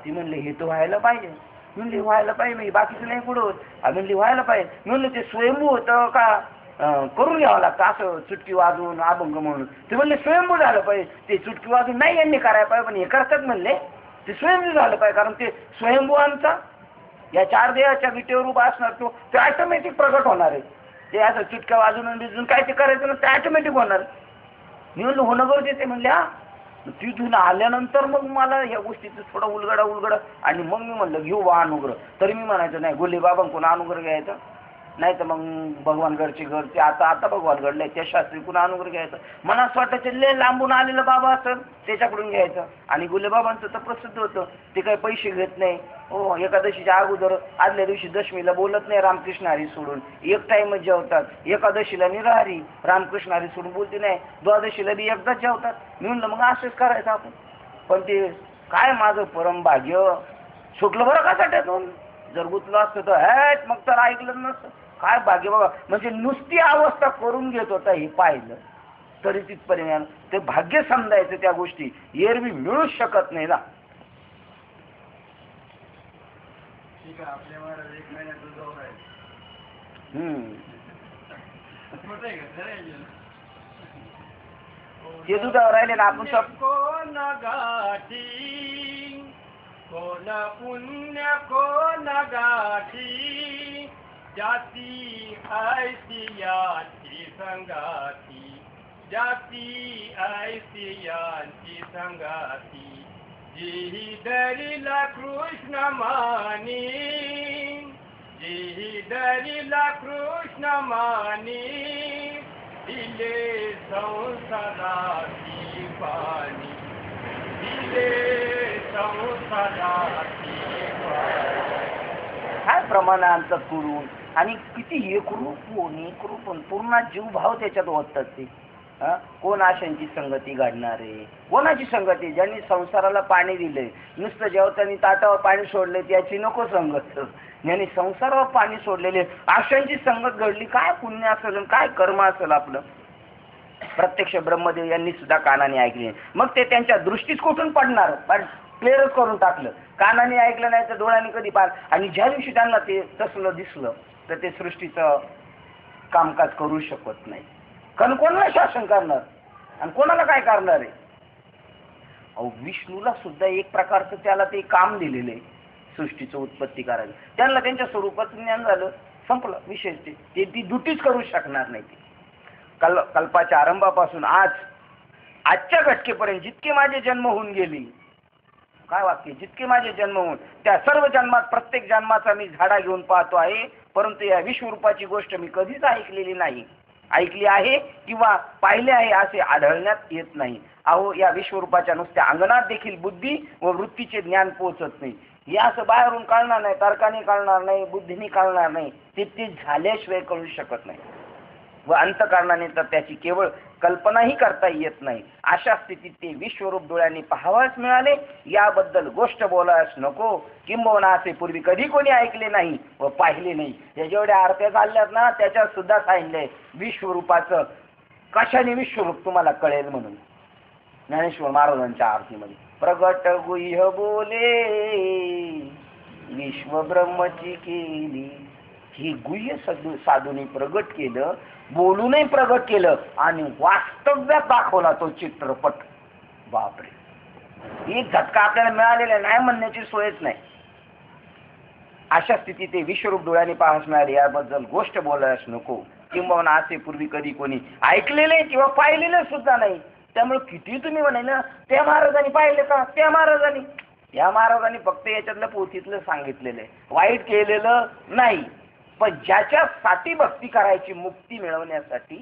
ती म्हणले हे तर व्हायला पाहिजे. म्हणले व्हायला पाहिजे म्हणजे बाकीचं नाही पुढं होत. म्हणले व्हायला पाहिजे. म्हणलं ते स्वयंभू होतं का करून घ्यावं लागतं असं चुटकी वाजवून अभंग म्हणून. ते म्हणले स्वयंभू झालं पाहिजे. ते चुटकी वाजून नाही यांनी करायला पाहिजे, पण हे करतात म्हणले ते स्वयंभू झालं पाहिजे, कारण ते स्वयंभूवांचा या 4 देहाच्या विटेवर उभा असणार तो ऑटोमॅटिक प्रगट होणार आहे. ते असं चुटक्या वाजून बिजून काय ते करायचं ना, ते ऑटोमॅटिक होणार. मी म्हणलं होणं गरजेचं आहे. म्हणले हा. तिथून आल्यानंतर मग मला या गोष्टीचं थोडा उलगडा, आणि मग मी म्हणलं घेऊ वा अनुग्रह. तरी मी म्हणायचं नाही, गोले बाबा कोण अनुग्रह घ्यायचा नाही तर मग भगवानगडचे घरचे आता भगवान घडले त्या शास्त्री कुणा अनुग्रह घ्यायचा. मला असं वाटायचं लय लांबून आलेलं बाबा असेल त्याच्याकडून घ्यायचं. आणि गुलेबाबांचं तर प्रसिद्ध होतं, ते काही पैसे घेत नाही. हो, एकादशीच्या अगोदर आदल्या दिवशी दशमीला बोलत नाही रामकृष्ण हरी सोडून, एक टाइमच जेवतात. एकादशीला निराहारी, रामकृष्ण हरी सोडून बोलते नाही. द्वादशीला बी एकदाच जेवतात. मी म्हणलं मग असंच करायचं आपण. पण ते काय माझं परम भाग्य सुटलं बरं का त्यातून. जर गुतलं असतं तर हॅट मग तर ऐकलं नसतं. काय भाग्य बाबा, म्हणजे नुसती अवस्था करून घेत होता हे पाहिलं तरी तिथपर्यंत ते भाग्य समजायचं. त्या गोष्टी एरवी मिळूच शकत नाही ना. ते दुधावर राहिले ना आपण सब कोण गाठी, कोण पुण्य कोण गाठी, जाती ऐसी याची संगाती, जाती ऐसी याची संगाती. जी दरिला कृष्ण मानी, जी दरिला कृष्ण मानी, दिले संसाराची पाणी, दिले संसाराची पाणी. काय प्रमाणांतर करून आणि किती एक रूप पूर्ण जीव भाव त्याच्यात ओततात ते. कोण आशांची संगती घडणारे, कोणाची संगती ज्यांनी संसाराला पाणी दिले, नुसतं जेवताना ताटावर पाणी सोडले त्याची नको संगत. ज्यांनी संसारावर पाणी सोडलेले आशांची संगत घडली, काय पुण्य असेल काय कर्म असेल आपलं. प्रत्यक्ष ब्रह्मदेव यांनी सुद्धा कानाने ऐकले. मग ते त्यांच्या दृष्टीत कुठून पडणार, पण क्लिअरच करून टाकलं. कानाने ऐकलं नाही तर डोळ्याने कधी पाहिलं, आणि ज्या दिवशी त्यांना ते तसलं दिसलं तर ते सृष्टीचं कामकाज करू शकत नाही. कारण कोणाला शासन करणार आणि कोणाला काय करणार आहे? अहो, विष्णूला सुद्धा एक प्रकारचं त्याला ते काम दिलेलं आहे सृष्टीचं उत्पत्ती करायला. त्यांना त्यांच्या स्वरूपाचं ज्ञान झालं, संपलं विषय. ते ती दुटीच करू शकणार नाही. ती कल्पाच्या आरंभापासून आजच्या घटकेपर्यंत जितके माझे जन्म होऊन गेले, काय वाक्य, जितके माझे जन्म होऊन त्या सर्व जन्मात प्रत्येक जन्माचा मी झाडा घेऊन पाहतो आहे, परंतु या विश्वरूपाची गोष्ट मी कधीच ऐकलेली नाही. ऐकली आहे किंवा पाहिले आहे असे आढळण्यात येत नाही. अहो, या विश्वरूपाच्या नुसत्या अंगणात देखील बुद्धी व वृत्तीचे ज्ञान पोहोचत नाही. हे असं बाहेरून कळणार नाही, तर्काने कळणार नाही, बुद्धीने कळणार नाही. ते झाल्याशिवाय कळू शकत नाही व अंतःकरणाने तर त्याची केवळ कल्पनाही करता येत नाही. अशा स्थितीत ते विश्वरूप डोळ्यांनी पाहावयास मिळाले, याबद्दल गोष्ट बोलायस नको. किंबहुना असे पूर्वी कधी कोणी ऐकले नाही व पाहिले नाही. या जेवढ्या आरत्या चालल्यात ना, त्याच्यात सुद्धा सांगितलंय विश्वरूपाचं, कशाने विश्वरूप तुम्हाला कळेल म्हणून. ज्ञानेश्वर महाराजांच्या आरतीमध्ये प्रगट गुह्य बोले विश्व ब्रह्मची केली. ही गुह्य साधूने प्रगट केलं, बोलूनही प्रगट केलं आणि वास्तव्यात दाखवला तो चित्रपट. बापरे, ही झटका आपल्याला मिळालेला नाही म्हणण्याची सोयच नाही. अशा स्थितीत ते विश्वरूप डोळ्याने पाहास मिळाले, याबद्दल गोष्ट बोलायस नको. किंबहुना असे पूर्वी कधी कोणी ऐकलेले किंवा पाहिलेले सुद्धा नाही. त्यामुळे किती तुम्ही म्हणाल ना, त्या महाराजांनी पाहिले का, त्या महाराजांनी, या महाराजांनी फक्त याच्यातलं पोथीतलं सांगितलेलं आहे, वाईट केलेलं नाही. पण ज्याच्यासाठी भक्ती करायची, मुक्ती मिळवण्यासाठी,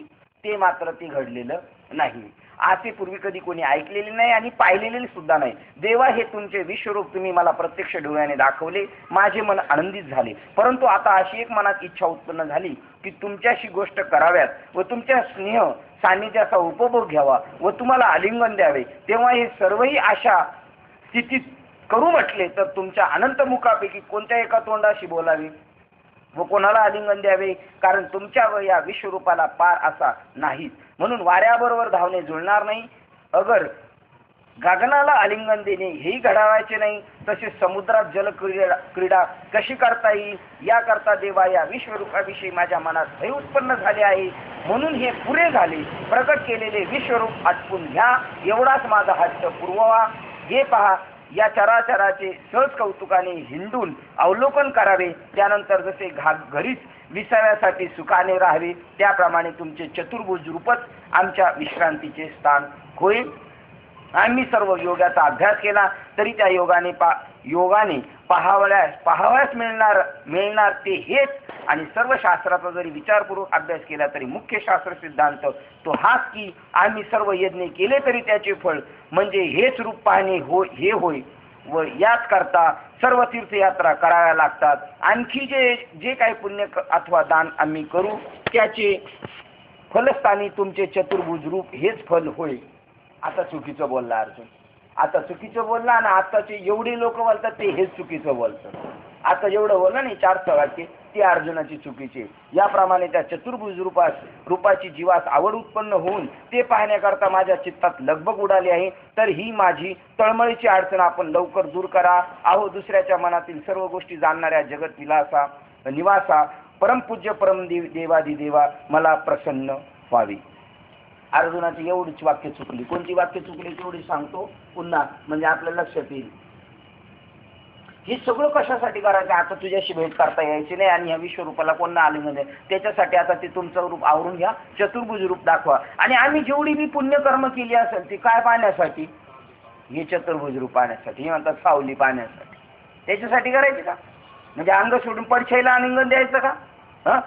ते मात्र ते घडलेलं नाही. असे पूर्वी कधी कोणी ऐकलेले नाही आणि पाहिलेले सुद्धा नाही. देवा, हे तुमचे विश्वरूप तुम्ही मला प्रत्यक्ष डोळ्याने दाखवले, माझे मन आनंदित झाले. परंतु आता अशी एक मनात इच्छा उत्पन्न झाली की तुमच्याशी गोष्ट कराव्यात व तुमच्या स्नेह सान्निध्याचा उपभोग घ्यावा व तुम्हाला आलिंगन द्यावे. तेव्हा हे सर्वही अशा स्थितीत करू म्हटले तर तुमच्या अनंत मुखापैकी कोणत्या एका तोंडाशी बोलावे व कोणाला आलिंगन द्यावे, कारण तुमच्या व या विश्वरूपाला पार असा नाही. म्हणून वाऱ्याबरोबर धावणे जुळणार नाही. अगर गगनाला आलिंगन देणे हेही घडावायचे नाही. तसेच समुद्रात जलक्रीडा कशी करता येईल, याकरता देवा या विश्वरूपाविषयी माझ्या मनात भय उत्पन्न झाले आहे. म्हणून हे पुरे झाले. प्रकट केलेले विश्वरूप आटपून घ्या, एवढाच माझा हट्ट पुरवावा. हे पहा, या चराचराचे सहज कौतुकाने हिंडून अवलोकन करावे. त्यानंतर जसे घरीच विसाव्यासाठी सुखाने राहावे, त्याप्रमाणे तुमचे चतुर्भुज रूपच आमच्या विश्रांतीचे स्थान होईल. आम्ही सर्व योगाचा अभ्यास केला तरी त्या योगाने पाहावयास मिळणार ते हेच. आणि सर्व शास्त्राचा जरी विचारपूर्वक अभ्यास केला तरी मुख्य शास्त्र सिद्धांत तो हाच की आम्ही सर्व यज्ञ केले तरी त्याचे फळ म्हणजे हेच रूप पाहणे हे होय. व याच करता सर्व तीर्थयात्रा कराव्या लागतात. आणखी जे काही पुण्य अथवा दान आम्ही करू त्याचे फलस्थानी तुमचे चतुर्भुज रूप हेच फल होय. आता चुकीचं बोलला अर्जुन, आता चुकीचं बोलला. आणि आताचे एवढे लोक बोलतात ते हेच चुकीचं बोलतात. आता एवढं बोललं नाही 4 वाक्य, ती अर्जुनाची चुकीची. याप्रमाणे त्या चतुर्भुज रूपाची जीवास आवड उत्पन्न होऊन ते पाहण्याकरता माझ्या चित्तात लगबग उडाली आहे. तर ही माझी तळमळीची अडचण आपण लवकर दूर करा. अहो, दुसऱ्याच्या मनातील सर्व गोष्टी जाणणाऱ्या जगत निवासा परमपूज्य देवादिदेवा मला प्रसन्न व्हावी. अर्जुनाची एवढीच वाक्य चुकली. कोणती वाक्य चुकली तेवढी सांगतो पुन्हा, म्हणजे आपल्या लक्षात येईल. हे सगळं कशासाठी करायचं? आता तुझ्याशी भेट करता यायची नाही आणि ह्या विश्वरूपाला कोण आले म्हणजे त्याच्यासाठी आता ते तुमचं रूप आवरून घ्या, चतुर्भुज रूप दाखवा. आणि आम्ही जेवढी बी पुण्यकर्म केली असेल ती काय पाहण्यासाठी? हे चतुर्भुज रूप पाहण्यासाठी. हे म्हणतात सावली पाहण्यासाठी. त्याच्यासाठी करायची का? म्हणजे अंग सोडून पडछाईला आलिंगन द्यायचं का?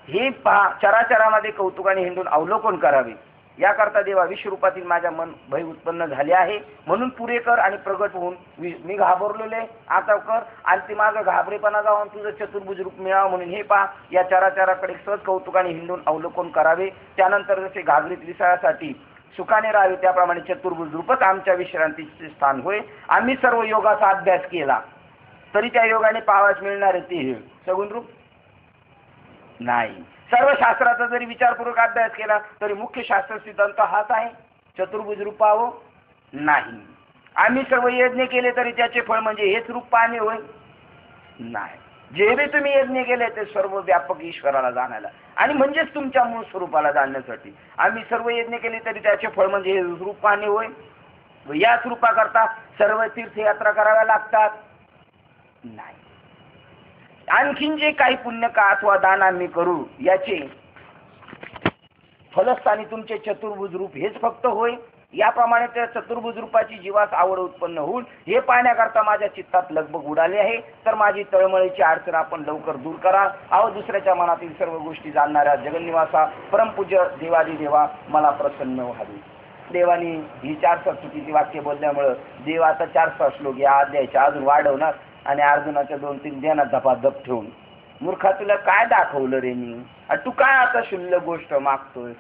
हे पहा, चराचरामध्ये कौतुकाने हिंडून अवलोकन करावे. याकरता देवा विश्वरूपातील माझ्या मन भय उत्पन्न झाले आहे. म्हणून पुरे कर आणि प्रगट होऊन मी घाबरलेले आता कर आणि ते माझं घाबरेपणा जाऊन तुझं चतुर्भुज रूप मिळावं. म्हणून हे पहा, या चराचराकडे सहज कौतुकाने हिंडून अवलोकन करावे. त्यानंतर जसे घागरीत विसाव्यासाठी सुखाने राहावे, त्याप्रमाणे चतुर्भुज रूपच आमच्या विश्रांतीचे स्थान होय. आम्ही सर्व योगाचा अभ्यास केला तरी त्या योगाने पाहावयास मिळणारे ते हे सगुण रूप नाही. सर्व शास्त्राचा जरी विचारपूर्वक अभ्यास केला तरी मुख्य शास्त्र सिद्धांत हाच आहे, चतुर्भुज रूप पाहावं नाही. आम्ही सर्व यज्ञ केले तरी त्याचे फळ म्हणजे हेच रूप पाहणे होय? नाही. जे बी तुम्ही यज्ञ केले ते सर्व व्यापक ईश्वराला जाणायला आणि म्हणजेच तुमच्या मूळ स्वरूपाला जाणण्यासाठी. आम्ही सर्व यज्ञ केले तरी त्याचे फळ म्हणजे हे रूप पाहणे होय? व याच रूपाकरता सर्व तीर्थयात्रा कराव्या लागतात? नाही. आणखीन जे काही पुण्य का अथवा दान आम्ही करू याचे फलस्थानी तुमचे चतुर्भुज रूप हेच फक्त होय? याप्रमाणे त्या चतुर्भुज रूपाची जीवास आवड उत्पन्न होऊन हे पाहण्याकरता माझ्या चित्तात लगबग उडाली आहे. तर माझी तळमळीची अडचण आपण लवकर दूर करा. अहो दुसऱ्याच्या मनातील सर्व गोष्टी जाणणाऱ्या जगन्निवासा परमपूज्य देवादी देवा मला प्रसन्न व्हावी. देवानी ही 400 चुकीची वाक्य बोलल्यामुळं देव आता 400 श्लोक या अध्यायाच्या अजून वाढवणार आणि अर्जुनाच्या 2-3 ध्यानात धपाधप ठेवून मूर्खा तुला काय दाखवलं रे मी? तू काय आता शुल्लक गोष्ट मागतोय?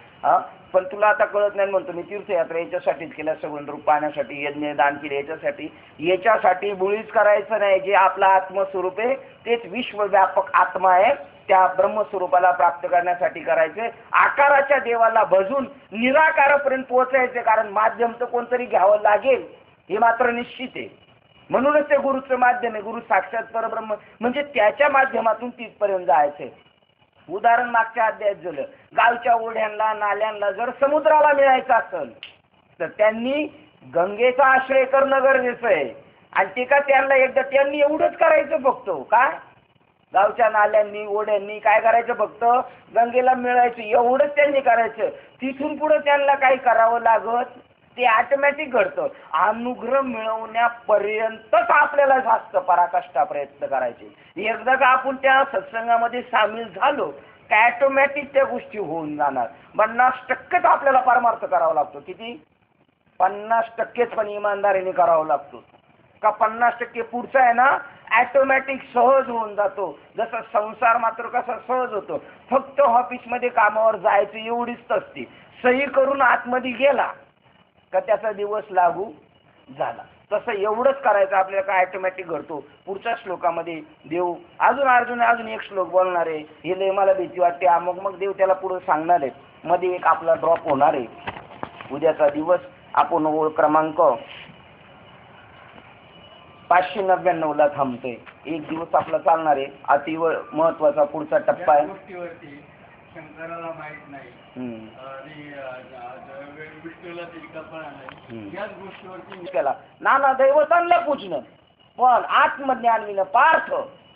पण तुला आता कळत नाही म्हणतो मी तीर्थयात्रा याच्यासाठीच केल्या, सगुण रूप पाहण्यासाठी, यज्ञ दान केले याच्यासाठी बुळीच करायचं नाही. जे आपला आत्मस्वरूप आहे तेच विश्वव्यापक आत्मा आहे, त्या ब्रह्मस्वरूपाला प्राप्त करण्यासाठी करायचे. आकाराच्या देवाला भजून निराकारापर्यंत पोहोचायचे, कारण माध्यम तर कोणतरी घ्यावं लागेल हे मात्र निश्चित आहे. म्हणूनच ते गुरुचं माध्यम आहे. गुरु साक्षात परब्रह्म म्हणजे त्याच्या माध्यमातून तिथपर्यंत जायचंय. उदाहरण मागच्या अध्यायात झालं, गावच्या ओढ्यांना नाल्यांना जर समुद्राला मिळायचं असेल तर त्यांनी गंगेचा आश्रय करणं गरजेचं आहे. आणि ते का त्यांना एकदा त्यांनी एवढंच करायचं फक्त काय? गावच्या नाल्यांनी ओढ्यांनी काय करायचं? फक्त गंगेला मिळायचं एवढंच त्यांनी करायचं. तिथून पुढे त्यांना काही करावं लागत ते ऑटोमॅटिक घडतं. अनुग्रह मिळवण्यापर्यंतच आपल्याला जास्त पराकाष्ठा प्रयत्न करायचे. एकदा का आपण त्या सत्संगामध्ये सामील झालो का ऑटोमॅटिक त्या गोष्टी होऊन जाणार. 50% आपल्याला परमार्थ करावा लागतो. किती? 50%च पण इमानदारीने करावा लागतो. का 50% पुढचा आहे ना ऑटोमॅटिक सहज होऊन जातो. जसं संसार मात्र कसा सहज होतो, फक्त ऑफिसमध्ये कामावर जायचं एवढीच असते. सही करून आतमध्ये गेला का त्याचा दिवस लागू झाला. तसं एवढंच करायचं आपल्याला काय ऑटोमॅटिक घडतो. पुढच्या श्लोकामध्ये देव अजून एक श्लोक बोलणार आहे. हे लय मला भीती वाटते. मग देव त्याला पुढे सांगणार आहे. मध्ये एक आपला ड्रॉप होणार आहे. उद्याचा दिवस आपण ओळ क्रमांक 599 ला थांबतोय. एक दिवस आपला चालणार आहे. अतिव महत्वाचा पुढचा टप्पा आहे. शंकराला माहित नाही आणि विष्णूला त्याची कल्पना नाही. याच गोष्टीवरती केला नाना दैवतांना पूजणं, पण आत्मज्ञान विना पार्थ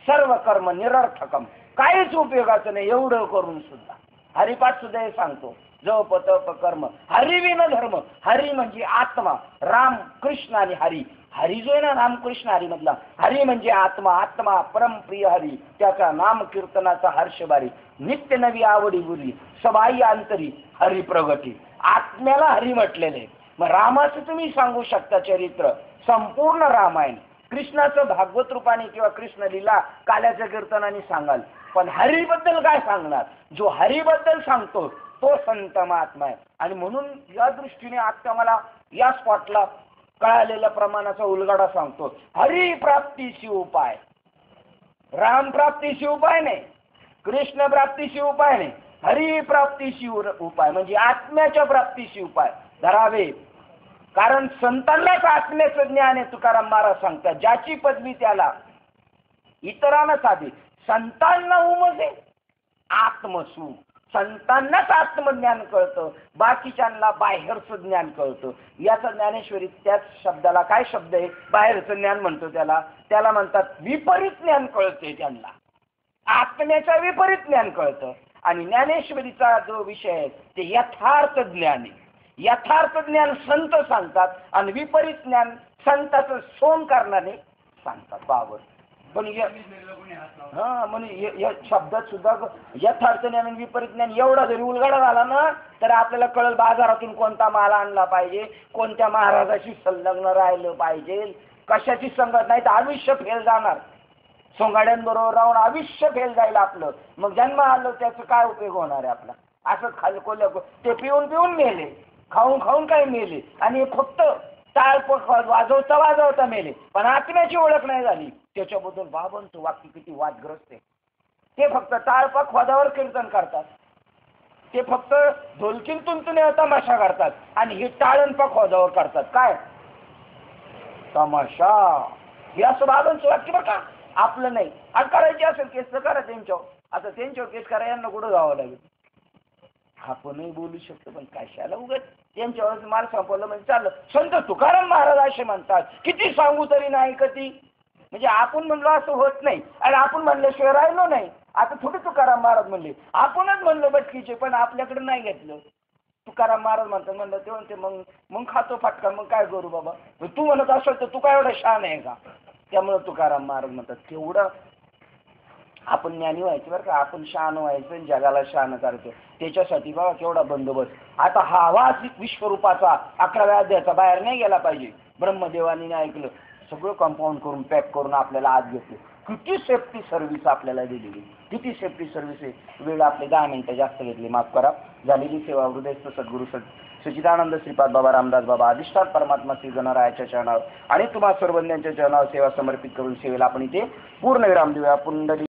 सर्व कर्म निरर्थकम, काहीच उपयोगाचं नाही. एवढं करून सुद्धा हरिपाठ सुद्धा हे सांगतो, जप तप कर्म हरिविन धर्म. हरी म्हणजे आत्मा, राम कृष्ण आणि हरी. हरी जो आहे ना रामकृष्ण हरी मधला, हरी म्हणजे आत्मा. आत्मा परमप्रिय हरी, त्याचा नाम कीर्तनाचा हर्ष बारी. नित्य नवी आवडी बुरी सबाई अंतरी हरी प्रगती. आत्म्याला हरी म्हटलेले. मग रामाचं तुम्ही सांगू शकता चरित्र संपूर्ण रामायण, कृष्णाचं भागवत रूपाने किंवा कृष्ण लीला काल्याच्या कीर्तनाने सांगाल, पण हरीबद्दल काय सांगणार? जो हरीबद्दल सांगतो तो संत महात्मा आहे. आणि म्हणून या दृष्टीने आता मला या स्पॉटला कळालेल्या प्रमाणाचा उलगडा सांगतो. हरी प्राप्तीशी उपाय, राम प्राप्तीशी उपाय नाही, कृष्ण प्राप्तीशी उपाय नाही, हरी प्राप्तीशी उपाय म्हणजे आत्म्याच्या प्राप्तीशी उपाय धरावे. कारण संतांनाच आत्म्याचं ज्ञान आहे. तुकाराम महाराज सांगतात, ज्याची पदवी त्याला इतरांना साधी, संतांना उमजे आत्मसू. संतांनाच आत्मज्ञान कळतं, बाकीच्यांना बाहेरचं ज्ञान कळतं. याचं ज्ञानेश्वरी त्याच शब्दाला काय शब्द आहे? बाहेरचं ज्ञान म्हणतो त्याला म्हणतात विपरीत ज्ञान कळते. त्यांना आत्म्याचा विपरीत ज्ञान कळतं. आणि ज्ञानेश्वरीचा जो विषय आहे ते यथार्थ ज्ञान आहे. यथार्थ ज्ञान संत सांगतात आणि विपरीत ज्ञान संताचं सोंग करणारे सांगतात. बाबर पण म्हणजे शब्दात सुद्धा यथार्थ ज्ञान आणि विपरीत ज्ञान एवढा जरी उलगडा झाला ना तर आपल्याला कळेल बाजारातून कोणता माल आणला पाहिजे, कोणत्या महाराजाशी संलग्न राहिलं पाहिजे, कशाची संगत नाही तर आयुष्य फेल जाणार. सोंगाड्यांबरोबर राहून आयुष्य फेल जाईल आपलं. मग जन्म आलं त्याचा काय उपयोग होणार आहे आपला? असं खालकोल्या ते पिऊन मेले, खाऊन काही मेले आणि फक्त टाळपट वाजवता मेले, पण आत्म्याची ओळख नाही झाली. त्याच्याबद्दल बाबांचं वाक्य किती वादग्रस्त आहे. ते फक्त टाळपट वादावर कीर्तन करतात, ते फक्त ढोलकीन तुंतुने तमाशा करतात आणि हे टाळणपक वादावर करतात. काय तमाशा. हे असं बाबांचं वाक्य बरं का, आपलं नाही. आणि करायची असेल केस तर करा त्यांच्यावर. आता त्यांच्यावर केस करा यांना कुठं जावं लागेल. आपणही बोलू शकतो पण कशाला उगाच त्यांच्यावर माल संपवलं म्हणजे चाललं. संत तुकाराम महाराज असे म्हणतात, किती सांगू तरी नाही ऐकती. म्हणजे आपण म्हणलो असं होत नाही आणि आपण म्हणल्याशिवाय राहिलो नाही. आता थोडी तुकाराम महाराज म्हणले, आपणच म्हणलो बटकीचे पण आपल्याकडे नाही घेतलं. तुकाराम महाराज म्हणतात, म्हणलं ते म्हणते मग मग खातो फटका, मग काय करू बाबा. तू म्हणत असेल तर तू काय एवढा शहाण आहे का. त्यामुळे तुकाराम महाराज म्हणतात तेवढं आपण ज्ञानी व्हायचं बरं का. आपण शहाण व्हायचं आणि जगाला शहाण करायचं. त्याच्यासाठी बघा केवढा बंदोबस्त. आता हा आवाज विश्वरूपाचा 11व्या अध्यायाचा बाहेर नाही गेला पाहिजे. ब्रह्मदेवानी ऐकलं, सगळं कंपाऊंड करून पॅक करून आपल्याला आत घेतलं. किती सेफ्टी सर्व्हिस आपल्याला दिलेली, किती सेफ्टी सर्व्हिस आहे. वेळ आपले 10 मिनिटं जास्त घेतली, माफ करा. झालेली सेवा हृदयस्थ सद्गुरू सच्चिदानंद श्रीपाद बाबा रामदास बाबा अधिष्ठान परमात्मा श्री गणरायाच्या चरणावर आणि तुम्हा सर्वज्ञांच्या चरणावर सेवा समर्पित करून सेवेला आपण इथे पूर्ण विराम देऊया. पुंडली